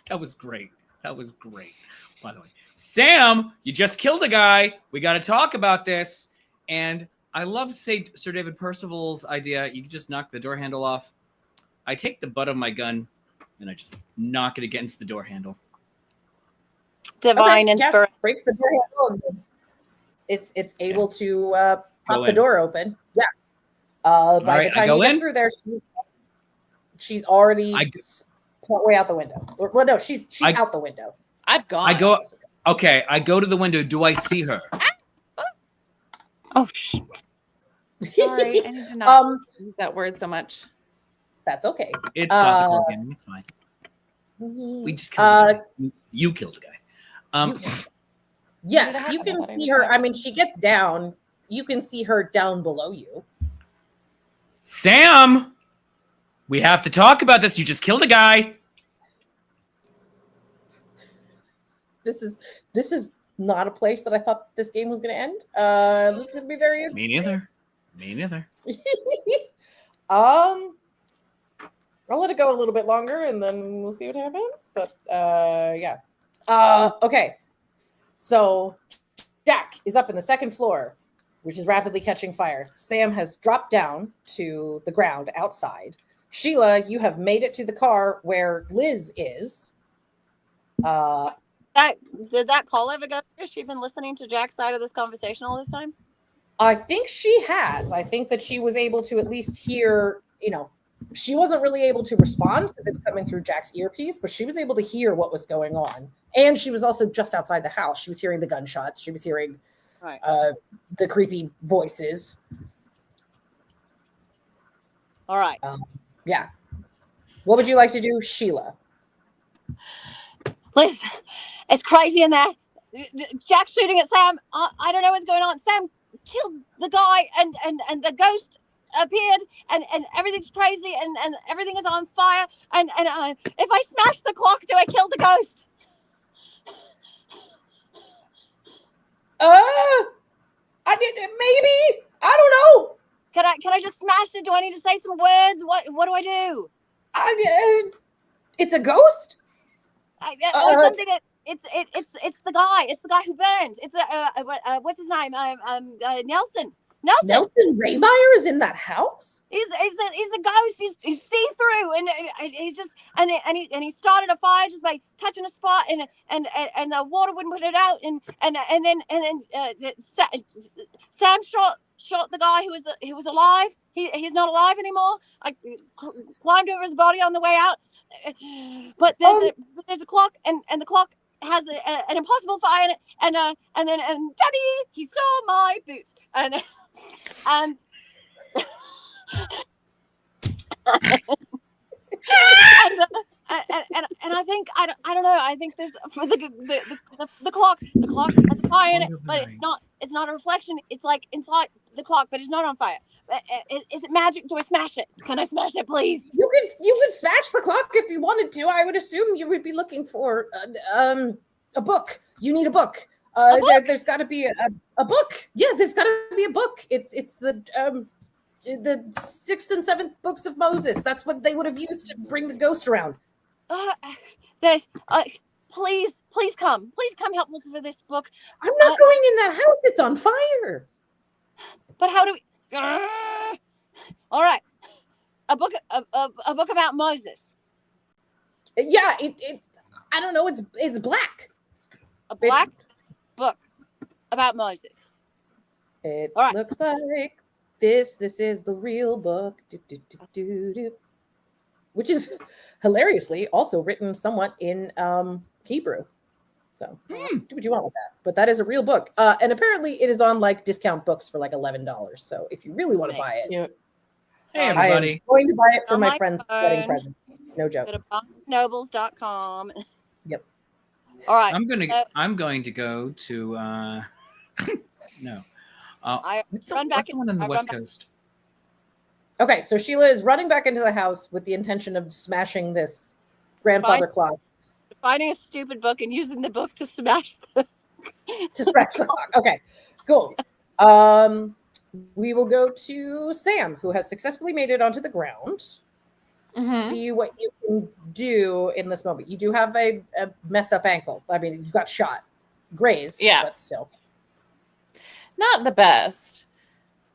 That was great. That was great, by the way. Sam, you just killed a guy. We got to talk about this. And I love Sir David Percival's idea. You can just knock the door handle off. I take the butt of my gun and I just knock it against the door handle. Divine Okay, inspiration. breaks the door handle and then it's able to pop the in. door open. Yeah. By right, the I time go you get in. through there, she's already way out the window. Well, no, she's out the window. I've gone. I go. Okay, I go to the window. Do I see her? Oh, Sorry, I need to not use that word so much. That's okay. It's Gothic Gaming. It's fine. We just killed a guy. You killed a guy. Yes, Maybe you that can happened. see her. I mean, she gets down. You can see her down below you. Sam, we have to talk about this. You just killed a guy. This is not a place that I thought this game was going to end. This is going to be very interesting. Me neither. I'll let it go a little bit longer and then we'll see what happens. But yeah. Okay. So Jack is up in the second floor, which is rapidly catching fire. Sam has dropped down to the ground outside. Sheila, you have made it to the car where Liz is. Did that call ever go? Has she been listening to Jack's side of this conversation all this time? I think she has. I think that she was able to at least hear, she wasn't really able to respond because it was coming through Jack's earpiece, but she was able to hear what was going on. And she was also just outside the house. She was hearing the gunshots. She was hearing Right. the creepy voices. All right. Yeah. What would you like to do, Sheila? Liz, it's crazy in there. Jack's shooting at Sam. I don't know what's going on. Sam killed the guy, and the ghost appeared, and everything's crazy, and everything is on fire. And if I smash the clock, do I kill the ghost? I did maybe. I don't know. Can I just smash it? Do I need to say some words? What do I do? It's a ghost. Or something. It's the guy. It's the guy who burned. It's what's his name? Nelson. Nelson Raymeyer is in that house. He's a ghost. He's see through, and he just and he started a fire just by touching a spot, and the water wouldn't put it out, and then Sam shot the guy who was alive. He's not alive anymore. I climbed over his body on the way out, but there's a clock, and the clock has an impossible fire in it, and Daddy, he stole my boots, and and I think I don't know. I think this for the clock has a fire in it, but it's not a reflection. It's like inside the clock, but it's not on fire. Is it magic? Do I smash it? Can I smash it, please? You could smash the clock if you wanted to. I would assume you would be looking for a book. You need a book. There's got to be a book. Yeah, there's got to be a book. It's the 6th and 7th books of Moses. That's what they would have used to bring the ghost around. There's please come help look for this book. I'm not going in that house. It's on fire. But how do we? All right, a book about Moses. Yeah, it I don't know. It's black. A black book about Moses. It All right. looks like this. This is the real book. Do, do, do, do, do. Which is hilariously also written somewhat in Hebrew. So do what you want with that. But that is a real book. And apparently it is on like discount books for like $11. So if you really want to buy it, Hey, I am everybody. going to buy it for On my my friend's phone. wedding present. No joke. Go to BarnesandNobles.com. Yep. All right. I'm going to go to no. I What's run back the one on the I West run back- Coast? Okay, so Sheila is running back into the house with the intention of smashing this grandfather clock Finding a stupid book and using the book to smash the. to scratch the clock. Okay, cool. We will go to Sam, who has successfully made it onto the ground. Mhm. See what you can do in this moment. You do have a messed up ankle. I mean, you got shot, grazed, Yeah. but still. Not the best.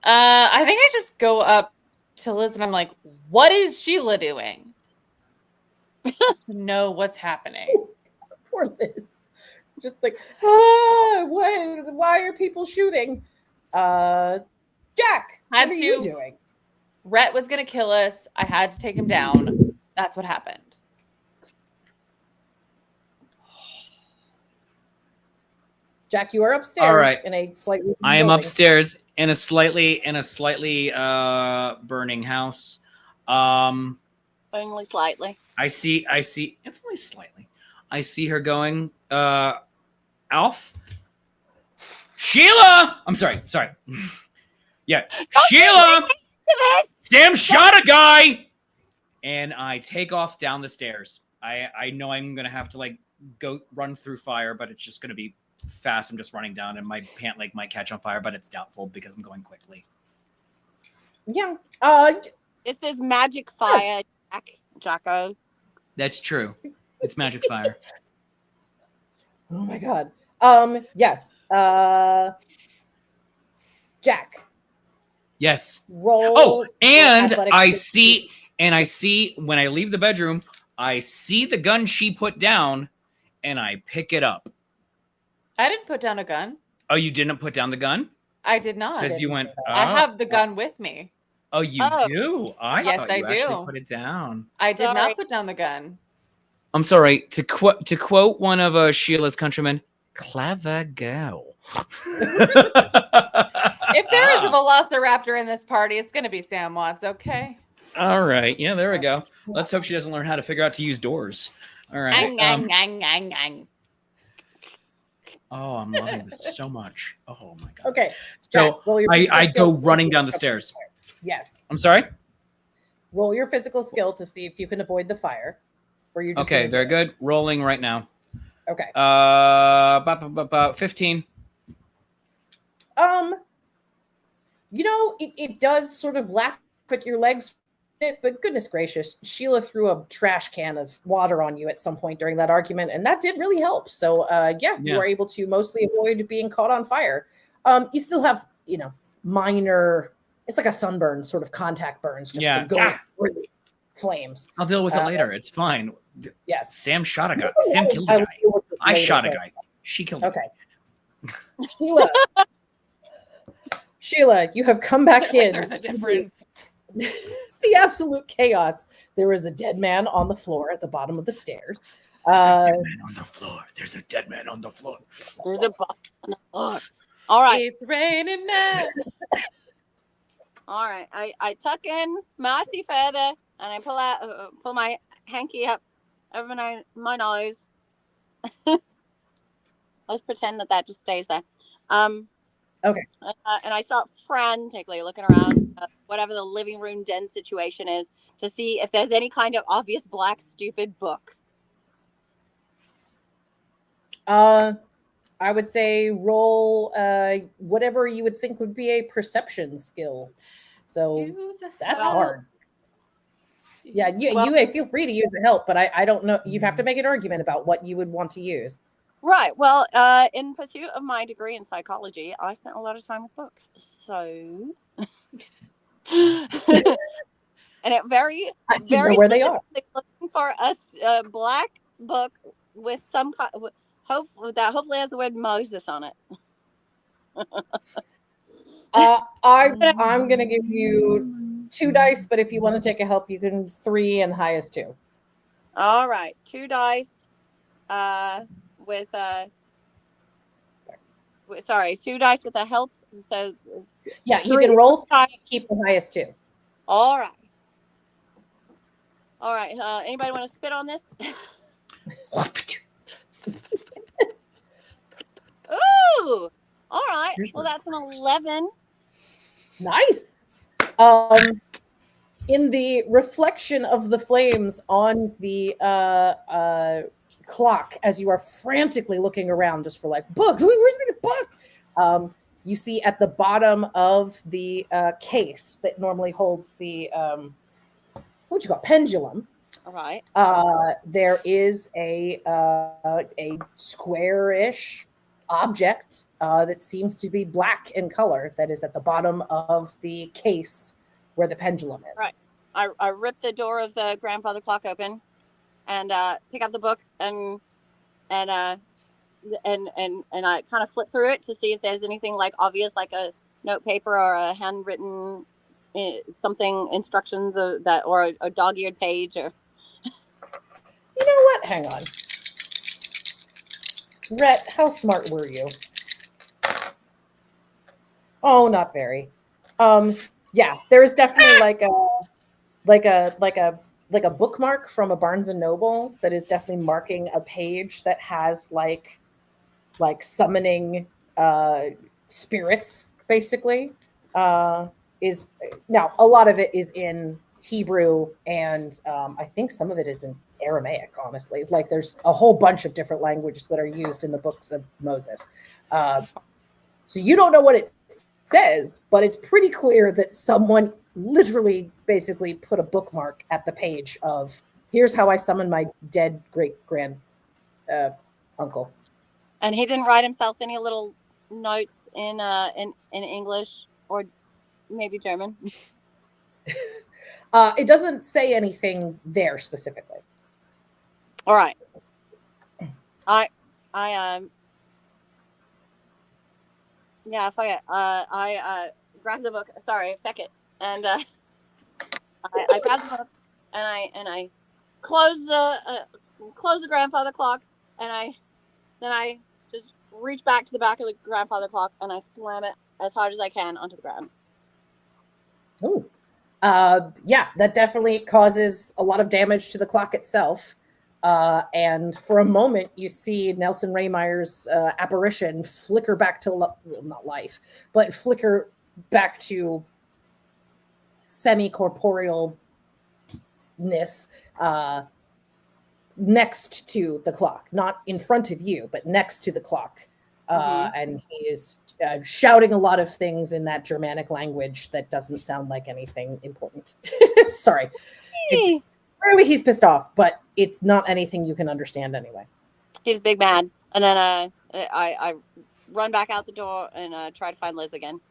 I think I just go up to Liz and I'm like, what is Sheila doing? Just to know what's happening. Poor Liz. Just like, why are people shooting? Jack, Had what are you to. doing? Rhett was gonna kill us. I had to take him down. That's what happened. Jack, you are upstairs. All right. In a slightly. I am building. upstairs in a slightly burning house. Only slightly. I see it's only slightly. I see her going, Alf. Sheila! I'm sorry. Yeah. Sheila! Sam shot a guy! And I take off down the stairs. I know I'm gonna have to like go run through fire, but it's just gonna be fast. I'm just running down and my pant leg might catch on fire, but it's doubtful because I'm going quickly. Yeah. This is magic fire, Jacko. That's true. It's magic fire. Oh my god. Yes. Jack. Yes. Roll. Oh, and athletics I to- see when I leave the bedroom, I see the gun she put down and I pick it up. I didn't put down a gun. Oh, you didn't put down the gun? I did not. Says you went. I have the gun with me. Oh, you Oh. do? I Yes, thought I you actually do. put it down. I did Sorry. not put down the gun. I'm sorry. To quote one of Sheila's countrymen, clever girl. If there is a velociraptor in this party, it's going to be Sam Watts, okay? All right. Yeah, there we go. Let's hope she doesn't learn how to figure out to use doors. All right. Ang, ang, ang, ang, ang. Oh, I'm loving this so much. Oh my god. Okay. So Jack, roll your I physical go skill. running down the stairs. Yes. I'm sorry. Roll your physical skill to see if you can avoid the fire. Or you're just Okay, gonna very do it. good. Rolling right now. Okay. About 15. You know, it does sort of lap at your legs, but goodness gracious, Sheila threw a trash can of water on you at some point during that argument, and that did really help. So, you Yeah. were able to mostly avoid being caught on fire. You still have, minor. It's like a sunburn, sort of contact burns, just Yeah. from going through the flames. I'll deal with it later. It's fine. Yes. Sam shot a guy. Sam killed a I'll guy. deal with this I later, shot a but- guy. She killed a guy. Okay. Sheila. Sheila, you have come back in. There's a difference. The absolute chaos. There is a dead man on the floor at the bottom of the stairs. There's a dead man on the floor. There's a dead man on the floor. There's a bug on the floor. All right. It's raining men. All right. I tuck in my icy feather and I pull my hanky up over my nose. Let's pretend that just stays there. Okay. And I start frantically looking around whatever the living room den situation is to see if there's any kind of obvious black stupid book. I would say roll whatever you would think would be a perception skill. So Use a that's help. hard. Yeah, you feel free to use the help, but I don't know. You'd have to make an argument about what you would want to use. Right. Well, in pursuit of my degree in psychology, I spent a lot of time with books. So, and it very, I see very where they are. specifically looking for a black book with some that hopefully has the word Moses on it. I'm gonna give you 2 dice, but if you want to take a help, you can 3 and highest 2. All right, 2 dice. With 2 dice with a help. So Yeah, you 3. can roll 3, keep the highest 2. All right. Anybody want to spit on this? Ooh. All right. Here's Well, what's that's an gross. 11. Nice. In the reflection of the flames on the clock, as you are frantically looking around just for like books, where's the book? You see at the bottom of the case that normally holds the pendulum. All right. There is a square-ish object that seems to be black in color that is at the bottom of the case where the pendulum is. Right. I rip the door of the grandfather clock open and pick up the book and I kind of flip through it to see if there's anything like obvious, like a note paper or a handwritten something, instructions or a dog-eared page or. You know what? Hang on. Rhett, how smart were you? Oh, not very. Yeah, there's definitely like a bookmark from a Barnes and Noble that is definitely marking a page that has like summoning spirits, basically. Is now a lot of it is in Hebrew, and I think some of it is in Aramaic, honestly. Like there's a whole bunch of different languages that are used in the books of Moses. So you don't know what it says, but it's pretty clear that someone literally basically put a bookmark at the page of here's how I summoned my dead great-grand uncle. And he didn't write himself any little notes in English or maybe German. It doesn't say anything there specifically. All right. I fuck it. I grab the book. Sorry, feck it. And I grab the book and I close the grandfather clock, and I just reach back to the back of the grandfather clock and I slam it as hard as I can onto the ground. Ooh. Yeah, that definitely causes a lot of damage to the clock itself. And for a moment, you see Nelson Raymeyer's apparition flicker back to not life, but flicker back to semi-corporealness next to the clock, not in front of you, but next to the clock. And he is shouting a lot of things in that Germanic language that doesn't sound like anything important. Sorry. It's, clearly he's pissed off, but it's not anything you can understand anyway. He's big mad. And then I run back out the door and try to find Liz again.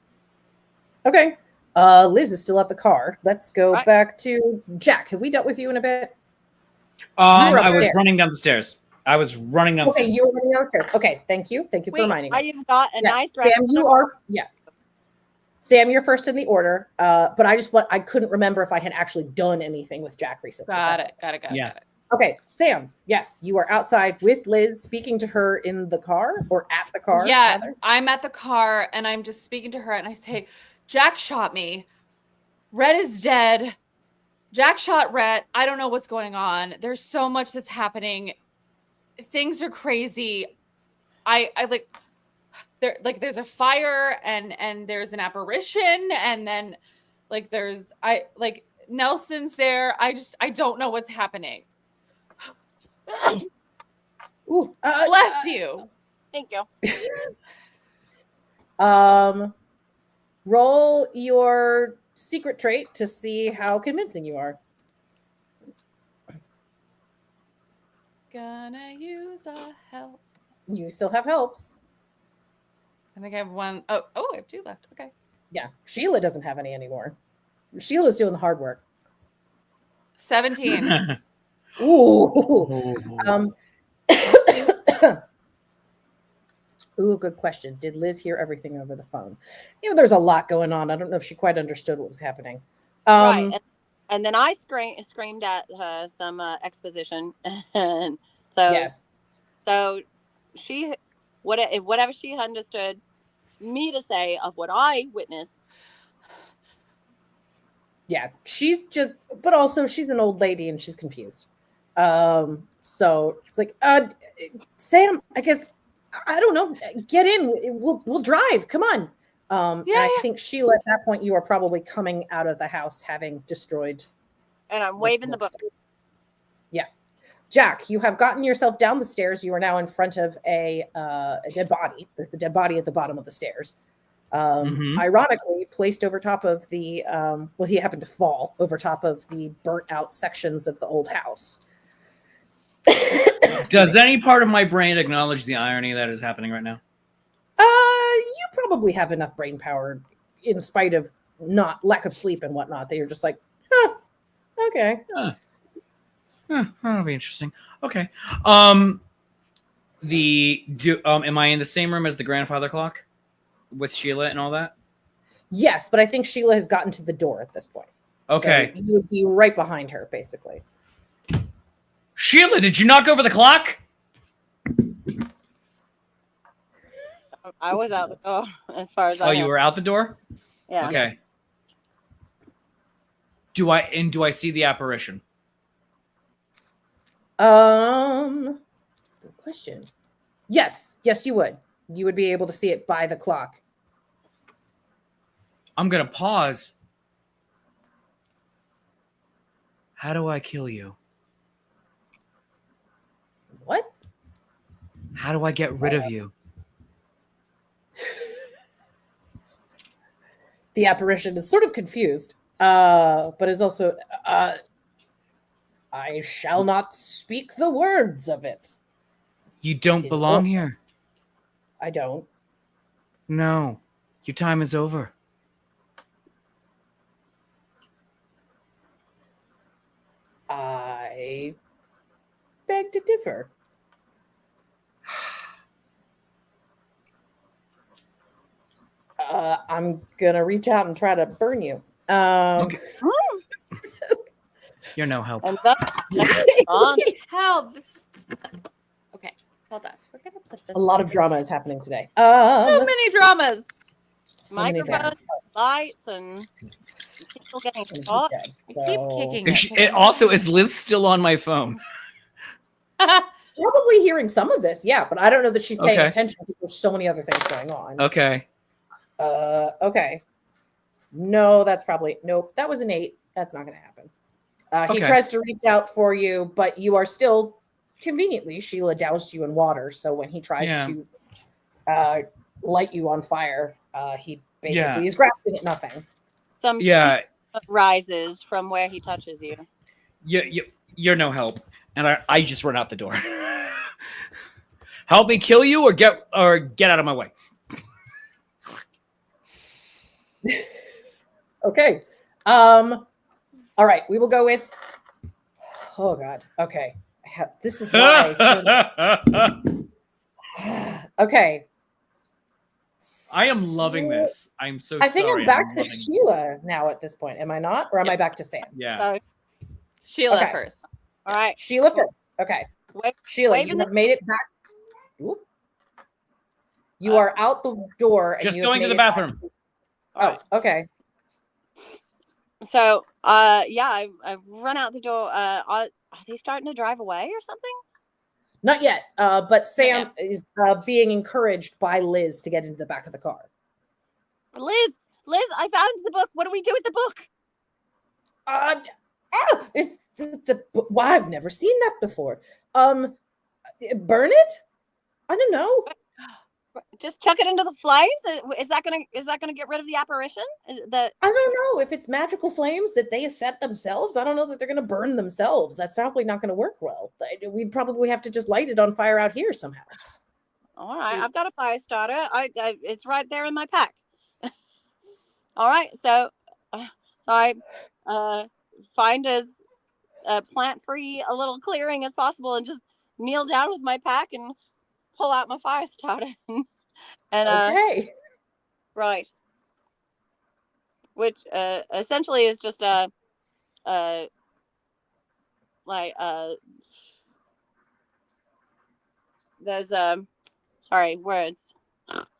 Okay. Liz is still at the car. Let's go back to Jack. Have we dealt with you in a bit? I was running down the stairs. I was running down the stairs. Okay, you were running downstairs. Okay, thank you. Thank you for reminding me. I even got a nice dress. Sam, you are, Sam, you're first in the order. But I couldn't remember if I had actually done anything with Jack recently. Got it. Okay, Sam, yes, you are outside with Liz, speaking to her in the car or at the car. Yeah, rather. I'm at the car and I'm just speaking to her and I say, Jack shot me. Red is dead. Jack shot Red. I don't know what's going on. There's so much that's happening. Things are crazy. I there's a fire and there's an apparition and then there's Nelson's there. I don't know what's happening. Ooh, Bless you. Thank you. Roll your secret trait to see how convincing you are. Gonna use a help. You still have helps. I think I have one. Oh, I have 2 left. Okay. Yeah, Sheila doesn't have any anymore. Sheila's doing the hard work. 17. Ooh. Ooh, good question. Did Liz hear everything over the phone? There's a lot going on. I don't know if she quite understood what was happening. Right. And then I screamed at her some exposition. And so, yes. So she, whatever she understood me to say of what I witnessed. Yeah, she's just, but also she's an old lady and she's confused. So Sam, I guess, I don't know, get in. We'll drive. Come on. I think Sheila, at that point, you are probably coming out of the house having destroyed. And I'm waving the book. Yeah. Jack, you have gotten yourself down the stairs. You are now in front of a dead body. There's a dead body at the bottom of the stairs. Ironically, placed over top of the, he happened to fall over top of the burnt out sections of the old house. Does any part of my brain acknowledge the irony that is happening right now? You probably have enough brain power, in spite of lack of sleep and whatnot, that you're just like, okay. That'll be interesting. Okay. Am I in the same room as the grandfather clock with Sheila and all that? Yes, but I think Sheila has gotten to the door at this point. Okay. So you would be right behind her, basically. Sheila, did you knock over the clock? I was out the door as far as I know. You were out the door? Yeah. Okay. Do I see the apparition? Good question. Yes, you would. You would be able to see it by the clock. I'm gonna pause. How do I kill you? What? How do I get rid of you? The apparition is sort of confused, but is also, I shall not speak the words of it. You don't belong here. I don't. No, your time is over. I beg to differ. I'm gonna reach out and try to burn you. Okay. You're no help. And that's on. Hell, this is okay. Hold on. We're gonna put this. A lot of drama is happening today. So many dramas. So many Microphone, times. lights, and people getting And he's shot. dead, I keep so- kicking Is it. she- it also, is Liz still on my phone? Probably hearing some of this, yeah, but I don't know that she's paying Okay. attention because there's so many other things going on. Okay. Okay. No, that's probably nope. That was an 8. That's not going to happen. He Okay. tries to reach out for you, but you are still conveniently. Sheila doused you in water, so when he tries Yeah. to light you on fire, he basically Yeah. is grasping at nothing. Some Yeah. steam rises from where he touches you. You're no help, and I just run out the door. Help me kill you, or get out of my way. Okay. All right. We will go with. Oh God. Okay. This is why. Okay. I am loving this. I'm so I think sorry. I'm back to loving- Sheila now at this point. Am I not? Or am I back to Sam? Yeah. So, Sheila Okay. first. all right. Sheila first. Okay. Wait, Sheila, waving you the- have made it back. Oop. You are out the door. And Just you have going to made the it back bathroom. to- all Oh, right. okay. So, yeah, I run out the door. Are they starting to drive away or something? Not yet. But Sam yet. is being encouraged by Liz to get into the back of the car. Liz, I found the book. What do we do with the book? It's wow, I've never seen that before. Burn it? I don't know. Just chuck it into the flames? Is that gonna get rid of the apparition? I don't know if it's magical flames that they set themselves. I don't know that they're going to burn themselves. That's probably not going to work well. We'd probably have to just light it on fire out here somehow. All right, I've got a fire starter. It's right there in my pack. All right, so I find as plant-free a little clearing as possible and just kneel down with my pack and pull out my fire starter. And Okay. right, which essentially is just there's sorry, words.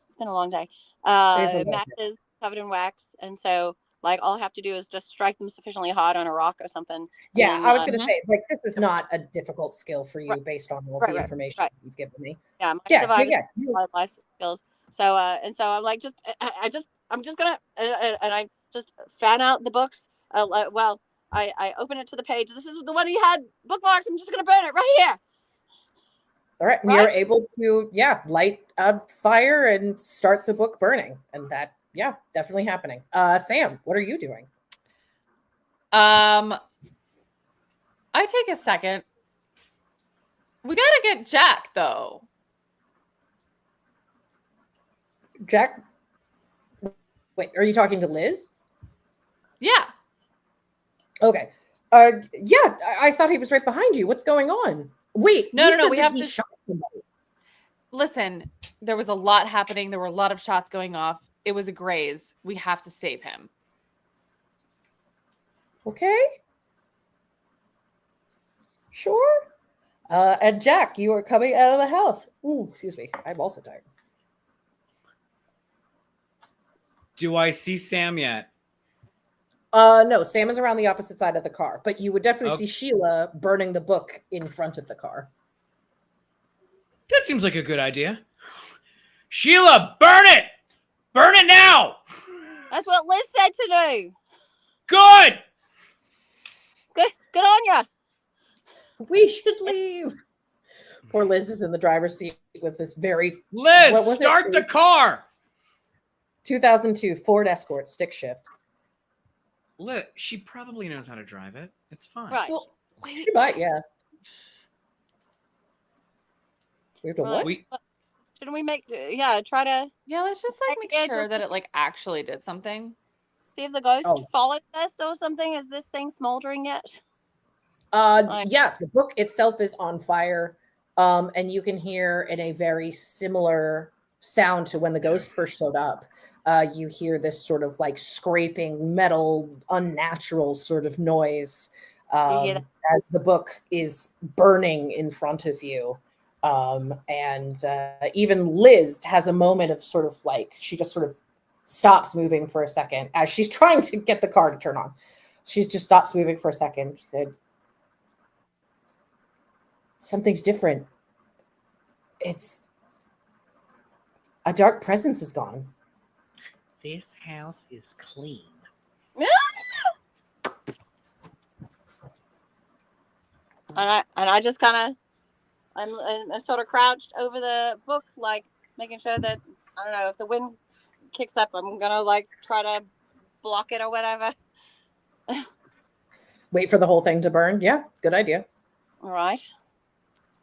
It's been a long day. It is a long day. Matches covered in wax, and so like all I have to do is just strike them sufficiently hard on a rock or something. Yeah, And, I was going to mhm. say, like, this is not a difficult skill for you Right. based on all Right, the right, information right. you've given me. Yeah, my Yeah, survival you- my life skills. So and so I'm like I'm just gonna and I just fan out the books. Well, I open it to the page. This is the one you had bookmarked. I'm just gonna burn it right here. All right, and Right. you're able to, light a fire and start the book burning, and that, definitely happening. Sam, what are you doing? I take a second. We gotta get Jack though. Jack? Wait, are you talking to Liz? Yeah. Okay. I thought he was right behind you. What's going on? Wait, No, you no, no, said we that have he to- shot somebody. Listen, there was a lot happening. There were a lot of shots going off. It was a graze. We have to save him. Okay. Sure. And Jack, you are coming out of the house. Ooh, excuse me. I'm also tired. Do I see Sam yet? No, Sam is around the opposite side of the car, but you would definitely Okay. see Sheila burning the book in front of the car. That seems like a good idea. Sheila, burn it! Burn it now! That's what Liz said to do. Good! Good on ya. We should leave. Poor Liz is in the driver's seat with this very Liz, What was it? start the car! 2002 Ford Escort stick shift. Liz, she probably knows how to drive it. It's fine. Right. Well, wait. She might, yeah. We have to Right. what? We, Shouldn't we try to Yeah, let's just like make Yeah, sure just- that it like actually did something. see if the ghost Oh. followed this or something? Is this thing smoldering yet? Yeah, the book itself is on fire. And you can hear in a very similar sound to when the ghost first showed up. You hear this sort of like scraping metal, unnatural sort of noise. hear that? as the book is burning in front of you. And even Liz has a moment of sort of like, she just sort of stops moving for a second as she's trying to get the car to turn on. She just stops moving for a second. She said, something's different. It's a dark presence is gone. This house is clean. And I just kind of, I'm sort of crouched over the book, like making sure that, I don't know, if the wind kicks up, I'm gonna like try to block it or whatever. Wait for the whole thing to burn. Yeah, good idea. All right.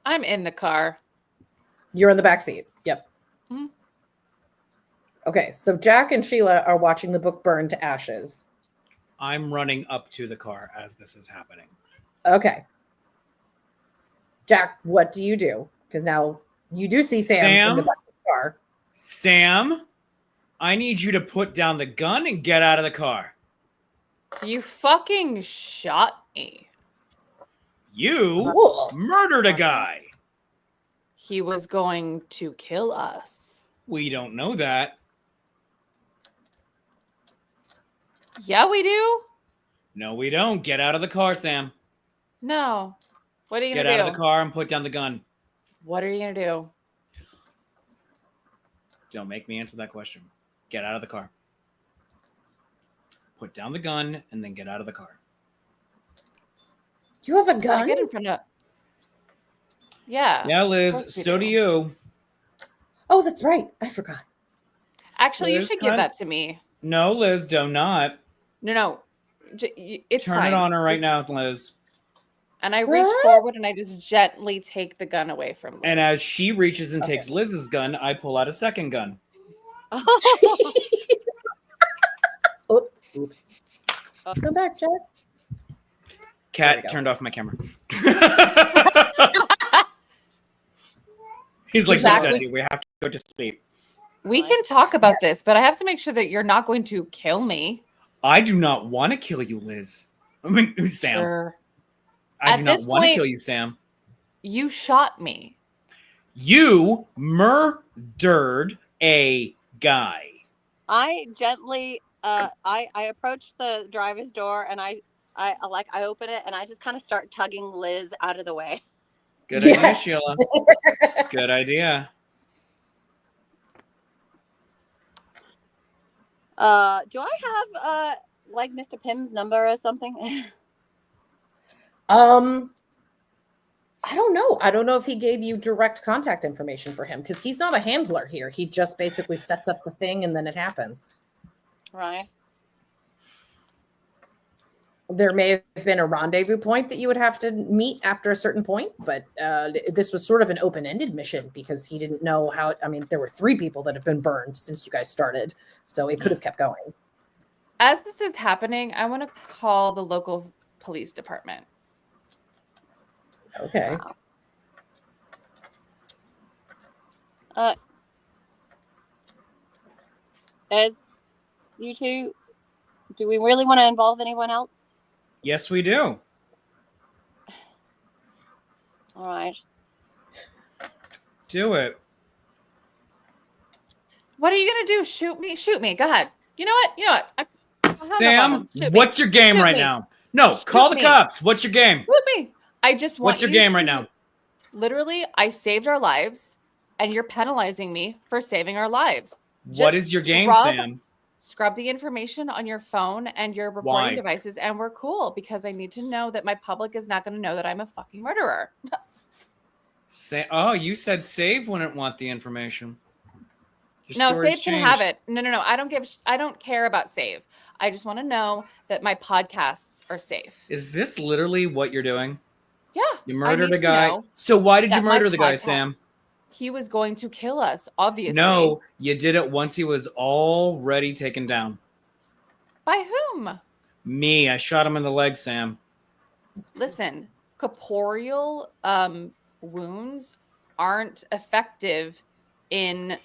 I'm in the car. You're in the back seat. Yep. Mhm. Okay, so Jack and Sheila are watching the book burn to ashes. I'm running up to the car as this is happening. Okay. Jack, what do you do? Because now you do see Sam in the back of the car. Sam, I need you to put down the gun and get out of the car. You fucking shot me. You Cool. murdered a guy. He was going to kill us. We don't know that. Yeah, we do. No, we don't. Get out of the car, Sam. No. What are you Get gonna out do? of the car and put down the gun. What are you gonna do? Don't make me answer that question. Get out of the car. Put down the gun and then get out of the car. You have a Gotta gun? get in front of. Yeah. Yeah, of Liz, course we so do you. Oh, that's right. I forgot. Actually, you Liz, should can give I- that to me. No, Liz, do not. No. It's Turn fine. it on her right Just- now, Liz. And I reach What? forward and I just gently take the gun away from Liz. And as she reaches and Okay. takes Liz's gun, I pull out a second gun. Oops. Come back, Jack. There we Cat go. turned off my camera. He's like, Zach, "No, Daddy, we have to go to sleep." We can talk about this, but I have to make sure that you're not going to kill me. I do not want to kill you, Liz. I mean, Sam. Sure. I At do not this want to point- kill you, Sam. You shot me. You murdered a guy. I gently, I approach the driver's door and I open it and I just kind of start tugging Liz out of the way. Good Yes. idea, Sheila. Good idea. Do I have like Mr. Pym's number or something? I don't know. I don't know if he gave you direct contact information for him because he's not a handler here. He just basically sets up the thing and then it happens. Right. There may have been a rendezvous point that you would have to meet after a certain point, but this was sort of an open-ended mission because he didn't know how. I mean, there were 3 people that have been burned since you guys started, so it could have kept going. As this is happening, I want to call the local police department. Okay. As you two, do we really want to involve anyone else? Yes, we do. All right. Do it. What are you gonna do? Shoot me? Shoot me. Go ahead. You know what? I have no Sam, problem. Shoot me. what's your game Shoot right me. now? No, call the me. cops. What's your game? Shoot me. I just want What's your you game to- right now? Literally, I saved our lives, and you're penalizing me for saving our lives. What Just is your game, scrub- Sam? Scrub the information on your phone and your recording Why? devices, and we're cool because I need to know that my public is not going to know that I'm a fucking murderer. Oh, you said save wouldn't want the information. Your No, story's Save can have changed. it. No. I don't care about Save. I just want to know that my podcasts are safe. Is this literally what you're doing? Yeah. You I murdered need a to guy. know So why did you that my murder the guy, podcast- Sam? He was going to kill us, obviously. No, you did it once he was already taken down. By whom? Me, I shot him in the leg, Sam. Listen, corporeal wounds aren't effective in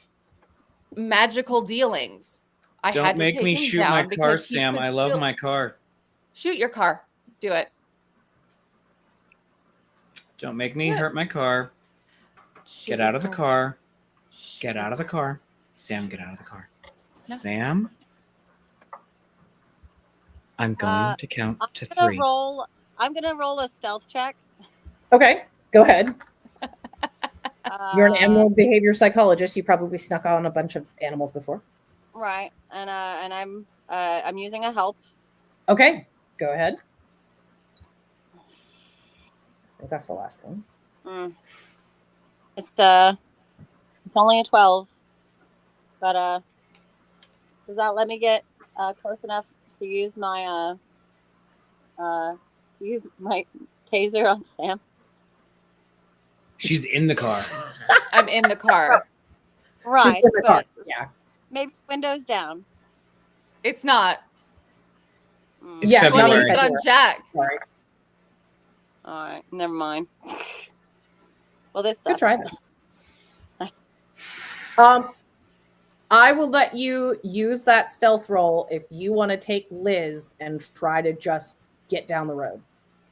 magical dealings. I had Don't to make take me him shoot down my car, because he Sam. could I love still- my car. Shoot your car. Do it. Don't make me hurt my car. Get out of the car. Get out of the car. Sam, get out of the car. No. Sam, I'm going to count to I'm gonna 3. I'm gonna roll a stealth check. Okay, go ahead. You're an Uh, animal behavior psychologist. You probably snuck on a bunch of animals before. Right, and I'm using a help. Okay, go ahead. I think that's the last one. It's only a 12, but does that let me get close enough to use my taser on Sam? She's in the car. I'm in the car. Right, in the car. but Yeah. maybe windows down. It's not. It's Yeah, You want to February. use it on Jack. Sorry. All right, never mind. Well, this Good sucks. try though. I will let you use that stealth roll if you want to take Liz and try to just get down the road.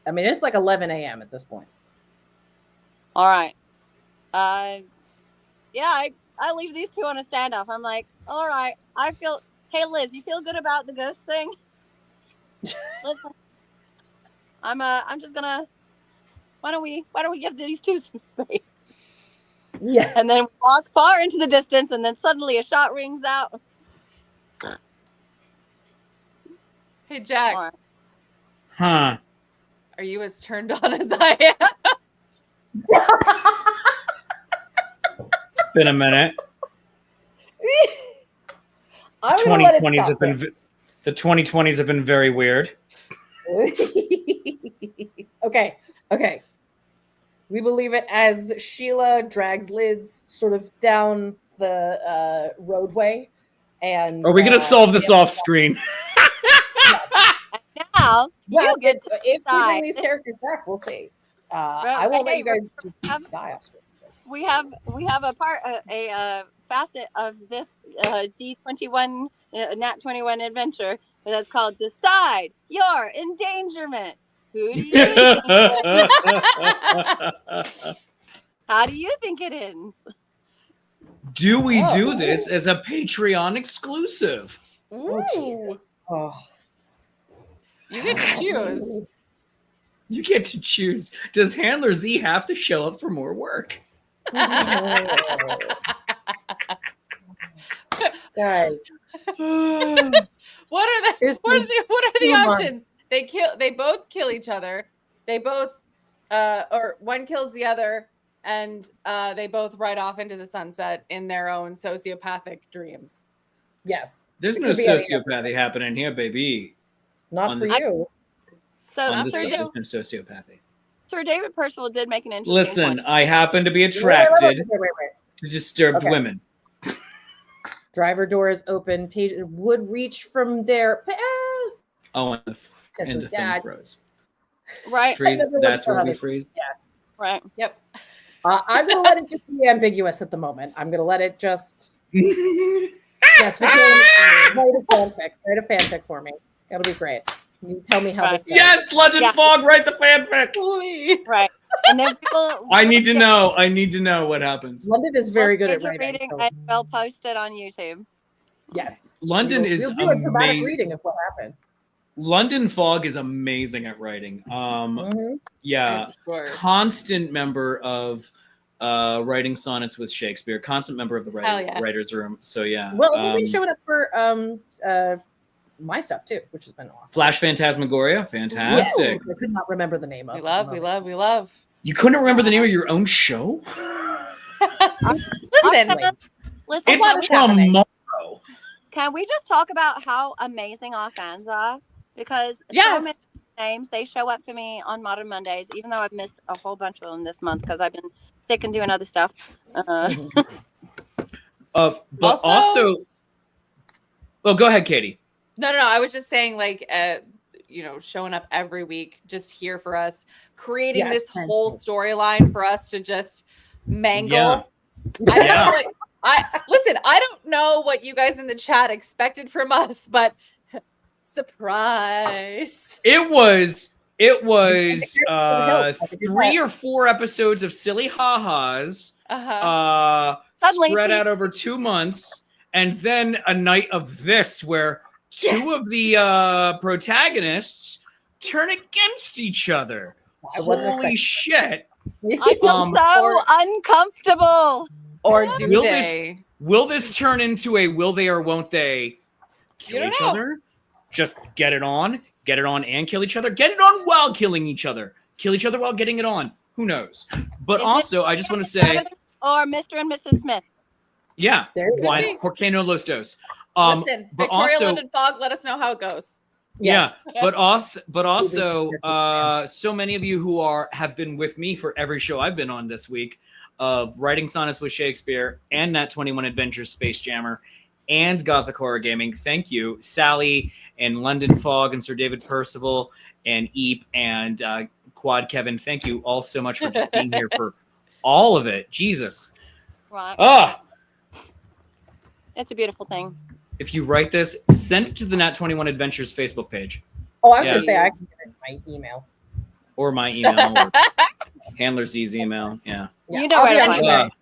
I mean, it's like 11 a.m. at this point. All right. Yeah, I leave these two on a standoff. I'm like, all right, hey Liz, you feel good about the ghost thing? Listen, I'm just gonna, why don't we give these two some space? Yeah. And then walk far into the distance, and then suddenly a shot rings out. Hey, Jack, All right. Huh. are you as turned on as I am? It's been a minute. I'm gonna let it 2020s stop have been the 2020s have been very weird. Okay. We will leave it as Sheila drags Liz sort of down the roadway. And Are we gonna solve this off screen? Now Well, you get to if we bring decide. these characters back, we'll see. I won't let you guys die off screen. We have a facet of this D21 Nat 21 adventure that's called Decide Your Endangerment. Who do you think? How do you think it ends? Do we Oh. do this as a Patreon exclusive? Oh, Jesus. Oh. You get to choose. You get to choose. Does Handler Z have to show up for more work? Guys, What are the It's what are been the 2 months. options? They both kill each other. They both or one kills the other, and they both ride off into the sunset in their own sociopathic dreams. yes. There's It no could be any sociopathy happening here, baby. Not On for this- you. So On this Sir, show, Da- there's no sociopathy. Sir David Percival did make an interesting Listen, point. I happen to be Wait. attracted to disturbed Okay. women. Driver door is open. Taser would reach from there. Oh, and the Potentially thing dad. froze. Right, Freeze. never That's looked for where we others. freeze. right. Yep. I'm going to let it just be ambiguous at the moment. I'm going to let it just become write a fanfic for me. That'll be great. You tell me how this goes. Yes, London Yeah. Fog, write the fanfic. Right. And then people I need to know. I need to know what happens. London is very good at Stage of writing. reading So and will post it on YouTube. yes. London is We'll do a dramatic amazing. reading of what happened. London Fog is amazing at writing. Mhm. Yeah, I'm sure. constant member of writing sonnets with Shakespeare. Constant member of the Hell yeah. writers' room. So yeah. Well, they've been showing up for my stuff too, which has been awesome. Flash Phantasmagoria, fantastic. Yes. I could not remember the name of. We love. You couldn't remember the name of your own show? Listen, Listen, lot It's is happening. tomorrow. can we just talk about how amazing our fans are? Because so yes. many names, they show up for me on Modern Mondays, even though I've missed a whole bunch of them this month because I've been sick and doing other stuff. But also, well, go ahead, Katie. No. I was just saying, like, showing up every week, just here for us, creating Yes, this thank whole you. storyline for us to just mangle. Yeah. I don't Yeah. know what, I don't know what you guys in the chat expected from us, but surprise. It was It was I could do 3 that. or 4 episodes of silly ha-has Suddenly- spread out over 2 months, and then a night of this where 2 of the protagonists turn against each other. I wasn't Holy expecting shit. I feel so or- uncomfortable. Or do Will they? Will this turn into a will they or won't they kill don't each know. other? Just get it on and kill each other. Get it on while killing each other. Kill each other while getting it on. Who knows? But Is also, I just want to say, Or Mr. and Mrs. Smith. yeah, There you go. why Porque no los dos? Listen, but Victoria also, London Fog, let us know how it goes. Yes. yeah, but also, so many of you who have been with me for every show I've been on this week, of Writing Sonnets with Shakespeare and Nat 21 Adventures Space Jammer and Gothic Horror Gaming. Thank you, Sally and London Fog and Sir David Percival and Eep and Quad Kevin. Thank you all so much for just being here for all of it. Jesus. Right. Ah. It's a beautiful thing. If you write this, send it to the Nat 21 Adventures Facebook page Oh, I was Yeah. gonna say I can get it in my email. or my email or Handler Z's email. Yeah. You know I'll where be to on find your it.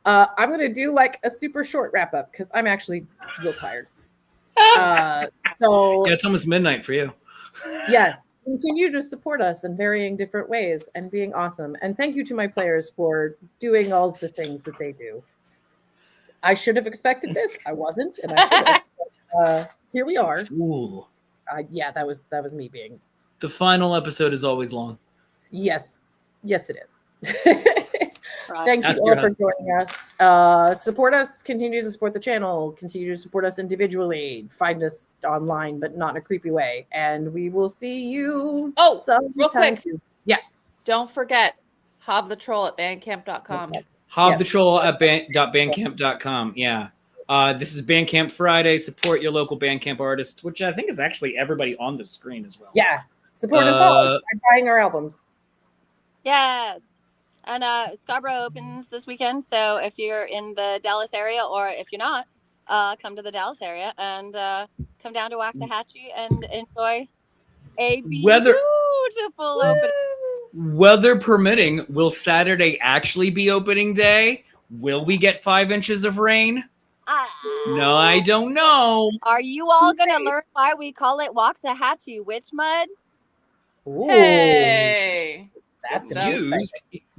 I'm gonna do like a super short wrap up because I'm actually real tired. So Yeah, it's almost midnight for you. yes, continue to support us in varying different ways and being awesome. And thank you to my players for doing all of the things that they do. I should have expected this. I wasn't, and I should have. Here we are. Ooh. Yeah, that was me being. The final episode is always long. Yes, yes, it is. Right. Thank you Ask all your for husband. joining us. Support us. Continue to support the channel. Continue to support us individually. Find us online, but not in a creepy way. And we will see you. Oh, sometime real quick. soon. Don't forget, Hob the Troll at bandcamp.com. Hob Yes. the Troll at bandcamp.com. Yeah. This is Bandcamp Friday. Support your local Bandcamp artists, which I think is actually everybody on the screen as well. Yeah. Support us all by buying our albums. Yes. And Scarborough opens this weekend. So if you're in the Dallas area or if you're not, come to the Dallas area and come down to Waxahachie and enjoy a Weather- beautiful opening. Weather permitting, will Saturday actually be opening day? Will we get 5 inches of rain? No, I don't know. Are you all going to Say. learn why we call it Waxahachie witch mud? Ooh, Hey. that's That was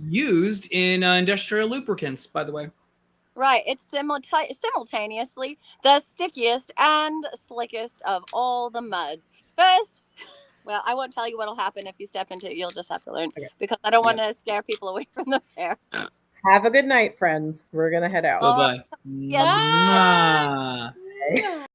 Used in industrial lubricants, by the way. Right. It's simultaneously the stickiest and slickest of all the muds. First, well, I won't tell you what'll happen if you step into it. You'll just have to learn Okay. because I don't want to scare people away from the fair. Have a good night, friends. We're gonna head out. Bye bye. Yeah. Mwah.